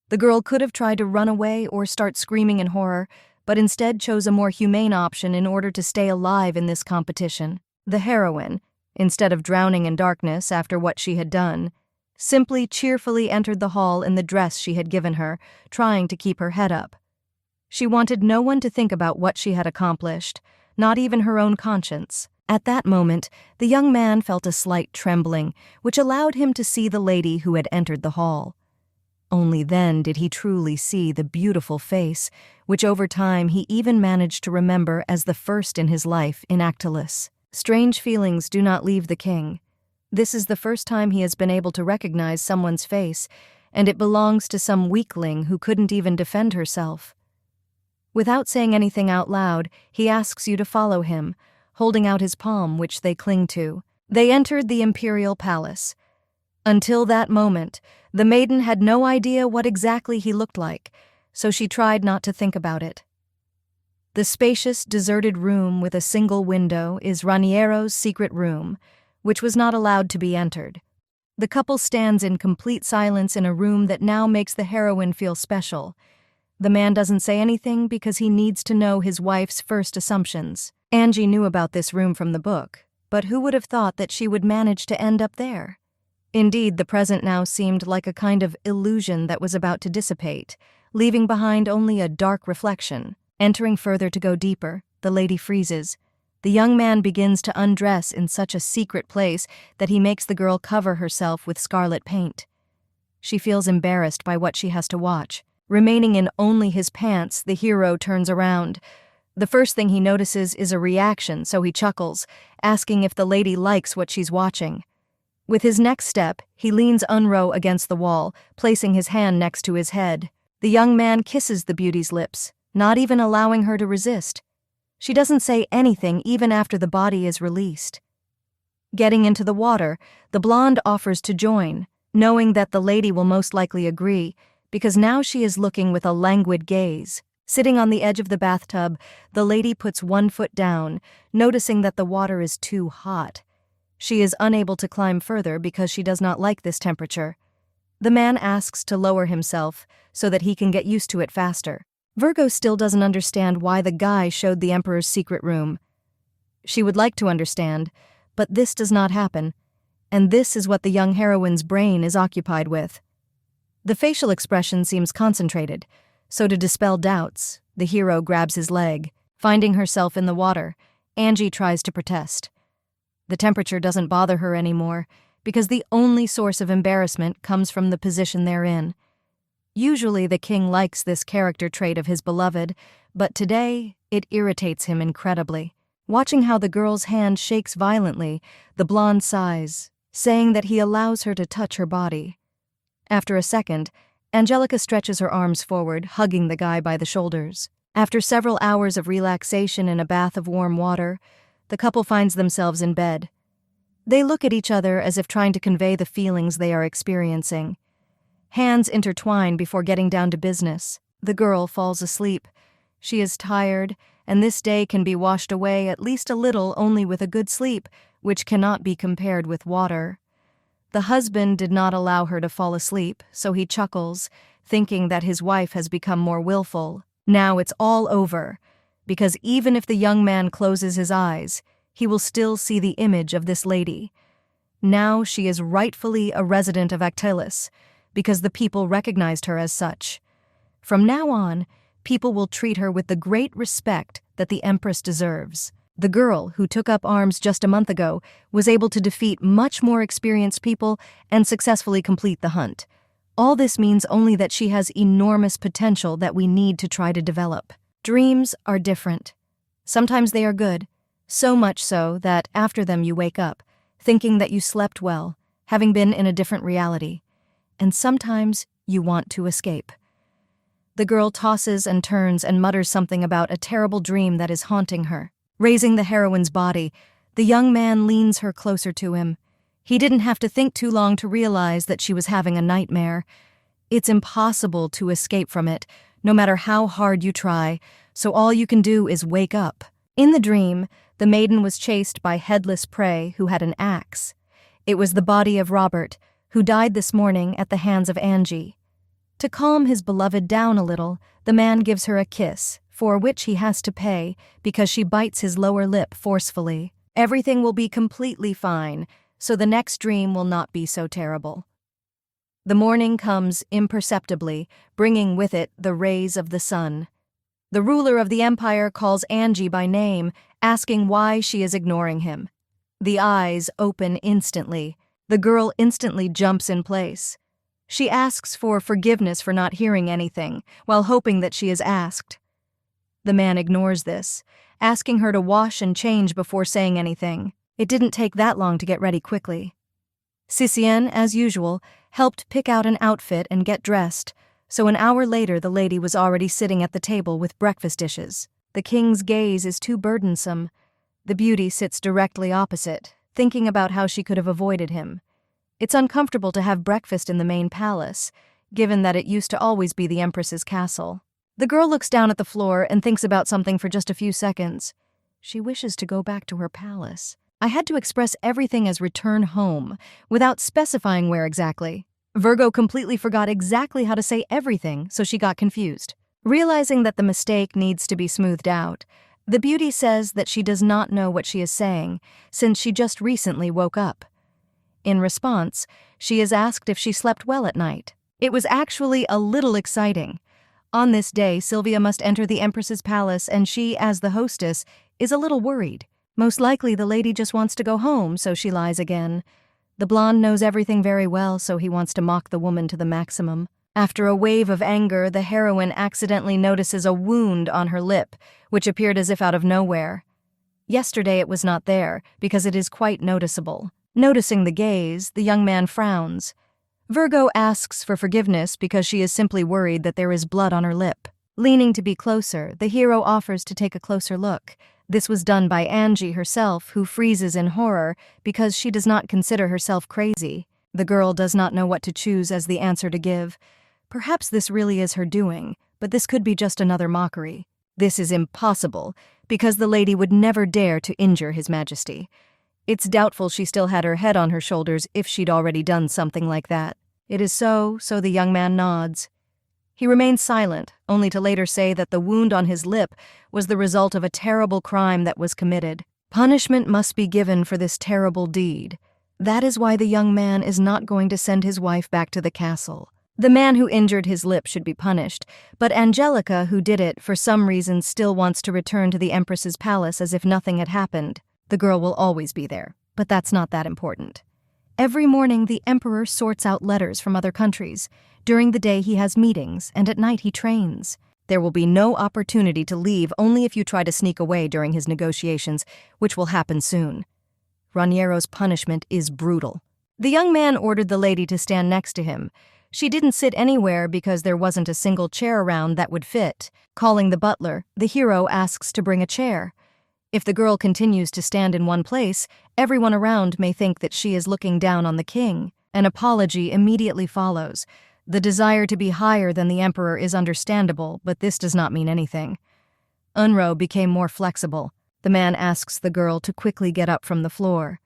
The girl could have tried to run away or start screaming in horror, but instead chose a more humane option in order to stay alive in this competition. The heroine, instead of drowning in darkness after what she had done, simply cheerfully entered the hall in the dress she had given her, trying to keep her head up. She wanted no one to think about what she had accomplished, not even her own conscience. At that moment, the young man felt a slight trembling, which allowed him to see the lady who had entered the hall. Only then did he truly see the beautiful face, which over time he even managed to remember as the first in his life in Actilus. Strange feelings do not leave the king. This is the first time he has been able to recognize someone's face, and it belongs to some weakling who couldn't even defend herself. Without saying anything out loud, he asks you to follow him, holding out his palm, which they cling to. They entered the imperial palace. Until that moment, the maiden had no idea what exactly he looked like, so she tried not to think about it. The spacious, deserted room with a single window is Raniero's secret room, which was not allowed to be entered. The couple stands in complete silence in a room that now makes the heroine feel special. The man doesn't say anything because he needs to know his wife's first assumptions. Angie knew about this room from the book, but who would have thought that she would manage to end up there? Indeed, the present now seemed like a kind of illusion that was about to dissipate, leaving behind only a dark reflection. Entering further to go deeper, the lady freezes. The young man begins to undress in such a secret place that he makes the girl cover herself with scarlet paint. She feels embarrassed by what she has to watch. Remaining in only his pants, the hero turns around. The first thing he notices is a reaction, so he chuckles, asking if the lady likes what she's watching. With his next step, he leans Unro against the wall, placing his hand next to his head. The young man kisses the beauty's lips, not even allowing her to resist. She doesn't say anything even after the body is released. Getting into the water, the blonde offers to join, knowing that the lady will most likely agree, because now she is looking with a languid gaze. Sitting on the edge of the bathtub, the lady puts one foot down, noticing that the water is too hot. She is unable to climb further because she does not like this temperature. The man asks to lower himself so that he can get used to it faster. Virgo still doesn't understand why the guy showed the Emperor's secret room. She would like to understand, but this does not happen, and this is what the young heroine's brain is occupied with. The facial expression seems concentrated, so to dispel doubts, the hero grabs his leg. Finding herself in the water, Angie tries to protest. The temperature doesn't bother her anymore, because the only source of embarrassment comes from the position they're in. Usually the king likes this character trait of his beloved, but today it irritates him incredibly. Watching how the girl's hand shakes violently, the blonde sighs, saying that he allows her to touch her body. After a second, Angelica stretches her arms forward, hugging the guy by the shoulders. After several hours of relaxation in a bath of warm water, the couple finds themselves in bed. They look at each other as if trying to convey the feelings they are experiencing. Hands intertwine before getting down to business. The girl falls asleep. She is tired, and this day can be washed away at least a little only with a good sleep, which cannot be compared with water. The husband did not allow her to fall asleep, so he chuckles, thinking that his wife has become more willful. Now it's all over, because even if the young man closes his eyes, he will still see the image of this lady. Now she is rightfully a resident of Actilis, because the people recognized her as such. From now on, people will treat her with the great respect that the Empress deserves. The girl, who took up arms just a month ago, was able to defeat much more experienced people and successfully complete the hunt. All this means only that she has enormous potential that we need to try to develop. Dreams are different. Sometimes they are good, so much so that after them you wake up, thinking that you slept well, having been in a different reality. And sometimes you want to escape. The girl tosses and turns and mutters something about a terrible dream that is haunting her. Raising the heroine's body, the young man leans her closer to him. He didn't have to think too long to realize that she was having a nightmare. It's impossible to escape from it, no matter how hard you try, so all you can do is wake up. In the dream, the maiden was chased by headless prey who had an axe. It was the body of Robert, who died this morning at the hands of Angie. To calm his beloved down a little, the man gives her a kiss, for which he has to pay because she bites his lower lip forcefully. Everything will be completely fine, so the next dream will not be so terrible. The morning comes imperceptibly, bringing with it the rays of the sun. The ruler of the empire calls Angie by name, asking why she is ignoring him. The eyes open instantly. The girl instantly jumps in place. She asks for forgiveness for not hearing anything, while hoping that she is asked. The man ignores this, asking her to wash and change before saying anything. It didn't take that long to get ready quickly. Sicien, as usual, helped pick out an outfit and get dressed, so an hour later the lady was already sitting at the table with breakfast dishes. The king's gaze is too burdensome. The beauty sits directly opposite, thinking about how she could have avoided him. It's uncomfortable to have breakfast in the main palace, given that it used to always be the Empress's castle. The girl looks down at the floor and thinks about something for just a few seconds. She wishes to go back to her palace. I had to express everything as return home, without specifying where exactly. Virgo completely forgot exactly how to say everything, so she got confused. Realizing that the mistake needs to be smoothed out, the beauty says that she does not know what she is saying, since she just recently woke up. In response, she is asked if she slept well at night. It was actually a little exciting. On this day, Sylvia must enter the Empress's palace, and she, as the hostess, is a little worried. Most likely the lady just wants to go home, so she lies again. The blonde knows everything very well, so he wants to mock the woman to the maximum. After a wave of anger, the heroine accidentally notices a wound on her lip, which appeared as if out of nowhere. Yesterday it was not there, because it is quite noticeable. Noticing the gaze, the young man frowns. Virgo asks for forgiveness because she is simply worried that there is blood on her lip. Leaning to be closer, the hero offers to take a closer look. This was done by Angie herself, who freezes in horror because she does not consider herself crazy. The girl does not know what to choose as the answer to give. Perhaps this really is her doing, but this could be just another mockery. This is impossible, because the lady would never dare to injure His Majesty. It's doubtful she still had her head on her shoulders if she'd already done something like that. It is so the young man nods. He remains silent, only to later say that the wound on his lip was the result of a terrible crime that was committed. Punishment must be given for this terrible deed. That is why the young man is not going to send his wife back to the castle. The man who injured his lip should be punished, but Angelica, who did it, for some reason still wants to return to the Empress's palace as if nothing had happened. The girl will always be there, but that's not that important. Every morning the Emperor sorts out letters from other countries. During the day he has meetings, and at night he trains. There will be no opportunity to leave only if you try to sneak away during his negotiations, which will happen soon. Raniero's punishment is brutal. The young man ordered the lady to stand next to him. She didn't sit anywhere because there wasn't a single chair around that would fit. Calling the butler, the hero asks to bring a chair. If the girl continues to stand in one place, everyone around may think that she is looking down on the king. An apology immediately follows. The desire to be higher than the emperor is understandable, but this does not mean anything. Unro became more flexible. The man asks the girl to quickly get up from the floor.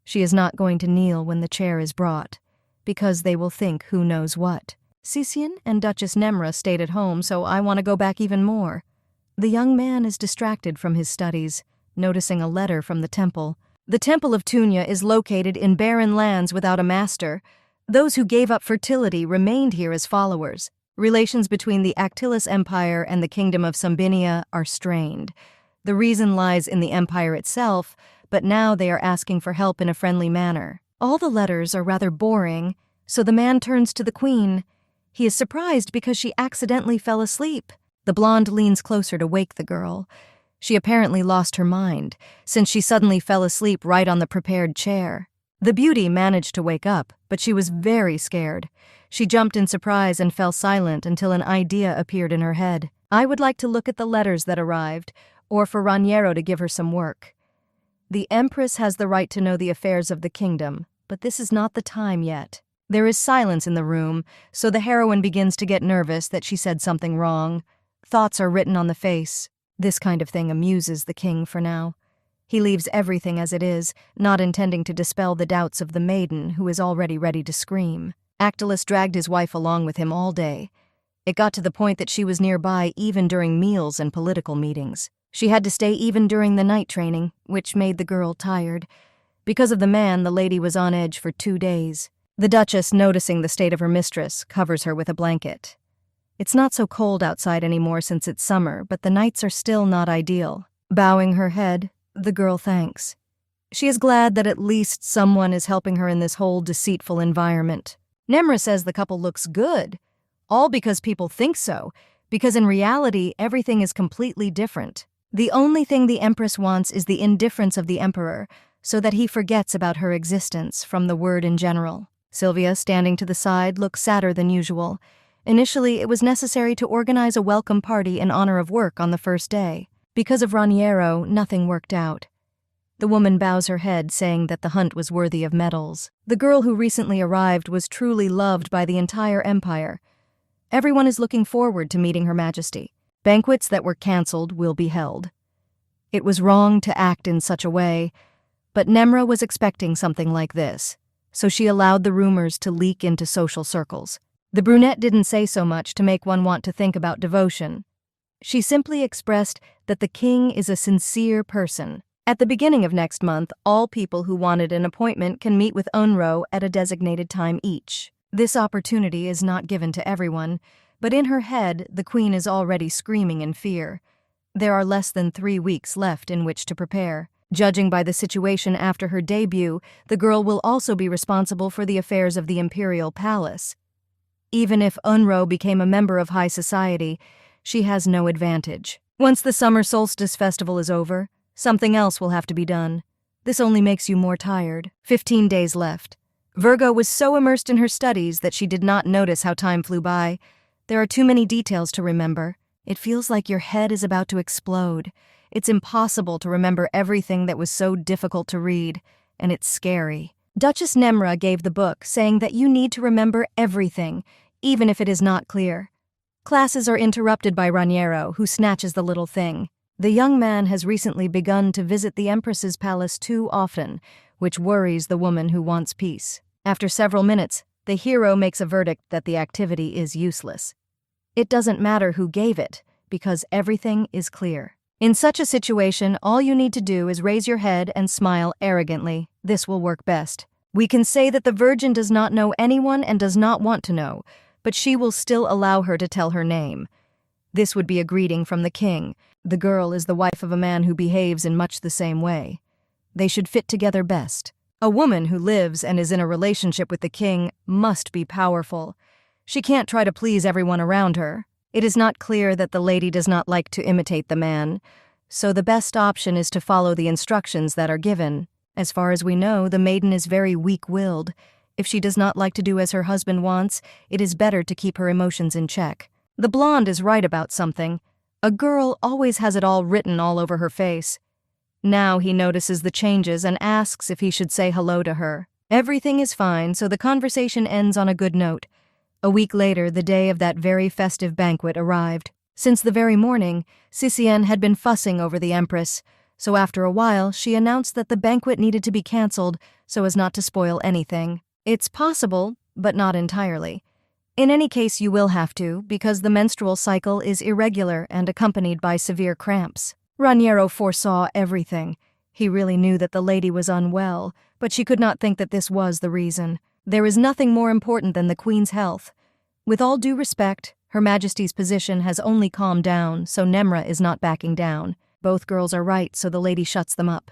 She is not going to kneel when the chair is brought, because they will think who knows what. Cician and Duchess Nemra stayed at home, so I want to go back even more. The young man is distracted from his studies, noticing a letter from the temple. The Temple of Tunia is located in barren lands without a master. Those who gave up fertility remained here as followers. Relations between the Actilis Empire and the Kingdom of Sambinia are strained. The reason lies in the empire itself, but now they are asking for help in a friendly manner. All the letters are rather boring, so the man turns to the queen. He is surprised because she accidentally fell asleep. The blonde leans closer to wake the girl. She apparently lost her mind, since she suddenly fell asleep right on the prepared chair. The beauty managed to wake up, but she was very scared. She jumped in surprise and fell silent until an idea appeared in her head. I would like to look at the letters that arrived, or for Raniero to give her some work. The Empress has the right to know the affairs of the kingdom, but this is not the time yet. There is silence in the room, so the heroine begins to get nervous that she said something wrong. Thoughts are written on the face. This kind of thing amuses the king for now. He leaves everything as it is, not intending to dispel the doubts of the maiden who is already ready to scream. Actilis dragged his wife along with him all day. It got to the point that she was nearby even during meals and political meetings. She had to stay even during the night training, which made the girl tired. Because of the man, the lady was on edge for 2 days. The Duchess, noticing the state of her mistress, covers her with a blanket. It's not so cold outside anymore since it's summer, but the nights are still not ideal. Bowing her head, the girl thanks. She is glad that at least someone is helping her in this whole deceitful environment. Nemra says the couple looks good, all because people think so, because in reality everything is completely different. The only thing the Empress wants is the indifference of the Emperor, so that he forgets about her existence from the word in general. Sylvia, standing to the side, looks sadder than usual. Initially, it was necessary to organize a welcome party in honor of work on the first day. Because of Raniero, nothing worked out. The woman bows her head, saying that the hunt was worthy of medals. The girl who recently arrived was truly loved by the entire empire. Everyone is looking forward to meeting Her Majesty. Banquets that were cancelled will be held. It was wrong to act in such a way, but Nemra was expecting something like this, so she allowed the rumors to leak into social circles. The brunette didn't say so much to make one want to think about devotion. She simply expressed that the king is a sincere person. At the beginning of next month, all people who wanted an appointment can meet with Unro at a designated time each. This opportunity is not given to everyone, but in her head, the queen is already screaming in fear. There are less than 3 weeks left in which to prepare. Judging by the situation after her debut, the girl will also be responsible for the affairs of the imperial palace. Even if Unro became a member of high society, she has no advantage. Once the summer solstice festival is over, something else will have to be done. This only makes you more tired. 15 days left. Virgo was so immersed in her studies that she did not notice how time flew by. There are too many details to remember. It feels like your head is about to explode. It's impossible to remember everything that was so difficult to read, and it's scary. Duchess Nemra gave the book, saying that you need to remember everything, even if it is not clear. Classes are interrupted by Raniero, who snatches the little thing. The young man has recently begun to visit the Empress's palace too often, which worries the woman who wants peace. After several minutes, the hero makes a verdict that the activity is useless. It doesn't matter who gave it, because everything is clear. In such a situation, all you need to do is raise your head and smile arrogantly. This will work best. We can say that the Virgin does not know anyone and does not want to know, but she will still allow her to tell her name. This would be a greeting from the king. The girl is the wife of a man who behaves in much the same way. They should fit together best. A woman who lives and is in a relationship with the king must be powerful. She can't try to please everyone around her. It is not clear that the lady does not like to imitate the man, so the best option is to follow the instructions that are given. As far as we know, the maiden is very weak-willed. If she does not like to do as her husband wants, it is better to keep her emotions in check. The blonde is right about something. A girl always has it all written all over her face. Now he notices the changes and asks if he should say hello to her. Everything is fine, so the conversation ends on a good note. A week later, the day of that very festive banquet arrived. Since the very morning, Sicien had been fussing over the Empress, so after a while she announced that the banquet needed to be cancelled so as not to spoil anything. It's possible, but not entirely. In any case, you will have to, because the menstrual cycle is irregular and accompanied by severe cramps. Raniero foresaw everything. He really knew that the lady was unwell, but she could not think that this was the reason. There is nothing more important than the Queen's health. With all due respect, Her Majesty's position has only calmed down, so Nemra is not backing down. Both girls are right, so the lady shuts them up.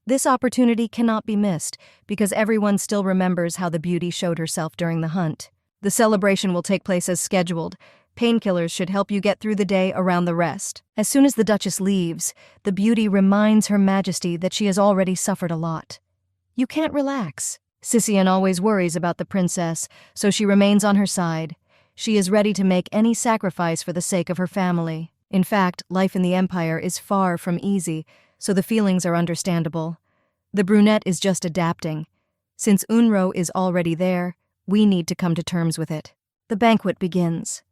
This opportunity cannot be missed, because everyone still remembers how the beauty showed herself during the hunt. The celebration will take place as scheduled. Painkillers should help you get through the day around the rest. As soon as the Duchess leaves, the beauty reminds Her Majesty that she has already suffered a lot. You can't relax. Sicien always worries about the princess, so she remains on her side. She is ready to make any sacrifice for the sake of her family. In fact, life in the Empire is far from easy, so the feelings are understandable. The brunette is just adapting. Since Unro is already there, we need to come to terms with it. The banquet begins.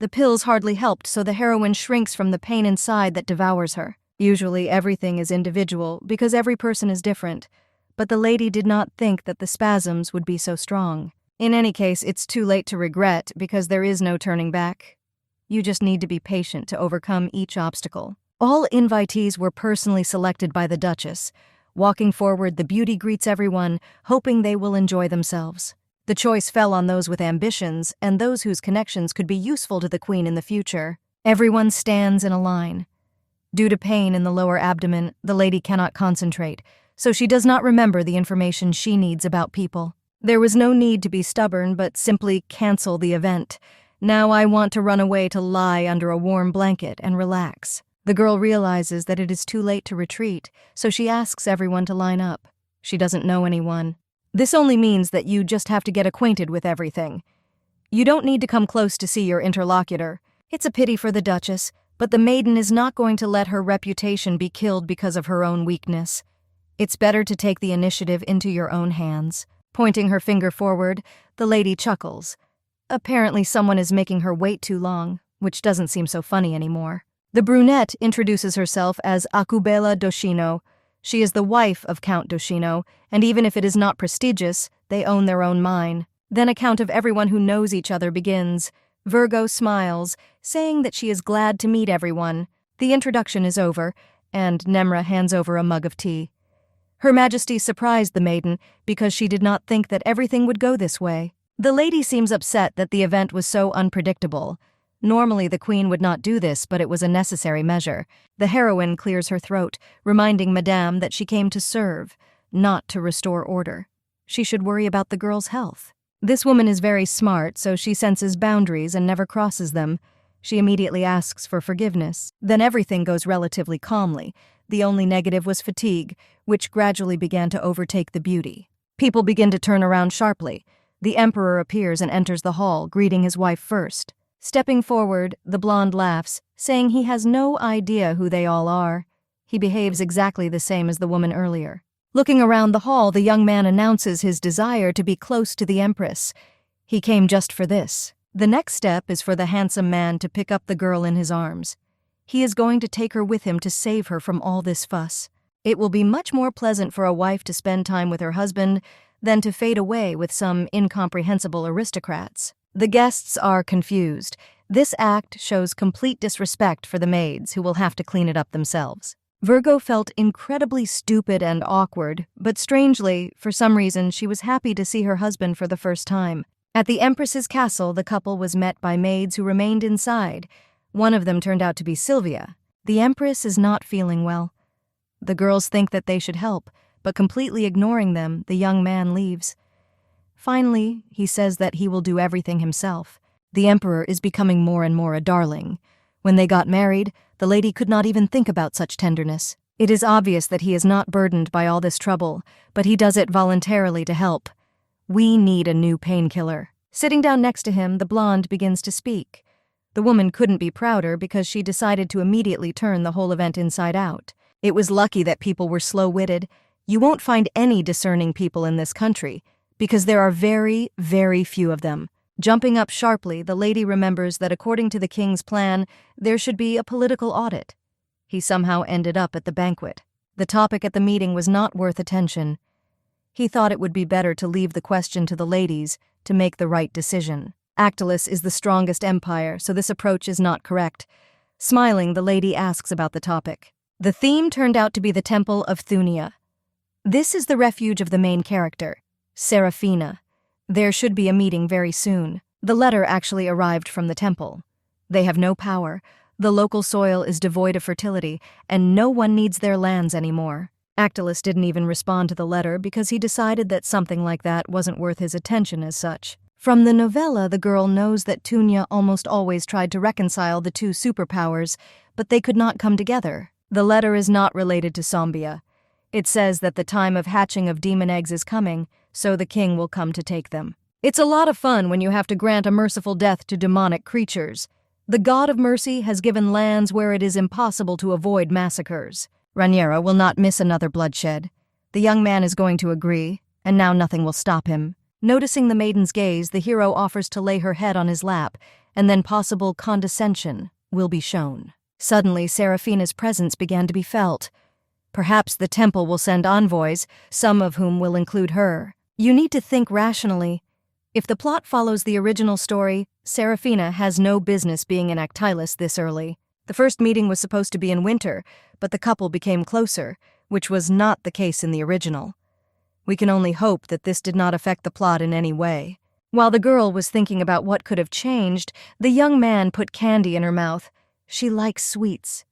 The pills hardly helped, so the heroine shrinks from the pain inside that devours her. Usually everything is individual, because every person is different. But the lady did not think that the spasms would be so strong. In any case, it's too late to regret, because there is no turning back. You just need to be patient to overcome each obstacle. All invitees were personally selected by the Duchess. Walking forward, the beauty greets everyone, hoping they will enjoy themselves. The choice fell on those with ambitions and those whose connections could be useful to the Queen in the future. Everyone stands in a line. Due to pain in the lower abdomen, the lady cannot concentrate, so she does not remember the information she needs about people. There was no need to be stubborn, but simply cancel the event. Now I want to run away to lie under a warm blanket and relax. The girl realizes that it is too late to retreat, so she asks everyone to line up. She doesn't know anyone. This only means that you just have to get acquainted with everything. You don't need to come close to see your interlocutor. It's a pity for the Duchess, but the maiden is not going to let her reputation be killed because of her own weakness. It's better to take the initiative into your own hands. Pointing her finger forward, the lady chuckles. Apparently someone is making her wait too long, which doesn't seem so funny anymore. The brunette introduces herself as Acubella Doshino. She is the wife of Count Doshino, and even if it is not prestigious, they own their own mine. Then a count of everyone who knows each other begins. Virgo smiles, saying that she is glad to meet everyone. The introduction is over, and Nemra hands over a mug of tea. Her Majesty surprised the maiden because she did not think that everything would go this way. The lady seems upset that the event was so unpredictable. Normally the Queen would not do this, but it was a necessary measure. The heroine clears her throat, reminding Madame that she came to serve, not to restore order. She should worry about the girl's health. This woman is very smart, so she senses boundaries and never crosses them. She immediately asks for forgiveness. Then everything goes relatively calmly. The only negative was fatigue, which gradually began to overtake the beauty. People begin to turn around sharply. The emperor appears and enters the hall, greeting his wife first. Stepping forward, the blonde laughs, saying he has no idea who they all are. He behaves exactly the same as the woman earlier. Looking around the hall, the young man announces his desire to be close to the empress. He came just for this. The next step is for the handsome man to pick up the girl in his arms. He is going to take her with him to save her from all this fuss. It will be much more pleasant for a wife to spend time with her husband than to fade away with some incomprehensible aristocrats. The guests are confused. This act shows complete disrespect for the maids, who will have to clean it up themselves. Virgo felt incredibly stupid and awkward, but strangely, for some reason, she was happy to see her husband for the first time. At the Empress's castle, the couple was met by maids who remained inside. One of them turned out to be Sylvia. The Empress is not feeling well. The girls think that they should help, but completely ignoring them, the young man leaves. Finally, he says that he will do everything himself. The emperor is becoming more and more a darling. When they got married, the lady could not even think about such tenderness. It is obvious that he is not burdened by all this trouble, but he does it voluntarily to help. We need a new painkiller. Sitting down next to him, the blonde begins to speak. The woman couldn't be prouder because she decided to immediately turn the whole event inside out. It was lucky that people were slow-witted. You won't find any discerning people in this country, because there are very, very few of them. Jumping up sharply, the lady remembers that according to the king's plan, there should be a political audit. He somehow ended up at the banquet. The topic at the meeting was not worth attention. He thought it would be better to leave the question to the ladies to make the right decision. Actilus is the strongest empire, so this approach is not correct. Smiling, the lady asks about the topic. The theme turned out to be the Temple of Thunia. This is the refuge of the main character, Seraphina. There should be a meeting very soon. The letter actually arrived from the temple. They have no power, the local soil is devoid of fertility, and no one needs their lands anymore. Actilus didn't even respond to the letter because he decided that something like that wasn't worth his attention as such. From the novella, the girl knows that Thunia almost always tried to reconcile the two superpowers, but they could not come together. The letter is not related to Sylvia. It says that the time of hatching of demon eggs is coming, so the king will come to take them. It's a lot of fun when you have to grant a merciful death to demonic creatures. The god of mercy has given lands where it is impossible to avoid massacres. Raniero will not miss another bloodshed. The young man is going to agree, and now nothing will stop him. Noticing the maiden's gaze, the hero offers to lay her head on his lap, and then possible condescension will be shown. Suddenly, Seraphina's presence began to be felt. Perhaps the temple will send envoys, some of whom will include her. You need to think rationally. If the plot follows the original story, Seraphina has no business being in Actilus this early. The first meeting was supposed to be in winter, but the couple became closer, which was not the case in the original. We can only hope that this did not affect the plot in any way. While the girl was thinking about what could have changed, the young man put candy in her mouth. She likes sweets.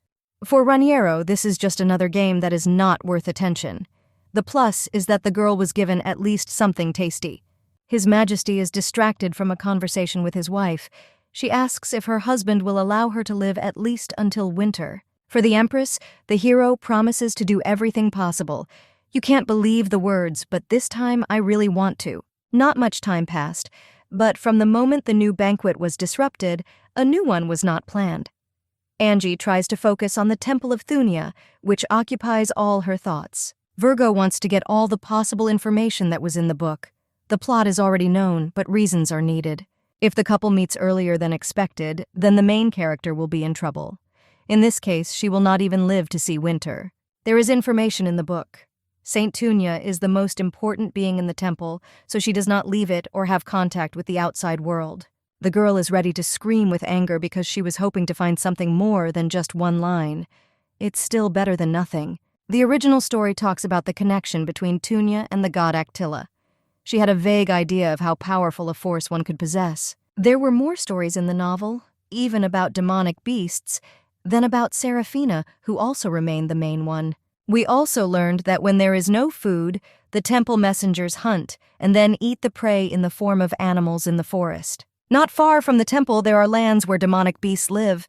For Raniero, this is just another game that is not worth attention. The plus is that the girl was given at least something tasty. His Majesty is distracted from a conversation with his wife. She asks if her husband will allow her to live at least until winter. For the Empress, the hero promises to do everything possible. You can't believe the words, but this time I really want to. Not much time passed, but from the moment the new banquet was disrupted, a new one was not planned. Angie tries to focus on the Temple of Thunia, which occupies all her thoughts. Virgo wants to get all the possible information that was in the book. The plot is already known, but reasons are needed. If the couple meets earlier than expected, then the main character will be in trouble. In this case, she will not even live to see winter. There is information in the book. Saint Thunia is the most important being in the temple, so she does not leave it or have contact with the outside world. The girl is ready to scream with anger because she was hoping to find something more than just one line. It's still better than nothing. The original story talks about the connection between Thunia and the god Attila. She had a vague idea of how powerful a force one could possess. There were more stories in the novel, even about demonic beasts, than about Seraphina, who also remained the main one. We also learned that when there is no food, the temple messengers hunt and then eat the prey in the form of animals in the forest. Not far from the temple, there are lands where demonic beasts live.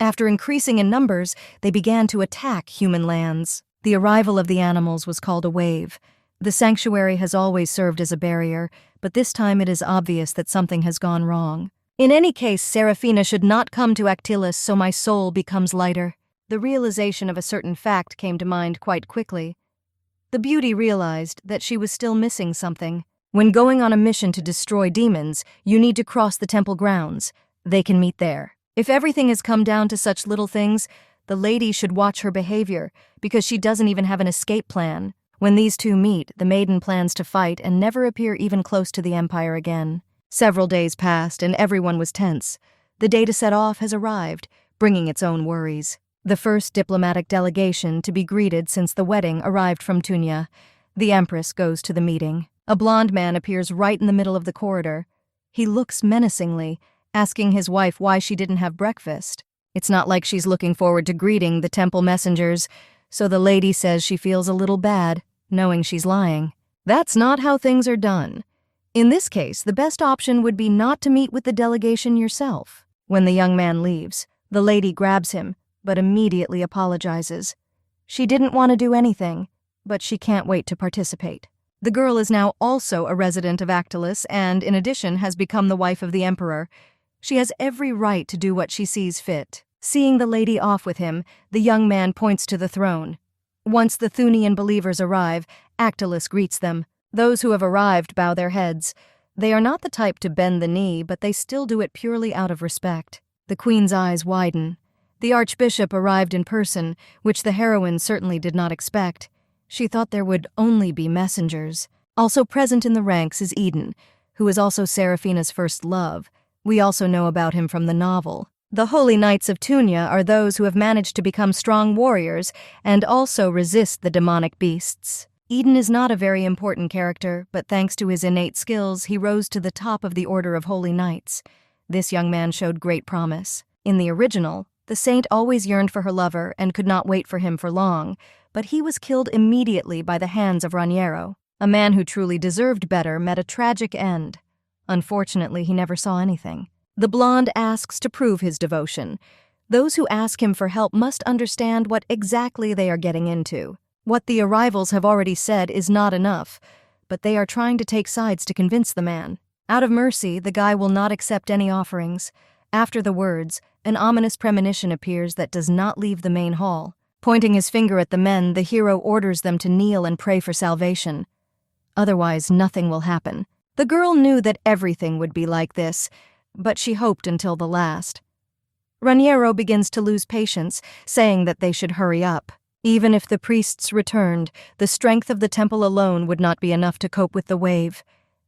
After increasing in numbers, they began to attack human lands. The arrival of the animals was called a wave. The sanctuary has always served as a barrier, but this time it is obvious that something has gone wrong. In any case, Seraphina should not come to Actilis, so my soul becomes lighter. The realization of a certain fact came to mind quite quickly. The beauty realized that she was still missing something. When going on a mission to destroy demons, you need to cross the temple grounds. They can meet there. If everything has come down to such little things, the lady should watch her behavior, because she doesn't even have an escape plan. When these two meet, the maiden plans to fight and never appear even close to the Empire again. Several days passed, and everyone was tense. The day to set off has arrived, bringing its own worries. The first diplomatic delegation to be greeted since the wedding arrived from Tunya. The empress goes to the meeting. A blond man appears right in the middle of the corridor. He looks menacingly, asking his wife why she didn't have breakfast. It's not like she's looking forward to greeting the temple messengers, so the lady says she feels a little bad, knowing she's lying. That's not how things are done. In this case, the best option would be not to meet with the delegation yourself. When the young man leaves, the lady grabs him, but immediately apologizes. She didn't want to do anything, but she can't wait to participate. The girl is now also a resident of Actilis and, in addition, has become the wife of the emperor. She has every right to do what she sees fit. Seeing the lady off with him, the young man points to the throne. Once the Thunian believers arrive, Actilis greets them. Those who have arrived bow their heads. They are not the type to bend the knee, but they still do it purely out of respect. The queen's eyes widen. The archbishop arrived in person, which the heroine certainly did not expect. She thought there would only be messengers. Also present in the ranks is Eden, who is also Seraphina's first love. We also know about him from the novel. The Holy Knights of Tunya are those who have managed to become strong warriors and also resist the demonic beasts. Eden is not a very important character, but thanks to his innate skills, he rose to the top of the Order of Holy Knights. This young man showed great promise. In the original, the saint always yearned for her lover and could not wait for him for long, but he was killed immediately by the hands of Raniero. A man who truly deserved better met a tragic end. Unfortunately, he never saw anything. The blonde asks to prove his devotion. Those who ask him for help must understand what exactly they are getting into. What the arrivals have already said is not enough, but they are trying to take sides to convince the man. Out of mercy, the guy will not accept any offerings. After the words, an ominous premonition appears that does not leave the main hall. Pointing his finger at the men, the hero orders them to kneel and pray for salvation. Otherwise, nothing will happen. The girl knew that everything would be like this, but she hoped until the last. Raniero begins to lose patience, saying that they should hurry up. Even if the priests returned, the strength of the temple alone would not be enough to cope with the wave.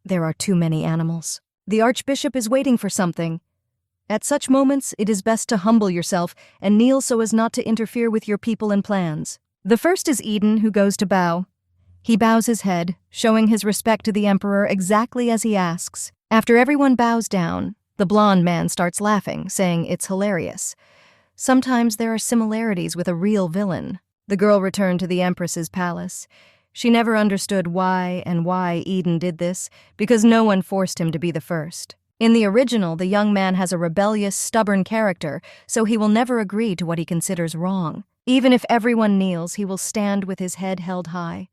There are too many animals. The archbishop is waiting for something. At such moments, it is best to humble yourself and kneel so as not to interfere with your people and plans. The first is Eden, who goes to bow. He bows his head, showing his respect to the emperor exactly as he asks. After everyone bows down, the blonde man starts laughing, saying it's hilarious. Sometimes there are similarities with a real villain. The girl returned to the empress's palace. She never understood why Eden did this, because no one forced him to be the first. In the original, the young man has a rebellious, stubborn character, so he will never agree to what he considers wrong. Even if everyone kneels, he will stand with his head held high.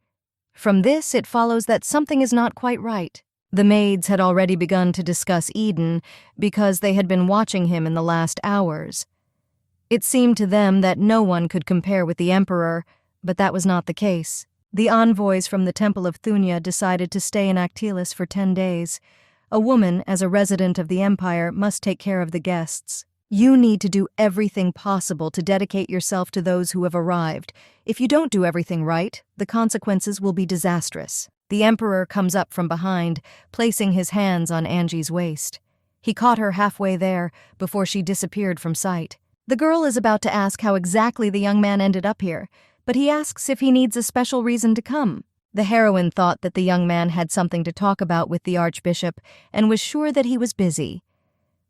From this, it follows that something is not quite right. The maids had already begun to discuss Eden because they had been watching him in the last hours. It seemed to them that no one could compare with the emperor, but that was not the case. The envoys from the Temple of Thunya decided to stay in Actilis for 10 days. A woman, as a resident of the empire, must take care of the guests. You need to do everything possible to dedicate yourself to those who have arrived. If you don't do everything right, the consequences will be disastrous. The emperor comes up from behind, placing his hands on Angie's waist. He caught her halfway there before she disappeared from sight. The girl is about to ask how exactly the young man ended up here, but he asks if he needs a special reason to come. The heroine thought that the young man had something to talk about with the archbishop and was sure that he was busy.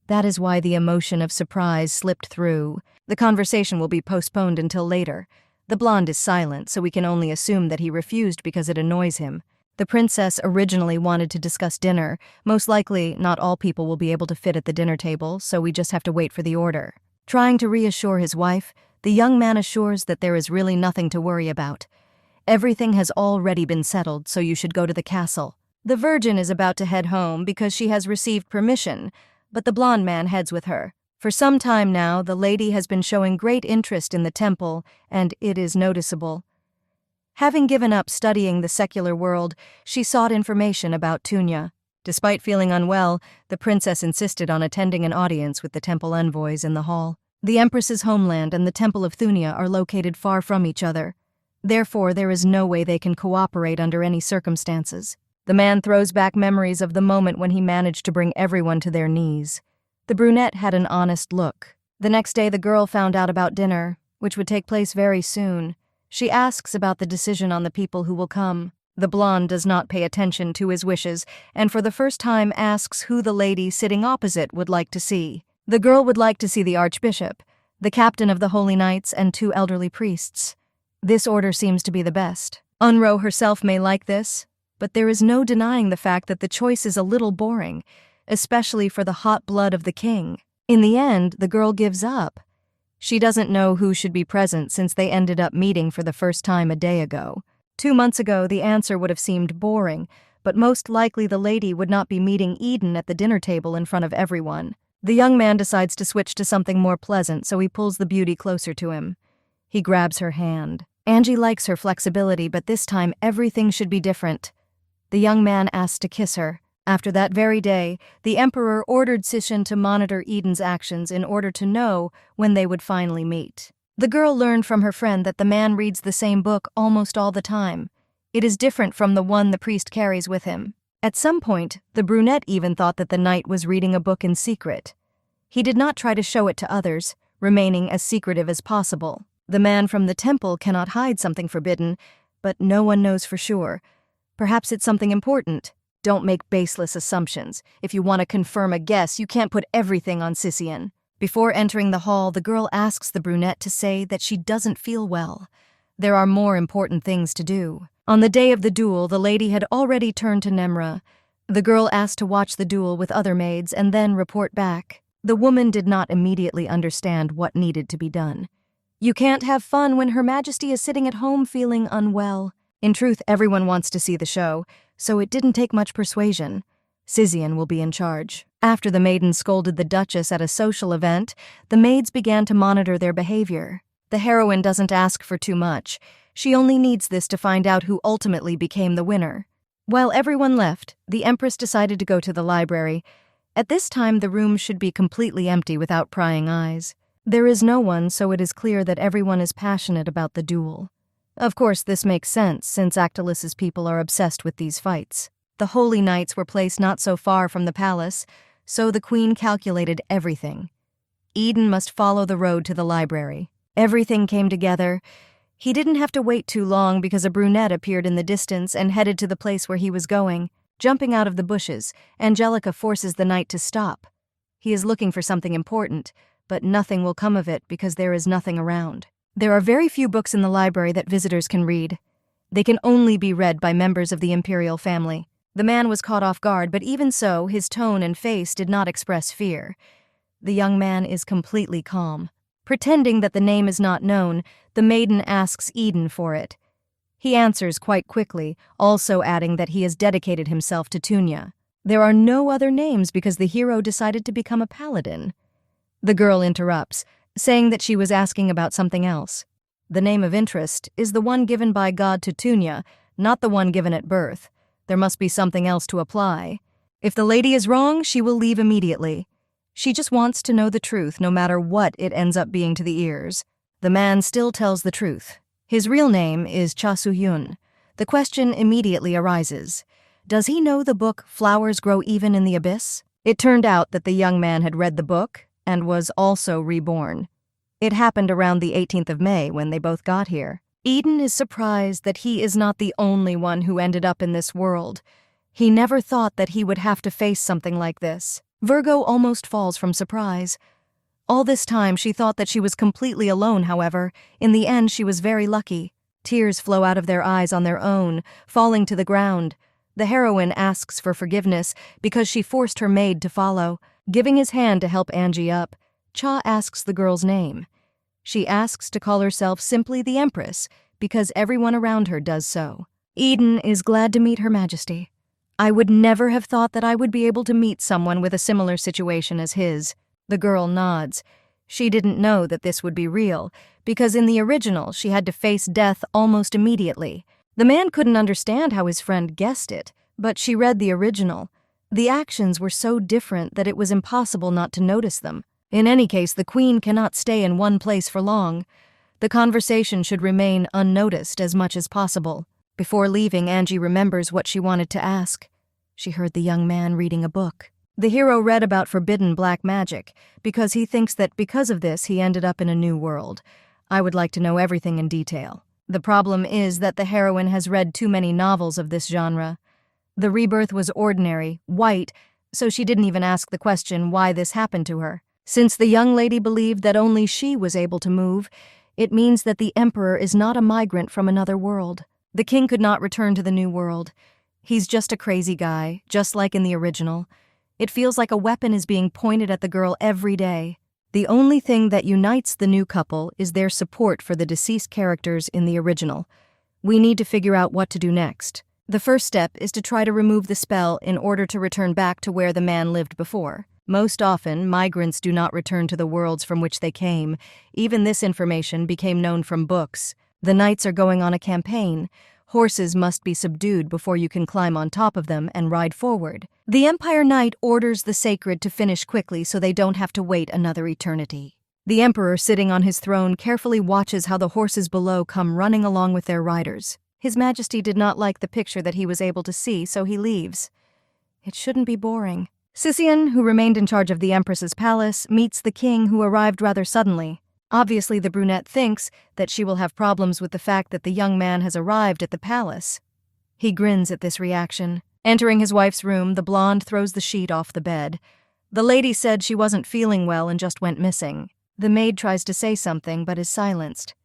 That is why the emotion of surprise slipped through. The conversation will be postponed until later. The blonde is silent, so we can only assume that he refused because it annoys him. The princess originally wanted to discuss dinner. Most likely, not all people will be able to fit at the dinner table, so we just have to wait for the order. Trying to reassure his wife, the young man assures that there is really nothing to worry about. Everything has already been settled, so you should go to the castle. The virgin is about to head home because she has received permission, but the blonde man heads with her. For some time now, the lady has been showing great interest in the temple, and it is noticeable. Having given up studying the secular world, she sought information about Tunya. Despite feeling unwell, the princess insisted on attending an audience with the temple envoys in the hall. The empress's homeland and the temple of Thunia are located far from each other. Therefore, there is no way they can cooperate under any circumstances. The man throws back memories of the moment when he managed to bring everyone to their knees. The brunette had an honest look. The next day, the girl found out about dinner, which would take place very soon. She asks about the decision on the people who will come. The blonde does not pay attention to his wishes, and for the first time asks who the lady sitting opposite would like to see. The girl would like to see the archbishop, the captain of the holy knights, and 2 elderly priests. This order seems to be the best. Unro herself may like this, but there is no denying the fact that the choice is a little boring, especially for the hot blood of the king. In the end, the girl gives up. She doesn't know who should be present since they ended up meeting for the first time a day ago. 2 months ago, the answer would have seemed boring, but most likely the lady would not be meeting Eden at the dinner table in front of everyone. The young man decides to switch to something more pleasant, so he pulls the beauty closer to him. He grabs her hand. Angie likes her flexibility, but this time everything should be different. The young man asks to kiss her. After that very day, the emperor ordered Sishin to monitor Eden's actions in order to know when they would finally meet. The girl learned from her friend that the man reads the same book almost all the time. It is different from the one the priest carries with him. At some point, the brunette even thought that the knight was reading a book in secret. He did not try to show it to others, remaining as secretive as possible. The man from the temple cannot hide something forbidden, but no one knows for sure. Perhaps it's something important. Don't make baseless assumptions. If you want to confirm a guess, you can't put everything on Sisian. Before entering the hall, the girl asks the brunette to say that she doesn't feel well. There are more important things to do. On the day of the duel, the lady had already turned to Nemra. The girl asked to watch the duel with other maids and then report back. The woman did not immediately understand what needed to be done. You can't have fun when Her Majesty is sitting at home feeling unwell. In truth, everyone wants to see the show, so it didn't take much persuasion. Sisian will be in charge. After the maiden scolded the Duchess at a social event, the maids began to monitor their behavior. The heroine doesn't ask for too much. She only needs this to find out who ultimately became the winner. While everyone left, the Empress decided to go to the library. At this time, the room should be completely empty without prying eyes. There is no one, so it is clear that everyone is passionate about the duel. Of course, this makes sense, since Actilus's people are obsessed with these fights. The holy knights were placed not so far from the palace, so the queen calculated everything. Eden must follow the road to the library. Everything came together. He didn't have to wait too long because a brunette appeared in the distance and headed to the place where he was going. Jumping out of the bushes, Angelica forces the knight to stop. He is looking for something important, but nothing will come of it because there is nothing around. There are very few books in the library that visitors can read. They can only be read by members of the imperial family. The man was caught off guard, but even so, his tone and face did not express fear. The young man is completely calm. Pretending that the name is not known, the maiden asks Eden for it. He answers quite quickly, also adding that he has dedicated himself to Tunya. There are no other names because the hero decided to become a paladin. The girl interrupts, saying that she was asking about something else. The name of interest is the one given by God to Tunya, not the one given at birth. There must be something else to apply. If the lady is wrong, she will leave immediately. She just wants to know the truth, no matter what it ends up being to the ears. The man still tells the truth. His real name is Cha Su-yun. The question immediately arises. Does he know the book Flowers Grow Even in the Abyss? It turned out that the young man had read the book and was also reborn. It happened around the 18th of May when they both got here. Eden is surprised that he is not the only one who ended up in this world. He never thought that he would have to face something like this. Virgo almost falls from surprise. All this time she thought that she was completely alone, however. In the end she was very lucky. Tears flow out of their eyes on their own, falling to the ground. The heroine asks for forgiveness because she forced her maid to follow. Giving his hand to help Angie up, Cha asks the girl's name. She asks to call herself simply the Empress because everyone around her does so. Eden is glad to meet Her Majesty. I would never have thought that I would be able to meet someone with a similar situation as his. The girl nods. She didn't know that this would be real, because in the original she had to face death almost immediately. The man couldn't understand how his friend guessed it, but she read the original. The actions were so different that it was impossible not to notice them. In any case, the queen cannot stay in one place for long. The conversation should remain unnoticed as much as possible. Before leaving, Angie remembers what she wanted to ask. She heard the young man reading a book. The hero read about forbidden black magic, because he thinks that because of this he ended up in a new world. I would like to know everything in detail. The problem is that the heroine has read too many novels of this genre. The rebirth was ordinary, white, so she didn't even ask the question why this happened to her. Since the young lady believed that only she was able to move, it means that the emperor is not a migrant from another world. The king could not return to the new world. He's just a crazy guy, just like in the original. It feels like a weapon is being pointed at the girl every day. The only thing that unites the new couple is their support for the deceased characters in the original. We need to figure out what to do next. The first step is to try to remove the spell in order to return back to where the man lived before. Most often, migrants do not return to the worlds from which they came. Even this information became known from books. The knights are going on a campaign. Horses must be subdued before you can climb on top of them and ride forward. The Empire Knight orders the sacred to finish quickly so they don't have to wait another eternity. The Emperor, sitting on his throne, carefully watches how the horses below come running along with their riders. His Majesty did not like the picture that he was able to see, so he leaves. It shouldn't be boring. Sicyon, who remained in charge of the Empress's palace, meets the king, who arrived rather suddenly. Obviously, the brunette thinks that she will have problems with the fact that the young man has arrived at the palace. He grins at this reaction. Entering his wife's room, the blonde throws the sheet off the bed. The lady said she wasn't feeling well and just went missing. The maid tries to say something but is silenced.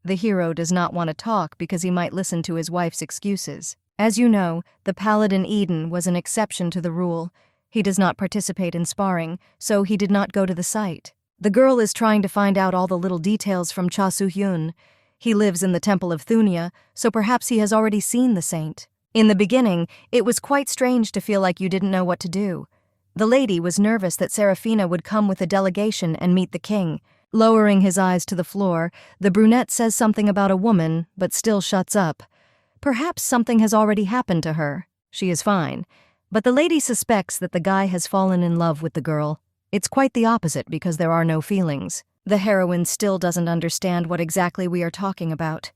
The hero does not want to talk because he might listen to his wife's excuses. As you know, the Paladin Eden was an exception to the rule. He does not participate in sparring, so he did not go to the site. The girl is trying to find out all the little details from Cha Soo-hyun. He lives in the Temple of Thunia, so perhaps he has already seen the saint. In the beginning, it was quite strange to feel like you didn't know what to do. The lady was nervous that Serafina would come with a delegation and meet the king. Lowering his eyes to the floor, the brunette says something about a woman, but still shuts up. Perhaps something has already happened to her. She is fine. But the lady suspects that the guy has fallen in love with the girl. It's quite the opposite because there are no feelings. The heroine still doesn't understand what exactly we are talking about.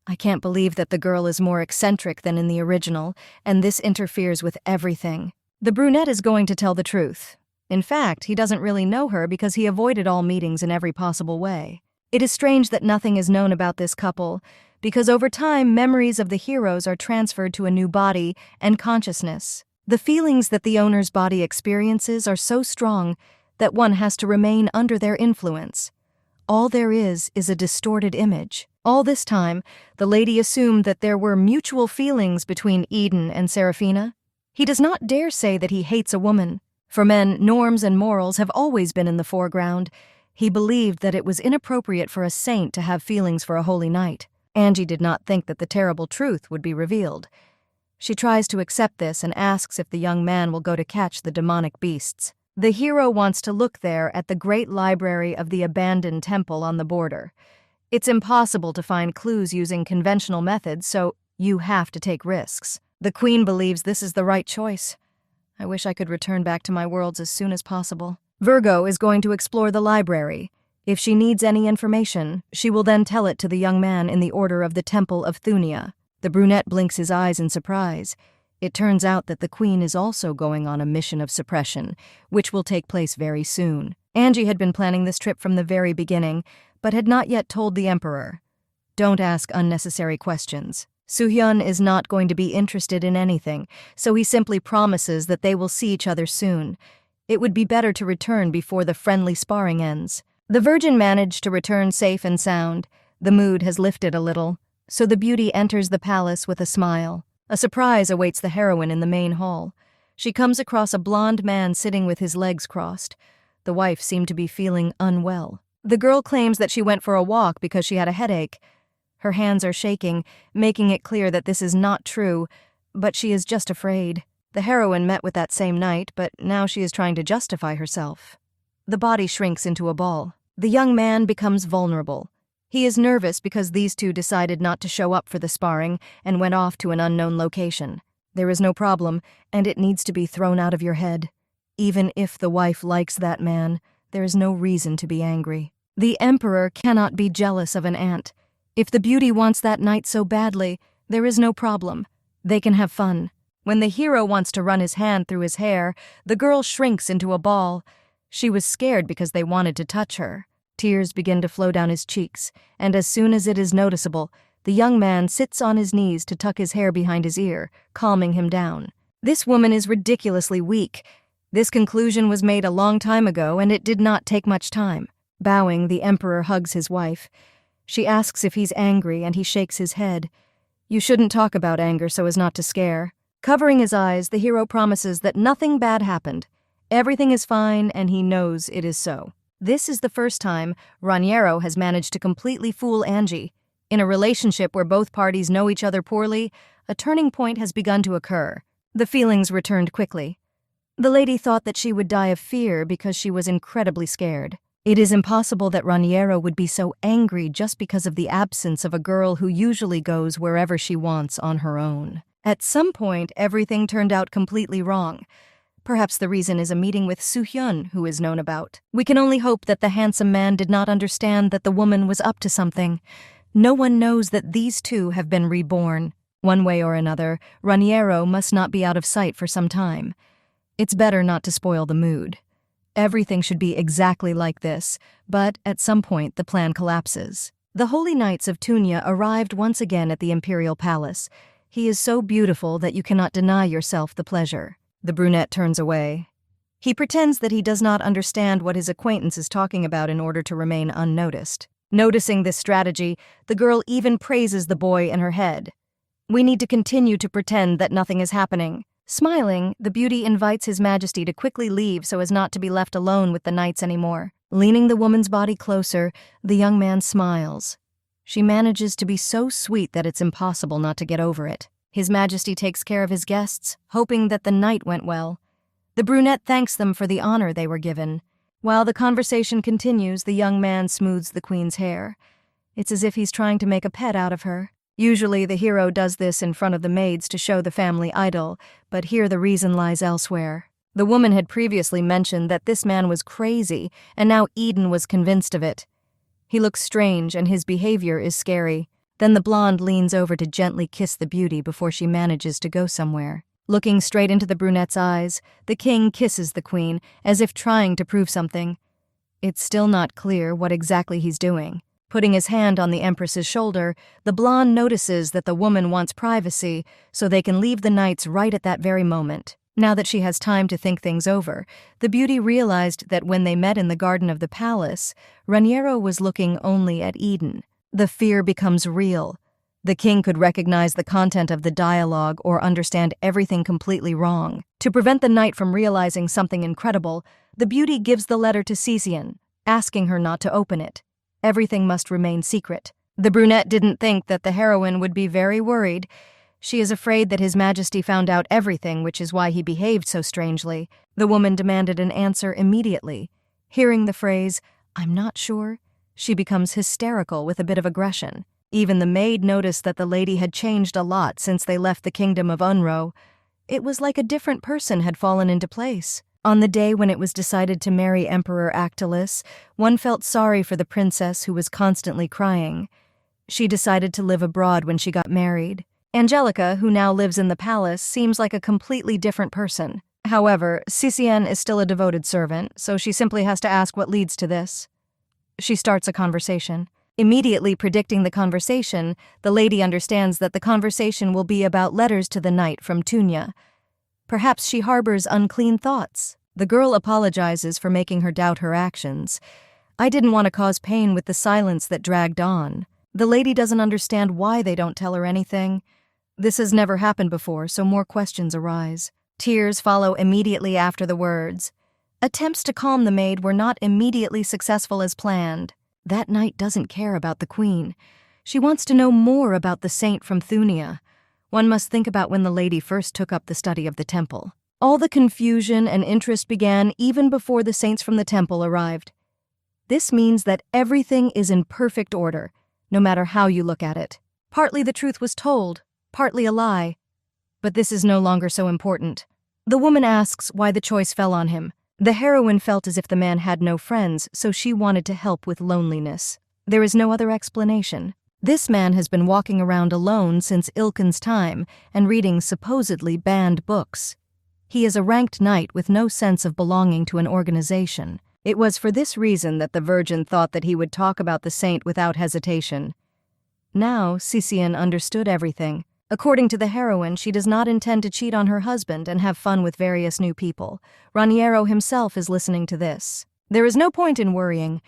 I can't believe that the girl is more eccentric than in the original, and this interferes with everything. The brunette is going to tell the truth. In fact, he doesn't really know her because he avoided all meetings in every possible way. It is strange that nothing is known about this couple, because over time memories of the heroes are transferred to a new body and consciousness. The feelings that the owner's body experiences are so strong that one has to remain under their influence. All there is a distorted image. All this time, the lady assumed that there were mutual feelings between Eden and Serafina. He does not dare say that he hates a woman. For men, norms and morals have always been in the foreground. He believed that it was inappropriate for a saint to have feelings for a holy knight. Angie did not think that the terrible truth would be revealed. She tries to accept this and asks if the young man will go to catch the demonic beasts. The hero wants to look there at the great library of the abandoned temple on the border. It's impossible to find clues using conventional methods, so you have to take risks. The queen believes this is the right choice. I wish I could return back to my worlds as soon as possible. Virgo is going to explore the library. If she needs any information, she will then tell it to the young man in the order of the Temple of Thunia. The brunette blinks his eyes in surprise. It turns out that the queen is also going on a mission of suppression, which will take place very soon. Angie had been planning this trip from the very beginning, but had not yet told the emperor. Don't ask unnecessary questions. Soo-hyun is not going to be interested in anything, so he simply promises that they will see each other soon. It would be better to return before the friendly sparring ends. The virgin managed to return safe and sound. The mood has lifted a little, so the beauty enters the palace with a smile. A surprise awaits the heroine in the main hall. She comes across a blond man sitting with his legs crossed. The wife seemed to be feeling unwell. The girl claims that she went for a walk because she had a headache. Her hands are shaking, making it clear that this is not true, but she is just afraid. The heroine met with that same night, but now she is trying to justify herself. The body shrinks into a ball. The young man becomes vulnerable. He is nervous because these two decided not to show up for the sparring and went off to an unknown location. There is no problem, and it needs to be thrown out of your head. Even if the wife likes that man, there is no reason to be angry. The emperor cannot be jealous of an aunt. If the beauty wants that night so badly, there is no problem. They can have fun. When the hero wants to run his hand through his hair, the girl shrinks into a ball. She was scared because they wanted to touch her. Tears begin to flow down his cheeks, and as soon as it is noticeable, the young man sits on his knees to tuck his hair behind his ear, calming him down. This woman is ridiculously weak. This conclusion was made a long time ago, and it did not take much time. Bowing, the emperor hugs his wife. She asks if he's angry, and he shakes his head. You shouldn't talk about anger so as not to scare. Covering his eyes, the hero promises that nothing bad happened. Everything is fine, and he knows it is so. This is the first time Raniero has managed to completely fool Angie. In a relationship where both parties know each other poorly, a turning point has begun to occur. The feelings returned quickly. The lady thought that she would die of fear because she was incredibly scared. It is impossible that Raniero would be so angry just because of the absence of a girl who usually goes wherever she wants on her own. At some point, everything turned out completely wrong. Perhaps the reason is a meeting with Soo-hyun, who is known about. We can only hope that the handsome man did not understand that the woman was up to something. No one knows that these two have been reborn. One way or another, Raniero must not be out of sight for some time. It's better not to spoil the mood. Everything should be exactly like this, but at some point the plan collapses. The Holy Knights of Tunya arrived once again at the Imperial Palace. He is so beautiful that you cannot deny yourself the pleasure. The brunette turns away. He pretends that he does not understand what his acquaintance is talking about in order to remain unnoticed. Noticing this strategy, the girl even praises the boy in her head. We need to continue to pretend that nothing is happening. Smiling, the beauty invites His Majesty to quickly leave so as not to be left alone with the knights anymore. Leaning the woman's body closer, the young man smiles. She manages to be so sweet that it's impossible not to get over it. His Majesty takes care of his guests, hoping that the night went well. The brunette thanks them for the honor they were given. While the conversation continues, the young man smooths the queen's hair. It's as if he's trying to make a pet out of her. Usually the hero does this in front of the maids to show the family idol, but here the reason lies elsewhere. The woman had previously mentioned that this man was crazy, and now Eden was convinced of it. He looks strange, and his behavior is scary. Then the blonde leans over to gently kiss the beauty before she manages to go somewhere. Looking straight into the brunette's eyes, the king kisses the queen, as if trying to prove something. It's still not clear what exactly he's doing. Putting his hand on the empress's shoulder, the blonde notices that the woman wants privacy, so they can leave the knights right at that very moment. Now that she has time to think things over, the beauty realized that when they met in the garden of the palace, Raniero was looking only at Eden. The fear becomes real. The king could recognize the content of the dialogue or understand everything completely wrong. To prevent the knight from realizing something incredible, the beauty gives the letter to Sisian, asking her not to open it. Everything must remain secret. The brunette didn't think that the heroine would be very worried. She is afraid that His Majesty found out everything, which is why he behaved so strangely. The woman demanded an answer immediately. Hearing the phrase, "I'm not sure," she becomes hysterical with a bit of aggression. Even the maid noticed that the lady had changed a lot since they left the kingdom of Unro. It was like a different person had fallen into place. On the day when it was decided to marry Emperor Actilus, one felt sorry for the princess who was constantly crying. She decided to live abroad when she got married. Angelica, who now lives in the palace, seems like a completely different person. However, Sisian is still a devoted servant, so she simply has to ask what leads to this. She starts a conversation. Immediately predicting the conversation, the lady understands that the conversation will be about letters to the knight from Tunya. Perhaps she harbors unclean thoughts. The girl apologizes for making her doubt her actions. I didn't want to cause pain with the silence that dragged on. The lady doesn't understand why they don't tell her anything. This has never happened before, so more questions arise. Tears follow immediately after the words. Attempts to calm the maid were not immediately successful as planned. That knight doesn't care about the queen. She wants to know more about the saint from Thunia. One must think about when the lady first took up the study of the temple. All the confusion and interest began even before the saints from the temple arrived. This means that everything is in perfect order, no matter how you look at it. Partly the truth was told, partly a lie. But this is no longer so important. The woman asks why the choice fell on him. The heroine felt as if the man had no friends, so she wanted to help with loneliness. There is no other explanation. This man has been walking around alone since Ilken's time and reading supposedly banned books. He is a ranked knight with no sense of belonging to an organization. It was for this reason that the Virgin thought that he would talk about the saint without hesitation. Now, Sicien understood everything. According to the heroine, she does not intend to cheat on her husband and have fun with various new people. Raniero himself is listening to this. There is no point in worrying.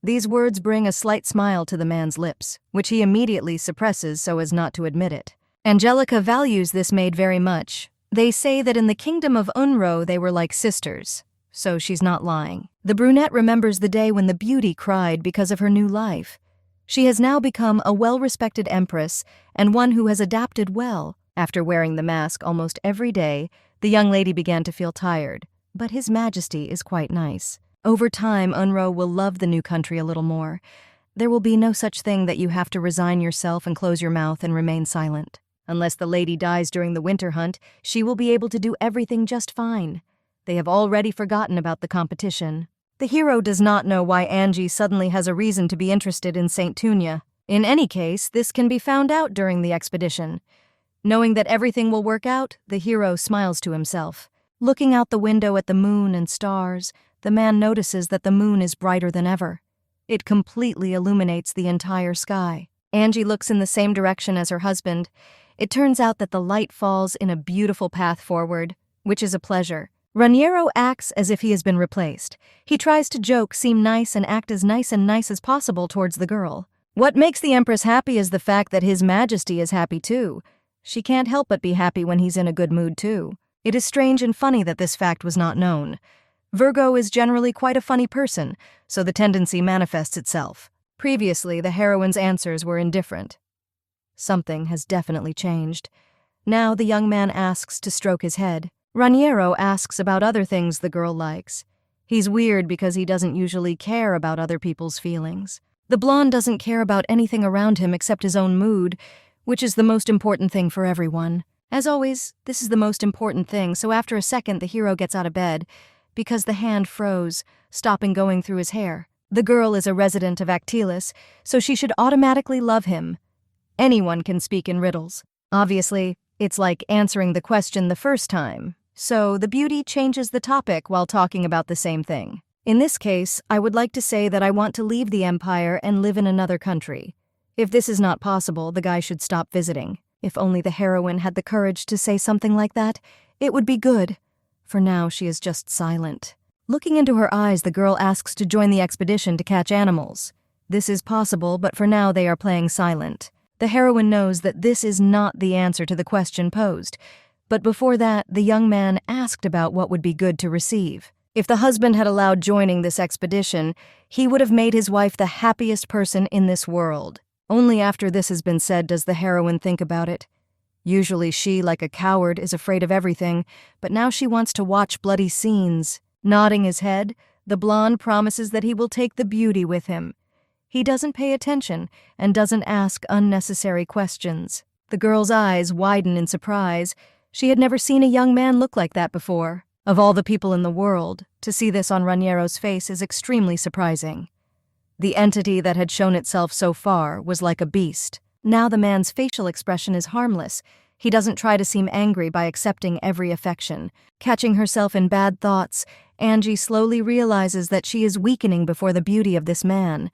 These words bring a slight smile to the man's lips, which he immediately suppresses so as not to admit it. Angelica values this maid very much. They say that in the kingdom of Unro they were like sisters, so she's not lying. The brunette remembers the day when the beauty cried because of her new life. She has now become a well-respected empress and one who has adapted well. After wearing the mask almost every day, the young lady began to feel tired, but His Majesty is quite nice. Over time, Unro will love the new country a little more. There will be no such thing that you have to resign yourself and close your mouth and remain silent. Unless the lady dies during the winter hunt, she will be able to do everything just fine. They have already forgotten about the competition. The hero does not know why Angie suddenly has a reason to be interested in St. Tunia. In any case, this can be found out during the expedition. Knowing that everything will work out, the hero smiles to himself. Looking out the window at the moon and stars, the man notices that the moon is brighter than ever. It completely illuminates the entire sky. Angie looks in the same direction as her husband. It turns out that the light falls in a beautiful path forward, which is a pleasure. Raniero acts as if he has been replaced. He tries to joke, seem nice, and act as nice as possible towards the girl. What makes the Empress happy is the fact that His Majesty is happy too. She can't help but be happy when he's in a good mood too. It is strange and funny that this fact was not known. Virgo is generally quite a funny person, so the tendency manifests itself. Previously, the heroine's answers were indifferent. Something has definitely changed. Now the young man asks to stroke his head. Raniero asks about other things the girl likes. He's weird because he doesn't usually care about other people's feelings. The blonde doesn't care about anything around him except his own mood, which is the most important thing for everyone. As always, this is the most important thing, so after a second the hero gets out of bed, because the hand froze, stopping going through his hair. The girl is a resident of Actilis, so she should automatically love him. Anyone can speak in riddles. Obviously, it's like answering the question the first time. So the beauty changes the topic while talking about the same thing. In this case, I would like to say that I want to leave the empire and live in another country. If this is not possible, the guy should stop visiting. If only the heroine had the courage to say something like that, it would be good. For now, she is just silent. Looking into her eyes, the girl asks to join the expedition to catch animals. This is possible, but for now they are playing silent. The heroine knows that this is not the answer to the question posed. But before that, the young man asked about what would be good to receive. If the husband had allowed joining this expedition, he would have made his wife the happiest person in this world. Only after this has been said does the heroine think about it. Usually she, like a coward, is afraid of everything, but now she wants to watch bloody scenes. Nodding his head, the blonde promises that he will take the beauty with him. He doesn't pay attention and doesn't ask unnecessary questions. The girl's eyes widen in surprise. She had never seen a young man look like that before. Of all the people in the world, to see this on Raniero's face is extremely surprising. The entity that had shown itself so far was like a beast. Now the man's facial expression is harmless. He doesn't try to seem angry by accepting every affection. Catching herself in bad thoughts, Angie slowly realizes that she is weakening before the beauty of this man.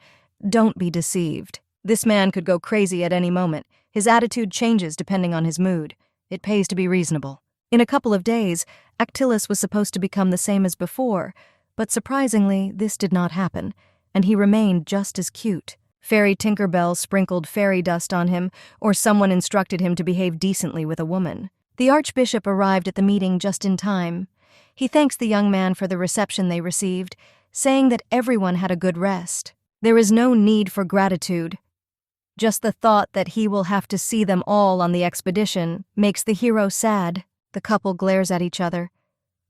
Don't be deceived. This man could go crazy at any moment. His attitude changes depending on his mood. It pays to be reasonable. In a couple of days, Actilis was supposed to become the same as before, but surprisingly, this did not happen. and he remained just as cute. Fairy Tinkerbell sprinkled fairy dust on him, or someone instructed him to behave decently with a woman. The Archbishop arrived at the meeting just in time. He thanks the young man for the reception they received, saying that everyone had a good rest. There is no need for gratitude. Just the thought that he will have to see them all on the expedition makes the hero sad. The couple glares at each other.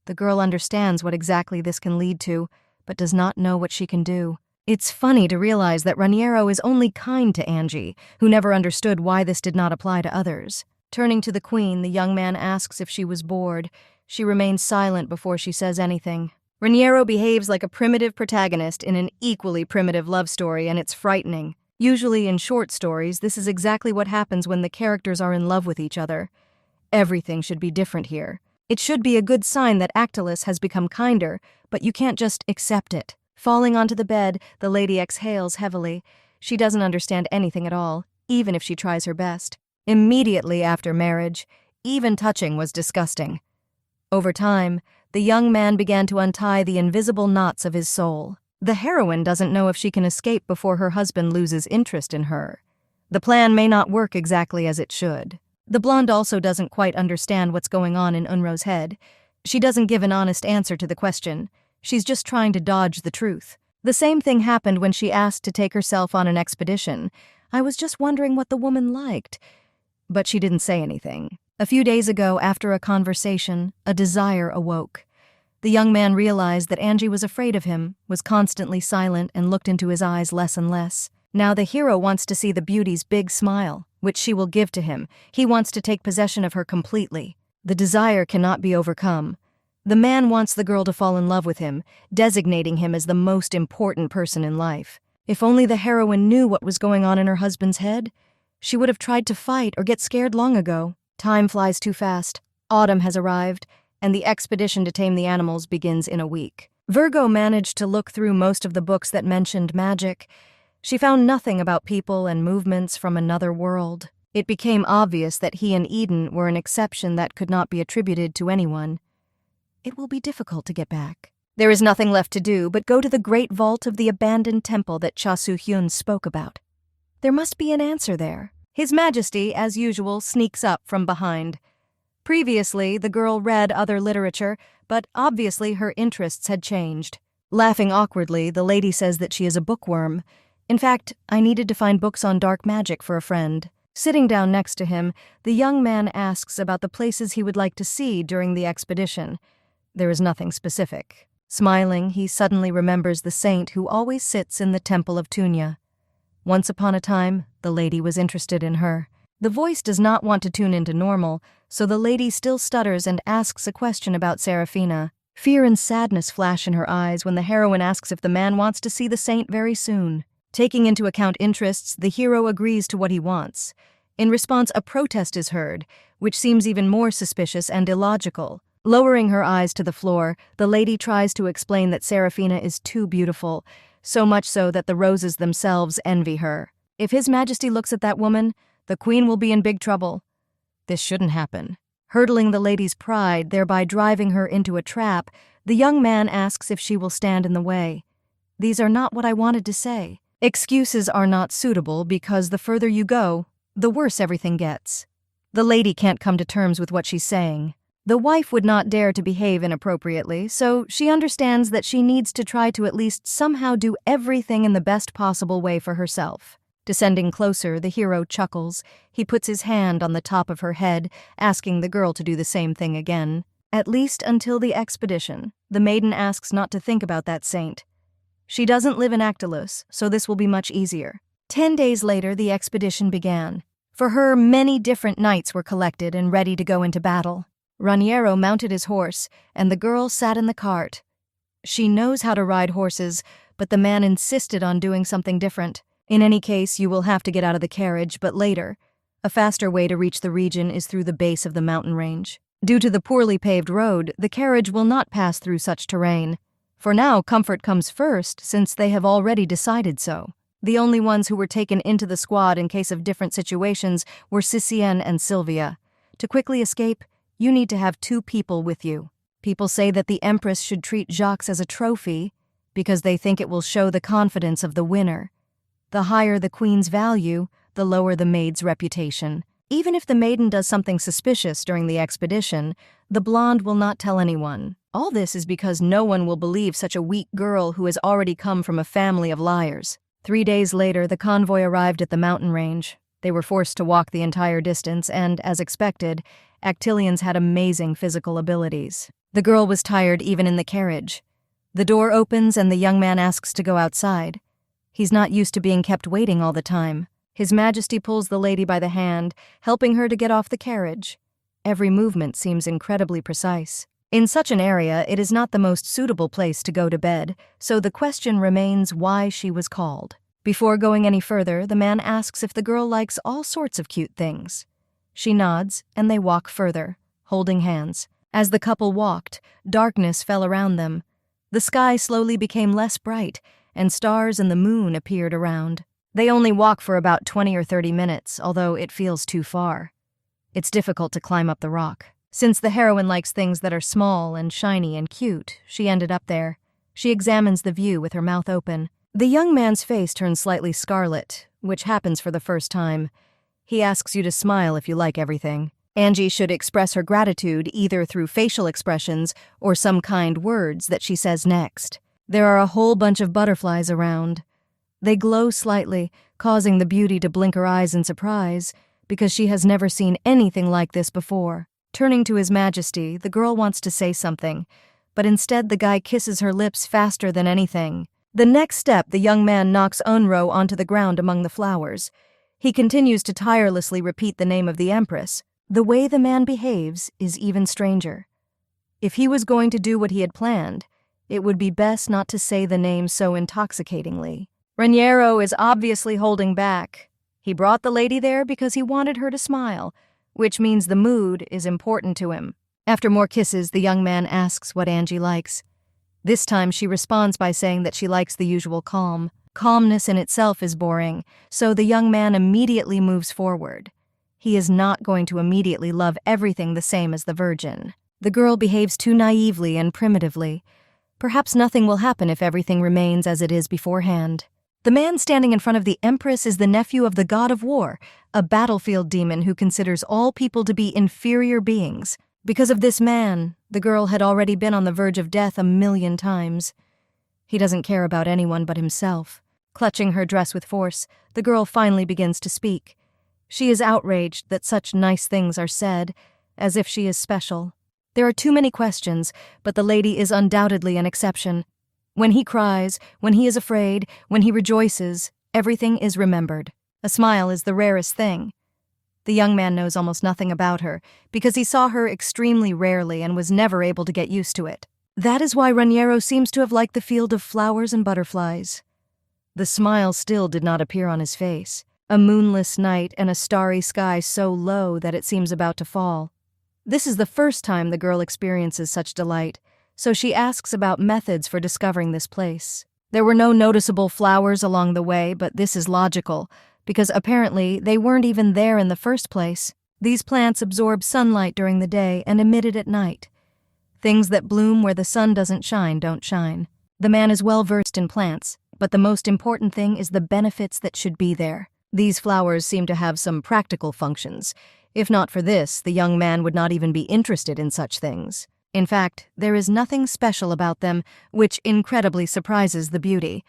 The girl understands what exactly this can lead to, but does not know what she can do. It's funny to realize that Raniero is only kind to Angie, who never understood why this did not apply to others. Turning to the queen, the young man asks if she was bored. She remains silent before she says anything. Raniero behaves like a primitive protagonist in an equally primitive love story, and it's frightening. Usually in short stories, this is exactly what happens when the characters are in love with each other. Everything should be different here. It should be a good sign that Actilus has become kinder, but you can't just accept it. Falling onto the bed, the lady exhales heavily. She doesn't understand anything at all, even if she tries her best. Immediately after marriage, even touching was disgusting. Over time, the young man began to untie the invisible knots of his soul. The heroine doesn't know if she can escape before her husband loses interest in her. The plan may not work exactly as it should. The blonde also doesn't quite understand what's going on in Unro's head. She doesn't give an honest answer to the question. She's just trying to dodge the truth. The same thing happened when she asked to take herself on an expedition. I was just wondering what the woman liked. But she didn't say anything. A few days ago, after a conversation, a desire awoke. The young man realized that Angie was afraid of him, was constantly silent, and looked into his eyes less and less. Now the hero wants to see the beauty's big smile, which she will give to him. He wants to take possession of her completely. The desire cannot be overcome. The man wants the girl to fall in love with him, designating him as the most important person in life. If only the heroine knew what was going on in her husband's head, she would have tried to fight or get scared long ago. Time flies too fast. Autumn has arrived, and the expedition to tame the animals begins in a week. Virgo managed to look through most of the books that mentioned magic. She found nothing about people and movements from another world. It became obvious that he and Eden were an exception that could not be attributed to anyone. It will be difficult to get back. There is nothing left to do but go to the great vault of the abandoned temple that Cha Su-hyun spoke about. There must be an answer there. His Majesty, as usual, sneaks up from behind. Previously, the girl read other literature, but obviously her interests had changed. Laughing awkwardly, the lady says that she is a bookworm. In fact, I needed to find books on dark magic for a friend. Sitting down next to him, the young man asks about the places he would like to see during the expedition. There is nothing specific. Smiling, he suddenly remembers the saint who always sits in the Temple of Tunya. Once upon a time, the lady was interested in her. The voice does not want to tune into normal, so the lady still stutters and asks a question about Serafina. Fear and sadness flash in her eyes when the heroine asks if the man wants to see the saint very soon. Taking into account interests, the hero agrees to what he wants. In response, a protest is heard, which seems even more suspicious and illogical. Lowering her eyes to the floor, the lady tries to explain that Serafina is too beautiful, so much so that the roses themselves envy her. If His Majesty looks at that woman, the queen will be in big trouble. This shouldn't happen. Hurdling the lady's pride, thereby driving her into a trap, the young man asks if she will stand in the way. These are not what I wanted to say. Excuses are not suitable because the further you go, the worse everything gets. The lady can't come to terms with what she's saying. The wife would not dare to behave inappropriately, so she understands that she needs to try to at least somehow do everything in the best possible way for herself. Descending closer, the hero chuckles. He puts his hand on the top of her head, asking the girl to do the same thing again. At least until the expedition, the maiden asks not to think about that saint. She doesn't live in Actilus, so this will be much easier. 10 days later, the expedition began. For her, many different knights were collected and ready to go into battle. Raniero mounted his horse, and the girl sat in the cart. She knows how to ride horses, but the man insisted on doing something different. In any case, you will have to get out of the carriage, but later. A faster way to reach the region is through the base of the mountain range. Due to the poorly paved road, the carriage will not pass through such terrain. For now, comfort comes first, since they have already decided so. The only ones who were taken into the squad in case of different situations were Cicien and Sylvia. To quickly escape, you need to have 2 people with you. People say that the empress should treat Jacques as a trophy. because they think it will show the confidence of the winner. The higher the queen's value, the lower the maid's reputation. Even if the maiden does something suspicious during the expedition, the blonde will not tell anyone. All this is because no one will believe such a weak girl who has already come from a family of liars. 3 days later, the convoy arrived at the mountain range. They were forced to walk the entire distance, and, as expected, Actilians had amazing physical abilities. The girl was tired even in the carriage. The door opens and the young man asks to go outside. He's not used to being kept waiting all the time. His Majesty pulls the lady by the hand, helping her to get off the carriage. Every movement seems incredibly precise. In such an area, it is not the most suitable place to go to bed, so the question remains why she was called. Before going any further, the man asks if the girl likes all sorts of cute things. She nods, and they walk further, holding hands. As the couple walked, darkness fell around them. The sky slowly became less bright, and stars and the moon appeared around. They only walk for about 20 or 30 minutes, although it feels too far. It's difficult to climb up the rock. Since the heroine likes things that are small and shiny and cute, she ended up there. She examines the view with her mouth open. The young man's face turns slightly scarlet, which happens for the first time. He asks you to smile if you like everything. Angie should express her gratitude either through facial expressions or some kind words that she says next. There are a whole bunch of butterflies around. They glow slightly, causing the beauty to blink her eyes in surprise, because she has never seen anything like this before. Turning to His Majesty, the girl wants to say something, but instead the guy kisses her lips faster than anything. The next step, the young man knocks Unro onto the ground among the flowers. He continues to tirelessly repeat the name of the empress. The way the man behaves is even stranger. If he was going to do what he had planned, it would be best not to say the name so intoxicatingly. Raniero is obviously holding back. He brought the lady there because he wanted her to smile, which means the mood is important to him. After more kisses, the young man asks what Angie likes. This time she responds by saying that she likes the usual calm. Calmness in itself is boring, so the young man immediately moves forward. He is not going to immediately love everything the same as the Virgin. The girl behaves too naively and primitively. Perhaps nothing will happen if everything remains as it is beforehand. The man standing in front of the Empress is the nephew of the god of war, a battlefield demon who considers all people to be inferior beings. Because of this man, the girl had already been on the verge of death 1,000,000 times. He doesn't care about anyone but himself. Clutching her dress with force, the girl finally begins to speak. She is outraged that such nice things are said, as if she is special. There are too many questions, but the lady is undoubtedly an exception. When he cries, when he is afraid, when he rejoices, everything is remembered. A smile is the rarest thing. The young man knows almost nothing about her, because he saw her extremely rarely and was never able to get used to it. That is why Raniero seems to have liked the field of flowers and butterflies. The smile still did not appear on his face. A moonless night and a starry sky so low that it seems about to fall. This is the first time the girl experiences such delight, so she asks about methods for discovering this place. There were no noticeable flowers along the way, but this is logical, because apparently they weren't even there in the first place. These plants absorb sunlight during the day and emit it at night. Things that bloom where the sun doesn't shine don't shine. The man is well versed in plants, but the most important thing is the benefits that should be there. These flowers seem to have some practical functions. If not for this, the young man would not even be interested in such things. In fact, there is nothing special about them, which incredibly surprises the beauty.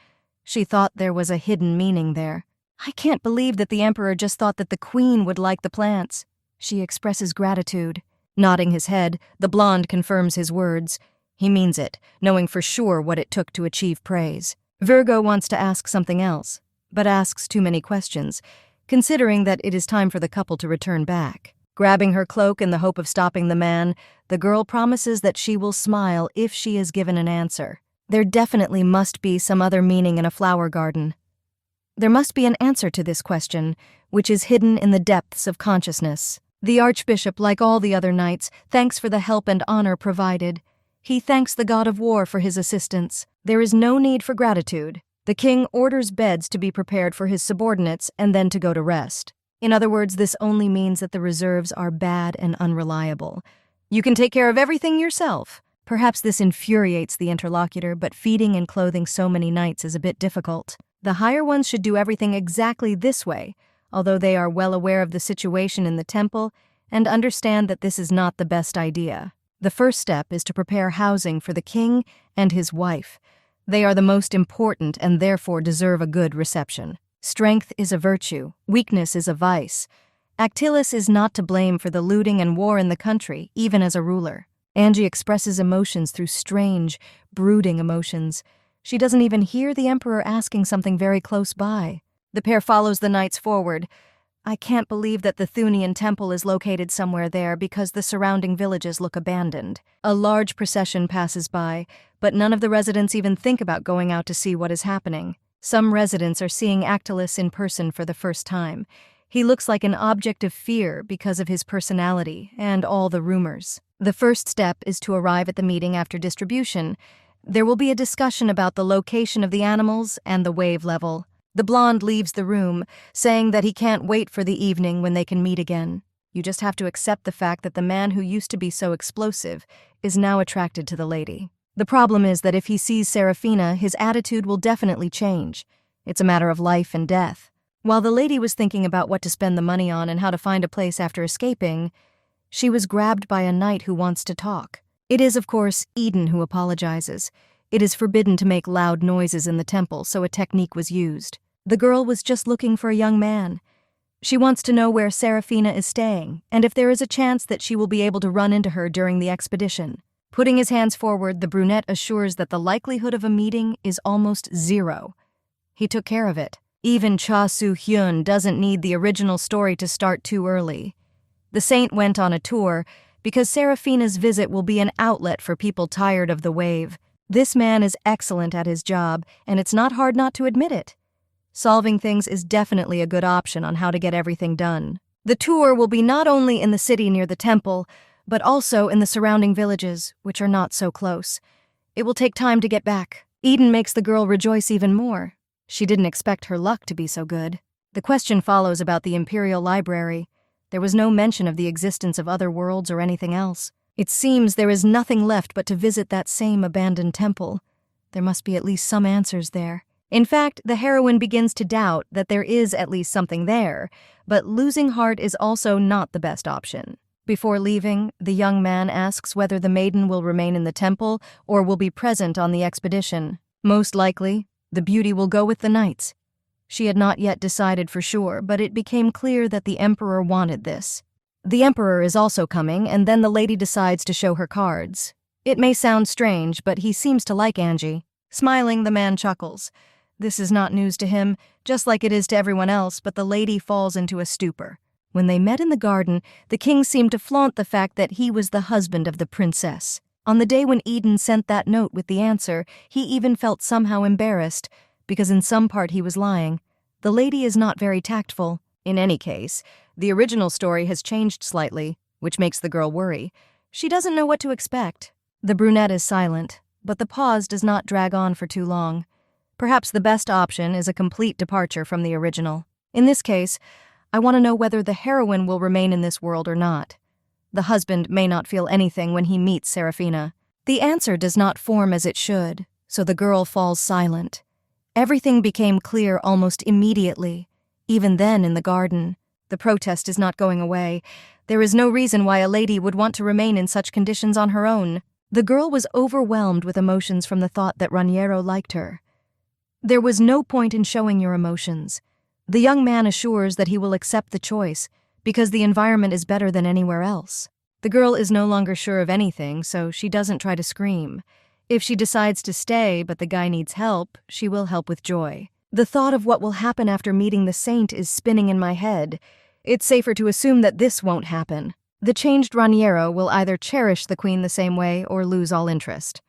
She thought there was a hidden meaning there. I can't believe that the emperor just thought that the queen would like the plants. She expresses gratitude. Nodding his head, the blonde confirms his words. He means it, knowing for sure what it took to achieve praise. Virgo wants to ask something else, but asks too many questions, considering that it is time for the couple to return back. Grabbing her cloak in the hope of stopping the man, the girl promises that she will smile if she is given an answer. There definitely must be some other meaning in a flower garden. There must be an answer to this question, which is hidden in the depths of consciousness. The archbishop, like all the other knights, thanks for the help and honor provided. He thanks the god of war for his assistance. There is no need for gratitude. The king orders beds to be prepared for his subordinates and then to go to rest. In other words, this only means that the reserves are bad and unreliable. You can take care of everything yourself. Perhaps this infuriates the interlocutor, but feeding and clothing so many knights is a bit difficult. The higher ones should do everything exactly this way, although they are well aware of the situation in the temple and understand that this is not the best idea. The first step is to prepare housing for the king and his wife. They are the most important and therefore deserve a good reception. Strength is a virtue, weakness is a vice. Actilis is not to blame for the looting and war in the country, even as a ruler. Angie expresses emotions through strange, brooding emotions. She doesn't even hear the emperor asking something very close by. The pair follows the knights forward. I can't believe that the Thunian temple is located somewhere there because the surrounding villages look abandoned. A large procession passes by, but none of the residents even think about going out to see what is happening. Some residents are seeing Actilis in person for the first time. He looks like an object of fear because of his personality and all the rumors. The first step is to arrive at the meeting after distribution. There will be a discussion about the location of the animals and the wave level. The blonde leaves the room, saying that he can't wait for the evening when they can meet again. You just have to accept the fact that the man who used to be so explosive is now attracted to the lady. The problem is that if he sees Serafina, his attitude will definitely change. It's a matter of life and death. While the lady was thinking about what to spend the money on and how to find a place after escaping, she was grabbed by a knight who wants to talk. It is, of course, Eden who apologizes. It is forbidden to make loud noises in the temple, so a technique was used. The girl was just looking for a young man. She wants to know where Serafina is staying, and if there is a chance that she will be able to run into her during the expedition. Putting his hands forward, the brunette assures that the likelihood of a meeting is almost zero. He took care of it. Even Cha Su-hyun doesn't need the original story to start too early. The saint went on a tour because Serafina's visit will be an outlet for people tired of the wave. This man is excellent at his job, and it's not hard not to admit it. Solving things is definitely a good option on how to get everything done. The tour will be not only in the city near the temple, but also in the surrounding villages, which are not so close. It will take time to get back. Eden makes the girl rejoice even more. She didn't expect her luck to be so good. The question follows about the Imperial Library. There was no mention of the existence of other worlds or anything else. It seems there is nothing left but to visit that same abandoned temple. There must be at least some answers there. In fact, the heroine begins to doubt that there is at least something there, but losing heart is also not the best option. Before leaving, the young man asks whether the maiden will remain in the temple or will be present on the expedition. Most likely, the beauty will go with the knights. She had not yet decided for sure, but it became clear that the emperor wanted this. The emperor is also coming, and then the lady decides to show her cards. It may sound strange, but he seems to like Angie. Smiling, the man chuckles. This is not news to him, just like it is to everyone else, but the lady falls into a stupor. When they met in the garden, the king seemed to flaunt the fact that he was the husband of the princess. On the day when Eden sent that note with the answer, he even felt somehow embarrassed, because in some part he was lying. The lady is not very tactful. In any case, the original story has changed slightly, which makes the girl worry. She doesn't know what to expect. The brunette is silent, but the pause does not drag on for too long. Perhaps the best option is a complete departure from the original. In this case, I want to know whether the heroine will remain in this world or not. The husband may not feel anything when he meets Serafina. The answer does not form as it should, so the girl falls silent. Everything became clear almost immediately. Even then in the garden, the protest is not going away. There is no reason why a lady would want to remain in such conditions on her own. The girl was overwhelmed with emotions from the thought that Raniero liked her. There was no point in showing your emotions. The young man assures that he will accept the choice because the environment is better than anywhere else. The girl is no longer sure of anything, so she doesn't try to scream. If she decides to stay but the guy needs help, she will help with joy. The thought of what will happen after meeting the saint is spinning in my head. It's safer to assume that this won't happen. The changed Raniero will either cherish the queen the same way or lose all interest.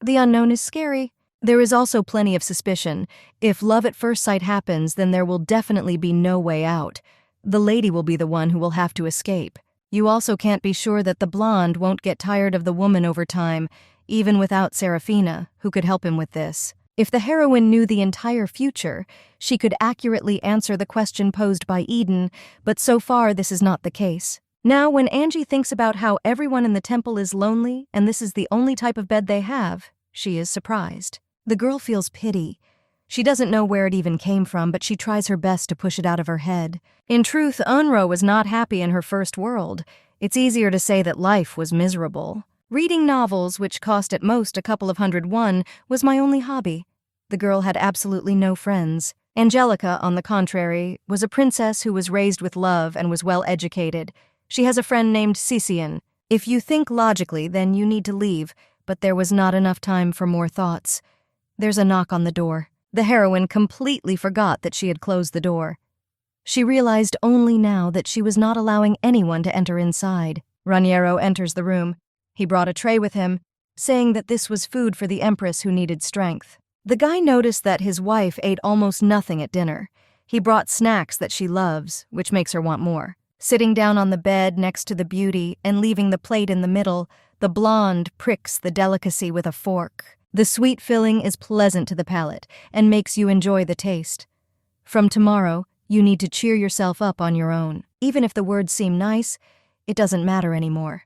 The unknown is scary. There is also plenty of suspicion. If love at first sight happens, then there will definitely be no way out. The lady will be the one who will have to escape. You also can't be sure that the blonde won't get tired of the woman over time, even without Serafina, who could help him with this. If the heroine knew the entire future, she could accurately answer the question posed by Eden, but so far this is not the case. Now, when Angie thinks about how everyone in the temple is lonely and this is the only type of bed they have, she is surprised. The girl feels pity. She doesn't know where it even came from, but she tries her best to push it out of her head. In truth, Unro was not happy in her first world. It's easier to say that life was miserable. Reading novels, which cost at most a couple of $101, was my only hobby. The girl had absolutely no friends. Angelica, on the contrary, was a princess who was raised with love and was well educated. She has a friend named Cician. If you think logically, then you need to leave, but there was not enough time for more thoughts. There's a knock on the door. The heroine completely forgot that she had closed the door. She realized only now that she was not allowing anyone to enter inside. Raniero enters the room. He brought a tray with him, saying that this was food for the empress who needed strength. The guy noticed that his wife ate almost nothing at dinner. He brought snacks that she loves, which makes her want more. Sitting down on the bed next to the beauty and leaving the plate in the middle, the blonde pricks the delicacy with a fork. The sweet filling is pleasant to the palate and makes you enjoy the taste. From tomorrow, you need to cheer yourself up on your own. Even if the words seem nice, it doesn't matter anymore.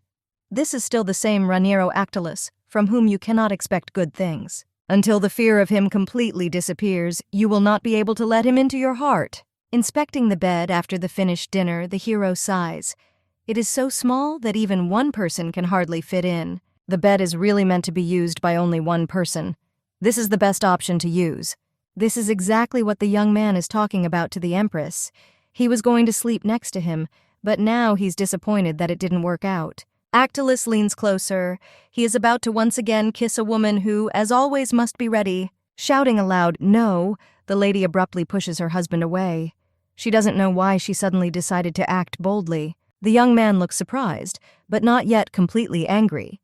This is still the same Raniero Actilus, from whom you cannot expect good things. Until the fear of him completely disappears, you will not be able to let him into your heart. Inspecting the bed after the finished dinner, the hero sighs. It is so small that even one person can hardly fit in. The bed is really meant to be used by only one person. This is the best option to use. This is exactly what the young man is talking about to the Empress. He was going to sleep next to him, but now he's disappointed that it didn't work out. Actilus leans closer. He is about to once again kiss a woman who, as always, must be ready. Shouting aloud, "No," the lady abruptly pushes her husband away. She doesn't know why she suddenly decided to act boldly. The young man looks surprised, but not yet completely angry.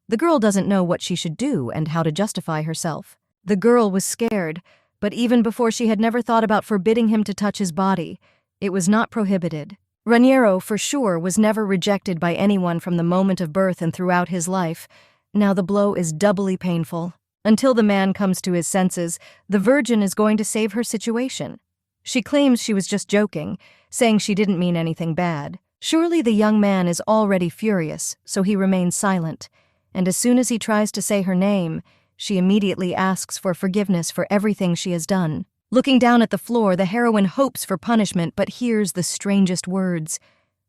The girl doesn't know what she should do and how to justify herself. The girl was scared, but even before she had never thought about forbidding him to touch his body. It was not prohibited. Raniero, for sure, was never rejected by anyone from the moment of birth and throughout his life. Now the blow is doubly painful. Until the man comes to his senses, the virgin is going to save her situation. She claims she was just joking, saying she didn't mean anything bad. Surely the young man is already furious, so he remains silent. And as soon as he tries to say her name, she immediately asks for forgiveness for everything she has done. Looking down at the floor, the heroine hopes for punishment but hears the strangest words.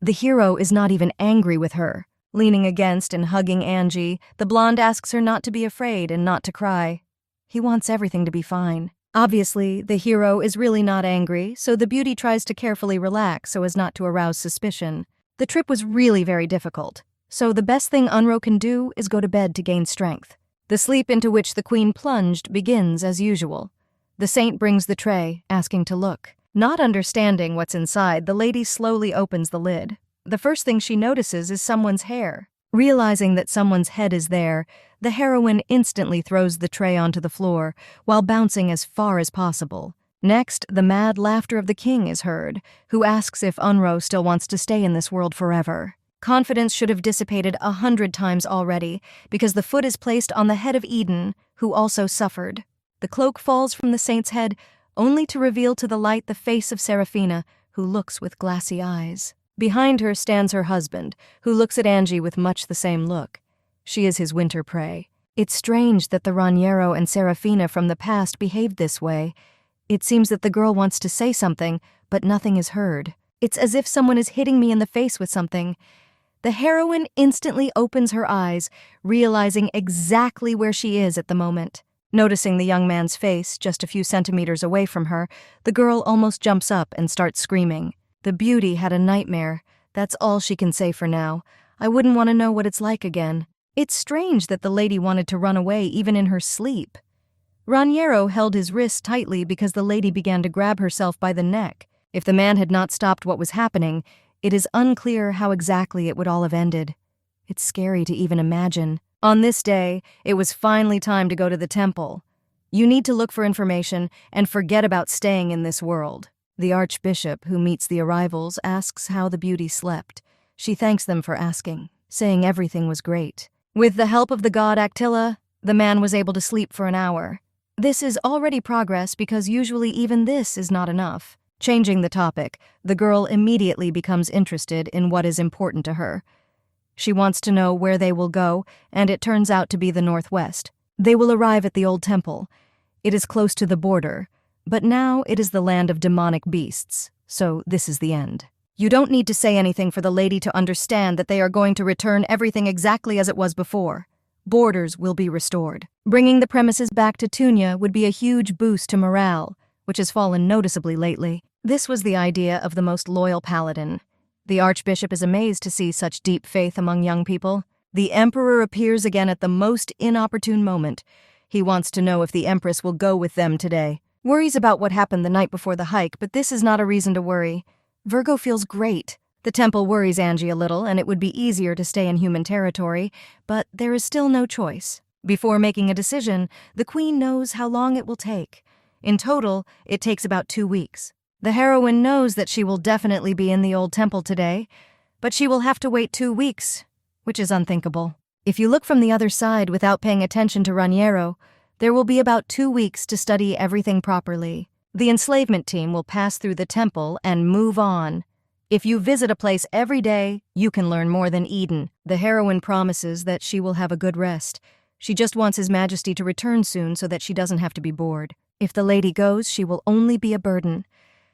The hero is not even angry with her. Leaning against and hugging Angie, the blonde asks her not to be afraid and not to cry. He wants everything to be fine. Obviously, the hero is really not angry, so the beauty tries to carefully relax so as not to arouse suspicion. The trip was really very difficult, so the best thing Unro can do is go to bed to gain strength. The sleep into which the queen plunged begins as usual. The saint brings the tray, asking to look. Not understanding what's inside, the lady slowly opens the lid. The first thing she notices is someone's hair. Realizing that someone's head is there, the heroine instantly throws the tray onto the floor, while bouncing as far as possible. Next, the mad laughter of the king is heard, who asks if Unro still wants to stay in this world forever. Confidence should have dissipated 100 times already, because the foot is placed on the head of Eden, who also suffered. The cloak falls from the saint's head, only to reveal to the light the face of Seraphina, who looks with glassy eyes. Behind her stands her husband, who looks at Angie with much the same look. She is his winter prey. It's strange that the Raniero and Seraphina from the past behaved this way. It seems that the girl wants to say something, but nothing is heard. It's as if someone is hitting me in the face with something. The heroine instantly opens her eyes, realizing exactly where she is at the moment. Noticing the young man's face just a few centimeters away from her, the girl almost jumps up and starts screaming. The beauty had a nightmare. That's all she can say for now. I wouldn't want to know what it's like again. It's strange that the lady wanted to run away even in her sleep. Raniero held his wrist tightly because the lady began to grab herself by the neck. If the man had not stopped what was happening, it is unclear how exactly it would all have ended. It's scary to even imagine. On this day, it was finally time to go to the temple. You need to look for information and forget about staying in this world. The archbishop, who meets the arrivals, asks how the beauty slept. She thanks them for asking, saying everything was great. With the help of the god Actilla, the man was able to sleep for an hour. This is already progress because usually even this is not enough. Changing the topic, the girl immediately becomes interested in what is important to her. She wants to know where they will go, and it turns out to be the northwest. They will arrive at the old temple. It is close to the border, but now it is the land of demonic beasts, so this is the end. You don't need to say anything for the lady to understand that they are going to return everything exactly as it was before. Borders will be restored. Bringing the premises back to Tunya would be a huge boost to morale, which has fallen noticeably lately. This was the idea of the most loyal paladin. The archbishop is amazed to see such deep faith among young people. The emperor appears again at the most inopportune moment. He wants to know if the empress will go with them today. Worries about what happened the night before the hike, but this is not a reason to worry. Virgo feels great. The temple worries Angie a little, and it would be easier to stay in human territory, but there is still no choice. Before making a decision, the queen knows how long it will take. In total, it takes about 2 weeks. The heroine knows that she will definitely be in the old temple today, but she will have to wait 2 weeks, which is unthinkable. If you look from the other side without paying attention to Raniero, there will be about 2 weeks to study everything properly. The enslavement team will pass through the temple and move on. If you visit a place every day, you can learn more than Eden. The heroine promises that she will have a good rest. She just wants His Majesty to return soon so that she doesn't have to be bored. If the lady goes, she will only be a burden.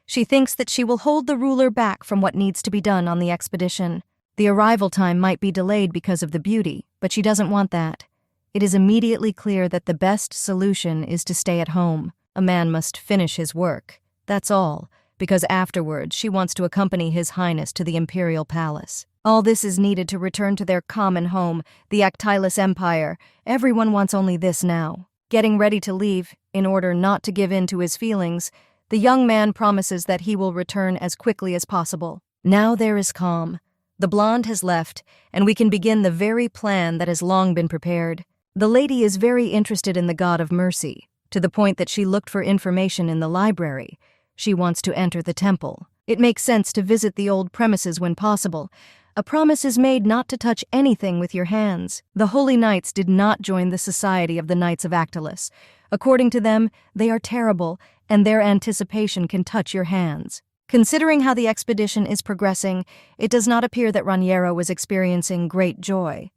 She thinks that she will hold the ruler back from what needs to be done on the expedition. The arrival time might be delayed because of the beauty, but she doesn't want that. It is immediately clear that the best solution is to stay at home. A man must finish his work. That's all, because afterwards she wants to accompany His Highness to the imperial palace. All this is needed to return to their common home, the Actylus Empire. Everyone wants only this now. Getting ready to leave, in order not to give in to his feelings, the young man promises that he will return as quickly as possible. Now there is calm. The blonde has left, and we can begin the very plan that has long been prepared. The lady is very interested in the god of mercy, to the point that she looked for information in the library. She wants to enter the temple. It makes sense to visit the old premises when possible. A promise is made not to touch anything with your hands. The Holy Knights did not join the Society of the Knights of Actylus. According to them, they are terrible, and their anticipation can touch your hands. Considering how the expedition is progressing, it does not appear that Raniero was experiencing great joy.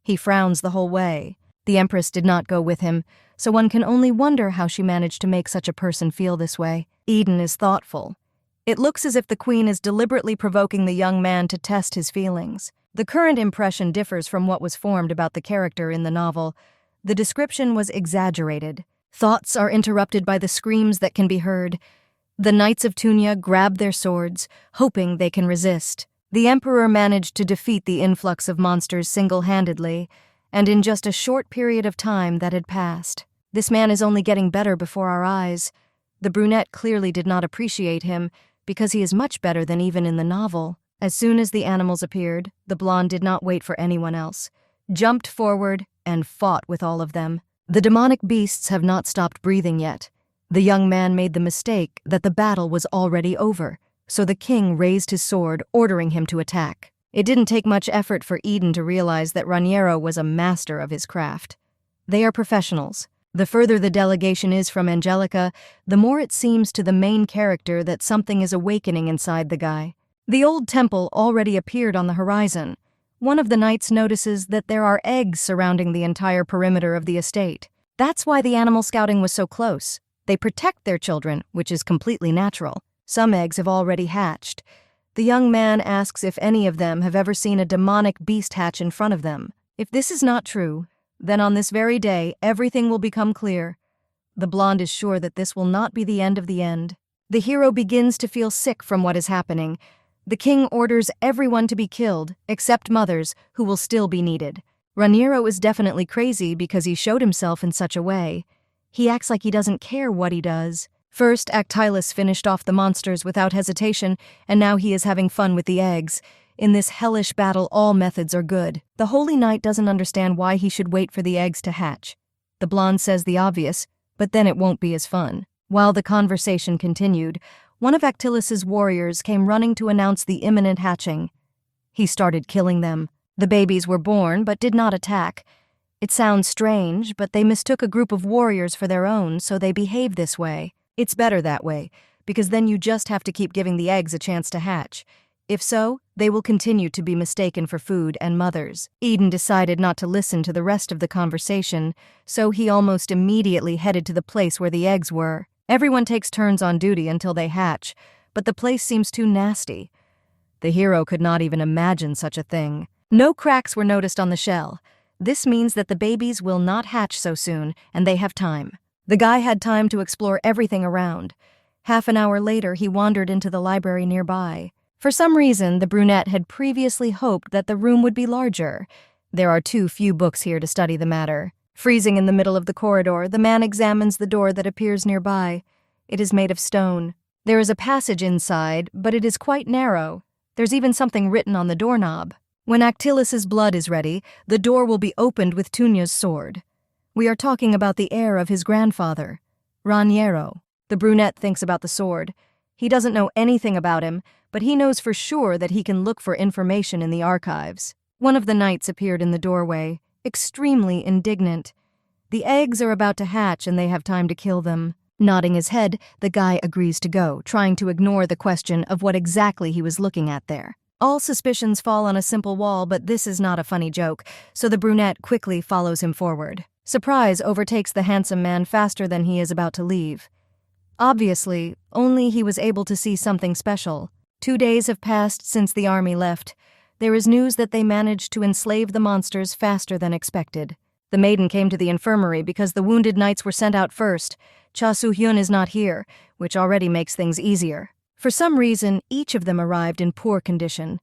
He frowns the whole way. The Empress did not go with him, so one can only wonder how she managed to make such a person feel this way. Eden is thoughtful. It looks as if the queen is deliberately provoking the young man to test his feelings. The current impression differs from what was formed about the character in the novel. The description was exaggerated. Thoughts are interrupted by the screams that can be heard. The Knights of Tunya grab their swords, hoping they can resist. The Emperor managed to defeat the influx of monsters single-handedly, and in just a short period of time that had passed. This man is only getting better before our eyes. The brunette clearly did not appreciate him, because he is much better than even in the novel. As soon as the animals appeared, the blonde did not wait for anyone else, jumped forward, and fought with all of them. The demonic beasts have not stopped breathing yet. The young man made the mistake that the battle was already over, so the king raised his sword, ordering him to attack. It didn't take much effort for Eden to realize that Raniero was a master of his craft. They are professionals. The further the delegation is from Angelica, the more it seems to the main character that something is awakening inside the guy. The old temple already appeared on the horizon. One of the knights notices that there are eggs surrounding the entire perimeter of the estate. That's why the animal scouting was so close. They protect their children, which is completely natural. Some eggs have already hatched. The young man asks if any of them have ever seen a demonic beast hatch in front of them. If this is not true, then on this very day, everything will become clear. The blonde is sure that this will not be the end of the end. The hero begins to feel sick from what is happening. The king orders everyone to be killed, except mothers, who will still be needed. Raniero is definitely crazy because he showed himself in such a way. He acts like he doesn't care what he does. First, Actylus finished off the monsters without hesitation, and now he is having fun with the eggs. In this hellish battle, all methods are good. The Holy Knight doesn't understand why he should wait for the eggs to hatch. The blonde says the obvious, but then it won't be as fun. While the conversation continued, one of Actylus's warriors came running to announce the imminent hatching. He started killing them. The babies were born, but did not attack. It sounds strange, but they mistook a group of warriors for their own, so they behave this way. It's better that way, because then you just have to keep giving the eggs a chance to hatch. If so, they will continue to be mistaken for food and mothers. Eden decided not to listen to the rest of the conversation, so he almost immediately headed to the place where the eggs were. Everyone takes turns on duty until they hatch, but the place seems too nasty. The hero could not even imagine such a thing. No cracks were noticed on the shell. This means that the babies will not hatch so soon, and they have time. The guy had time to explore everything around. Half an hour later, he wandered into the library nearby. For some reason, the brunette had previously hoped that the room would be larger. There are too few books here to study the matter. Freezing in the middle of the corridor, the man examines the door that appears nearby. It is made of stone. There is a passage inside, but it is quite narrow. There's even something written on the doorknob. When Actilus's blood is ready, the door will be opened with Tunya's sword. We are talking about the heir of his grandfather, Raniero. The brunette thinks about the sword. He doesn't know anything about him, but he knows for sure that he can look for information in the archives. One of the knights appeared in the doorway, extremely indignant. The eggs are about to hatch and they have time to kill them. Nodding his head, the guy agrees to go, trying to ignore the question of what exactly he was looking at there. All suspicions fall on a simple wall, but this is not a funny joke, so the brunette quickly follows him forward. Surprise overtakes the handsome man faster than he is about to leave. Obviously, only he was able to see something special. 2 days have passed since the army left. There is news that they managed to enslave the monsters faster than expected. The maiden came to the infirmary because the wounded knights were sent out first. Cha Soo-hyun is not here, which already makes things easier. For some reason, each of them arrived in poor condition.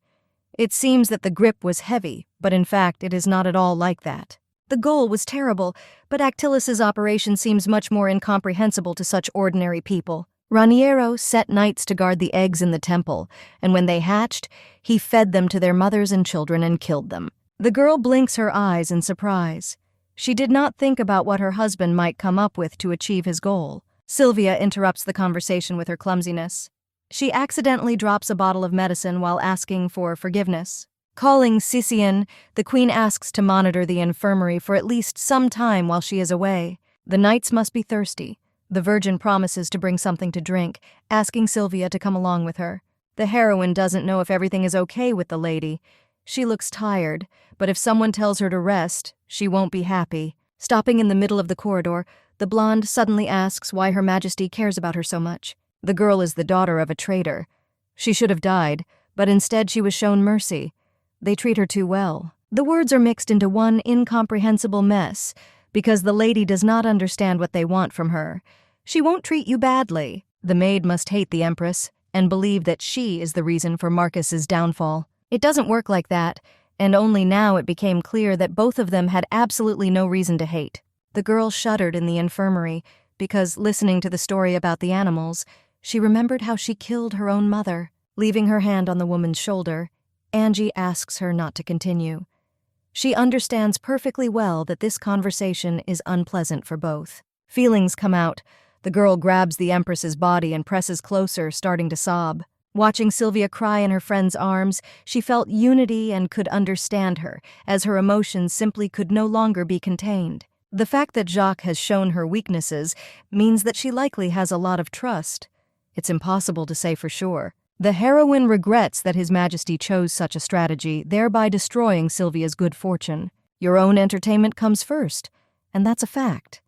It seems that the grip was heavy, but in fact it is not at all like that. The goal was terrible, but Actilus's operation seems much more incomprehensible to such ordinary people. Raniero set knights to guard the eggs in the temple, and when they hatched, he fed them to their mothers and children and killed them. The girl blinks her eyes in surprise. She did not think about what her husband might come up with to achieve his goal. Sylvia interrupts the conversation with her clumsiness. She accidentally drops a bottle of medicine while asking for forgiveness. Calling Sisian, the queen asks to monitor the infirmary for at least some time while she is away. The knights must be thirsty. The virgin promises to bring something to drink, asking Sylvia to come along with her. The heroine doesn't know if everything is okay with the lady. She looks tired, but if someone tells her to rest, she won't be happy. Stopping in the middle of the corridor, the blonde suddenly asks why Her Majesty cares about her so much. The girl is the daughter of a traitor. She should have died, but instead she was shown mercy. They treat her too well. The words are mixed into one incomprehensible mess, because the lady does not understand what they want from her. She won't treat you badly. The maid must hate the empress and believe that she is the reason for Marcus's downfall. It doesn't work like that, and only now it became clear that both of them had absolutely no reason to hate. The girl shuddered in the infirmary because, listening to the story about the animals, she remembered how she killed her own mother. Leaving her hand on the woman's shoulder, Angie asks her not to continue. She understands perfectly well that this conversation is unpleasant for both. Feelings come out. The girl grabs the empress's body and presses closer, starting to sob. Watching Sylvia cry in her friend's arms, she felt unity and could understand her, as her emotions simply could no longer be contained. The fact that Jacques has shown her weaknesses means that she likely has a lot of trust. It's impossible to say for sure. The heroine regrets that His Majesty chose such a strategy, thereby destroying Sylvia's good fortune. Your own entertainment comes first, and that's a fact.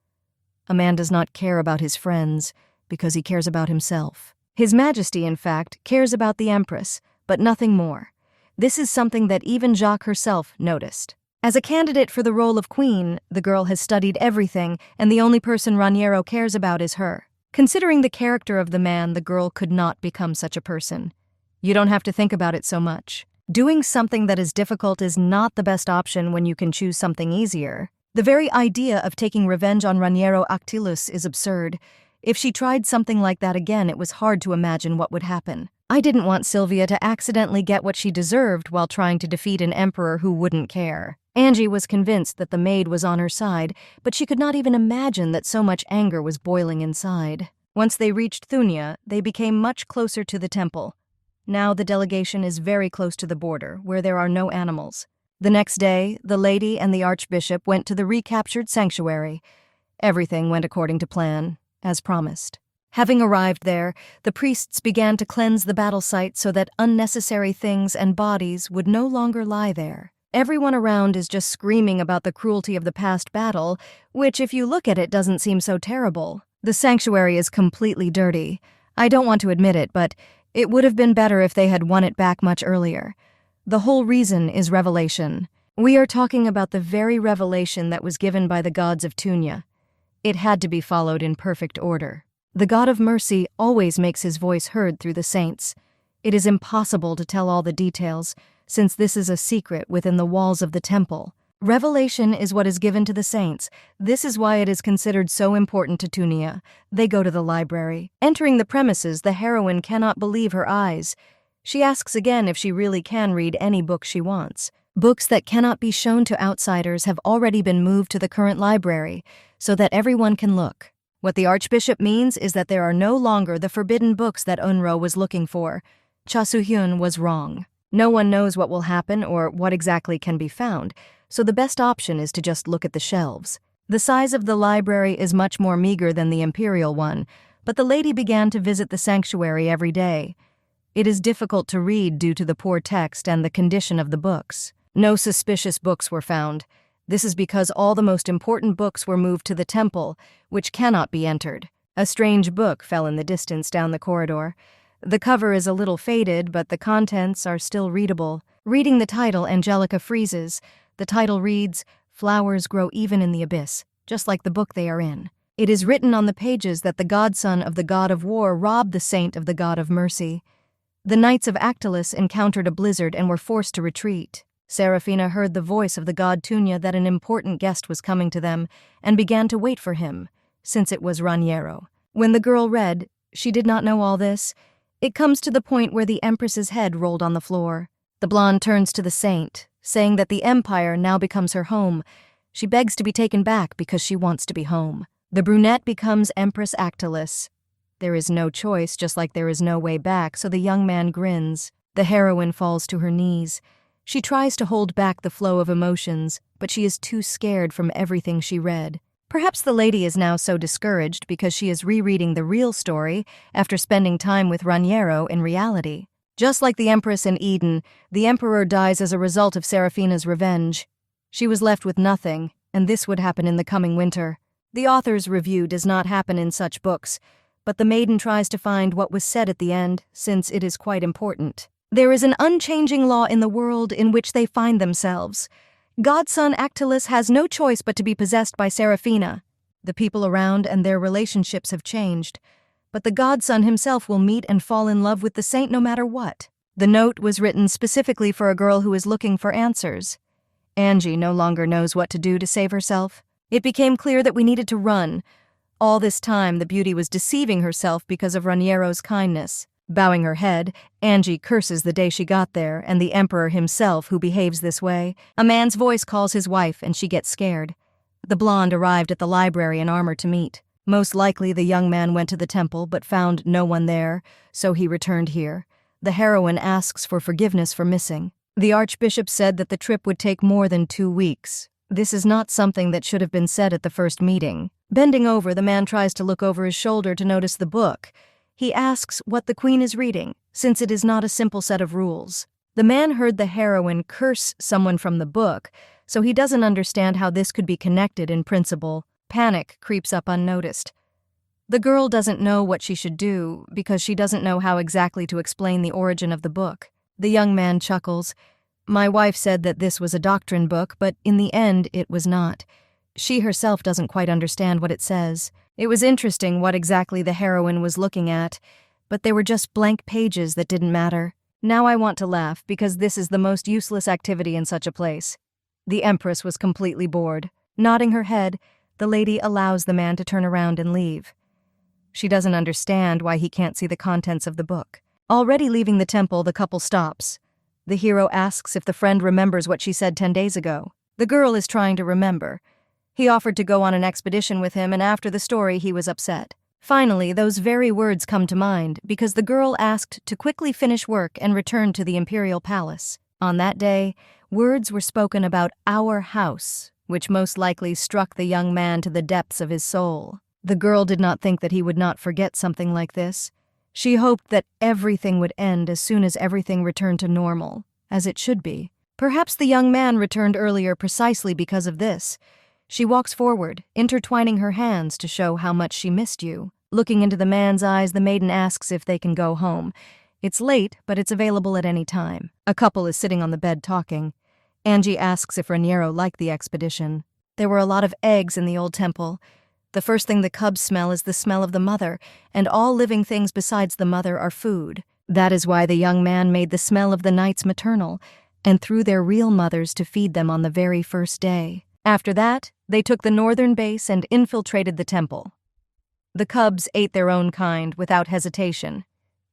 A man does not care about his friends because he cares about himself. His Majesty, in fact, cares about the Empress, but nothing more. This is something that even Jacques herself noticed. As a candidate for the role of queen, the girl has studied everything, and the only person Raniero cares about is her. Considering the character of the man, the girl could not become such a person. You don't have to think about it so much. Doing something that is difficult is not the best option when you can choose something easier. The very idea of taking revenge on Raniero Actilus is absurd. If she tried something like that again, it was hard to imagine what would happen. I didn't want Sylvia to accidentally get what she deserved while trying to defeat an emperor who wouldn't care. Angie was convinced that the maid was on her side, but she could not even imagine that so much anger was boiling inside. Once they reached Thunia, they became much closer to the temple. Now the delegation is very close to the border, where there are no animals. The next day, the lady and the archbishop went to the recaptured sanctuary. Everything went according to plan, as promised. Having arrived there, the priests began to cleanse the battle site so that unnecessary things and bodies would no longer lie there. Everyone around is just screaming about the cruelty of the past battle, which, if you look at it, doesn't seem so terrible. The sanctuary is completely dirty. I don't want to admit it, but it would have been better if they had won it back much earlier. The whole reason is revelation. We are talking about the very revelation that was given by the gods of Tunya. It had to be followed in perfect order. The God of mercy always makes his voice heard through the saints. It is impossible to tell all the details, since this is a secret within the walls of the temple. Revelation is what is given to the saints. This is why it is considered so important to Tunya. They go to the library. Entering the premises, the heroine cannot believe her eyes. She asks again if she really can read any book she wants. Books that cannot be shown to outsiders have already been moved to the current library, so that everyone can look. What the archbishop means is that there are no longer the forbidden books that Unro was looking for. Cha Soo-hyun was wrong. No one knows what will happen or what exactly can be found, so the best option is to just look at the shelves. The size of the library is much more meager than the imperial one, but the lady began to visit the sanctuary every day. It is difficult to read due to the poor text and the condition of the books. No suspicious books were found. This is because all the most important books were moved to the temple, which cannot be entered. A strange book fell in the distance down the corridor. The cover is a little faded, but the contents are still readable. Reading the title, Angelica freezes. The title reads, "Flowers grow even in the abyss," just like the book they are in. It is written on the pages that the godson of the god of war robbed the saint of the god of mercy. The knights of Actilus encountered a blizzard and were forced to retreat. Seraphina heard the voice of the god Tunya that an important guest was coming to them and began to wait for him, since it was Raniero. When the girl read, she did not know all this. It comes to the point where the empress's head rolled on the floor. The blonde turns to the saint, saying that the empire now becomes her home. She begs to be taken back because she wants to be home. The brunette becomes Empress Actilus. There is no choice, just like there is no way back, so the young man grins. The heroine falls to her knees. She tries to hold back the flow of emotions, but she is too scared from everything she read. Perhaps the lady is now so discouraged because she is rereading the real story after spending time with Raniero in reality. Just like the Empress in Eden, the Emperor dies as a result of Seraphina's revenge. She was left with nothing, and this would happen in the coming winter. The author's review does not happen in such books, but the maiden tries to find what was said at the end, since it is quite important. There is an unchanging law in the world in which they find themselves. Godson Actilus has no choice but to be possessed by Seraphina. The people around and their relationships have changed, but the godson himself will meet and fall in love with the saint no matter what. The note was written specifically for a girl who is looking for answers. Angie no longer knows what to do to save herself. It became clear that we needed to run. All this time, the beauty was deceiving herself because of Raniero's kindness. Bowing her head, Angie curses the day she got there and the emperor himself who behaves this way. A man's voice calls his wife and she gets scared. The blonde arrived at the library in armor to meet. Most likely the young man went to the temple but found no one there, so he returned here. The heroine asks for forgiveness for missing. The archbishop said that the trip would take more than 2 weeks. This is not something that should have been said at the first meeting. Bending over, the man tries to look over his shoulder to notice the book. He asks what the queen is reading, since it is not a simple set of rules. The man heard the heroine curse someone from the book, so he doesn't understand how this could be connected in principle. Panic creeps up unnoticed. The girl doesn't know what she should do because she doesn't know how exactly to explain the origin of the book. The young man chuckles. My wife said that this was a doctrine book, but in the end it was not. She herself doesn't quite understand what it says. It was interesting what exactly the heroine was looking at, but they were just blank pages that didn't matter. Now I want to laugh because this is the most useless activity in such a place. The empress was completely bored. Nodding her head, the lady allows the man to turn around and leave. She doesn't understand why he can't see the contents of the book. Already leaving the temple, the couple stops. The hero asks if the friend remembers what she said 10 days ago. The girl is trying to remember. He offered to go on an expedition with him, and after the story, he was upset. Finally, those very words come to mind because the girl asked to quickly finish work and return to the imperial palace. On that day, words were spoken about our house, which most likely struck the young man to the depths of his soul. The girl did not think that he would not forget something like this. She hoped that everything would end as soon as everything returned to normal, as it should be. Perhaps the young man returned earlier precisely because of this. She walks forward, intertwining her hands to show how much she missed you. Looking into the man's eyes, the maiden asks if they can go home. It's late, but it's available at any time. A couple is sitting on the bed talking. Angie asks if Raniero liked the expedition. There were a lot of eggs in the old temple. The first thing the cubs smell is the smell of the mother, and all living things besides the mother are food. That is why the young man made the smell of the knights maternal, and threw their real mothers to feed them on the very first day. After that, they took the northern base and infiltrated the temple. The cubs ate their own kind without hesitation.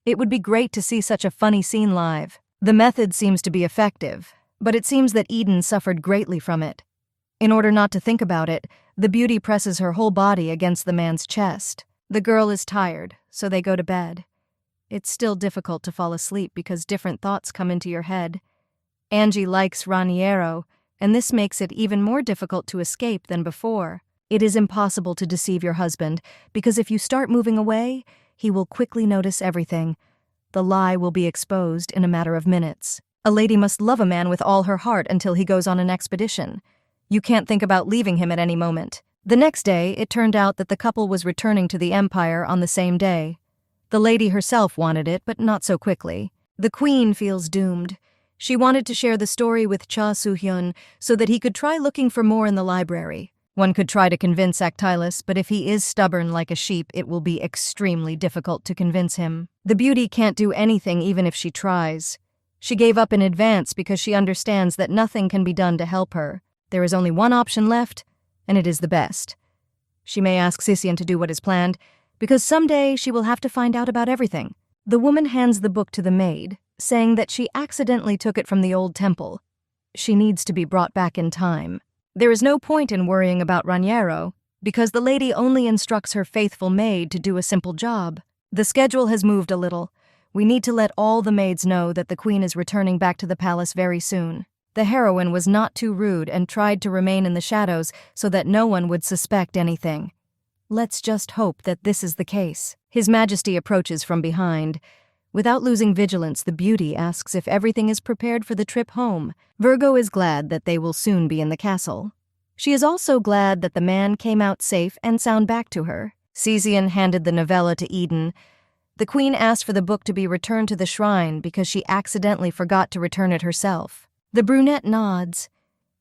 It would be great to see such a funny scene live. The method seems to be effective, but it seems that Eden suffered greatly from it. In order not to think about it, the beauty presses her whole body against the man's chest. The girl is tired, so they go to bed. It's still difficult to fall asleep because different thoughts come into your head. Angie likes Raniero, and this makes it even more difficult to escape than before. It is impossible to deceive your husband, because if you start moving away, he will quickly notice everything. The lie will be exposed in a matter of minutes. A lady must love a man with all her heart until he goes on an expedition. You can't think about leaving him at any moment. The next day, it turned out that the couple was returning to the empire on the same day. The lady herself wanted it, but not so quickly. The queen feels doomed. She wanted to share the story with Cha Soo-hyun so that he could try looking for more in the library. One could try to convince Actylus, but if he is stubborn like a sheep, it will be extremely difficult to convince him. The beauty can't do anything even if she tries. She gave up in advance because she understands that nothing can be done to help her. There is only one option left, and it is the best. She may ask Sisian to do what is planned, because someday she will have to find out about everything. The woman hands the book to the maid, saying that she accidentally took it from the old temple. She needs to be brought back in time. There is no point in worrying about Raniero, because the lady only instructs her faithful maid to do a simple job. The schedule has moved a little. We need to let all the maids know that the queen is returning back to the palace very soon. The heroine was not too rude and tried to remain in the shadows so that no one would suspect anything. Let's just hope that this is the case. His Majesty approaches from behind. Without losing vigilance, the beauty asks if everything is prepared for the trip home. Virgo is glad that they will soon be in the castle. She is also glad that the man came out safe and sound back to her. Sisian handed the novella to Eden. The queen asked for the book to be returned to the shrine because she accidentally forgot to return it herself. The brunette nods.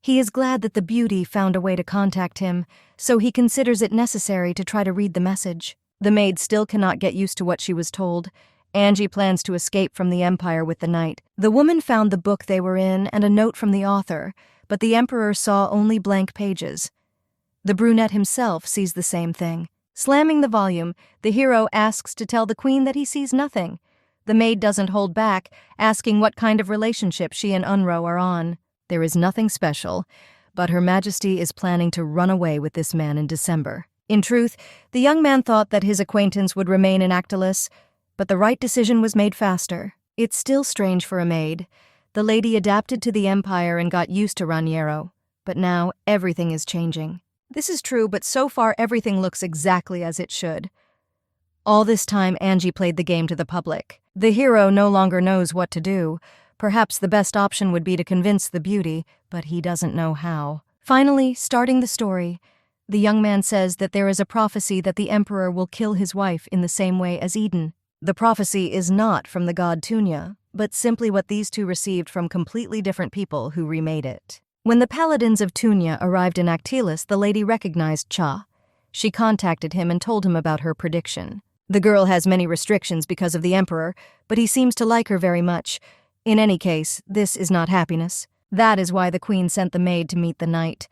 He is glad that the beauty found a way to contact him, so he considers it necessary to try to read the message. The maid still cannot get used to what she was told. Angie plans to escape from the empire with the knight. The woman found the book they were in and a note from the author, but the emperor saw only blank pages. The brunette himself sees the same thing. Slamming the volume, the hero asks to tell the queen that he sees nothing. The maid doesn't hold back, asking what kind of relationship she and Unro are on. There is nothing special, but Her Majesty is planning to run away with this man in December. In truth, the young man thought that his acquaintance would remain in Actylus, but the right decision was made faster. It's still strange for a maid. The lady adapted to the empire and got used to Raniero, but now everything is changing. This is true, but so far everything looks exactly as it should. All this time, Angie played the game to the public. The hero no longer knows what to do. Perhaps the best option would be to convince the beauty, but he doesn't know how. Finally, starting the story, the young man says that there is a prophecy that the emperor will kill his wife in the same way as Eden. The prophecy is not from the god Tunya, but simply what these two received from completely different people who remade it. When the paladins of Tunya arrived in Actylus, the lady recognized Cha. She contacted him and told him about her prediction. The girl has many restrictions because of the emperor, but he seems to like her very much. In any case, this is not happiness. That is why the queen sent the maid to meet the knight.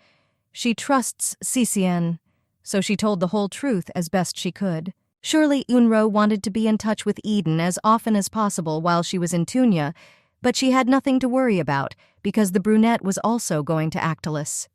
She trusts Sisian, so she told the whole truth as best she could. Surely Unro wanted to be in touch with Eden as often as possible while she was in Tunya, but she had nothing to worry about because the brunette was also going to Actylus.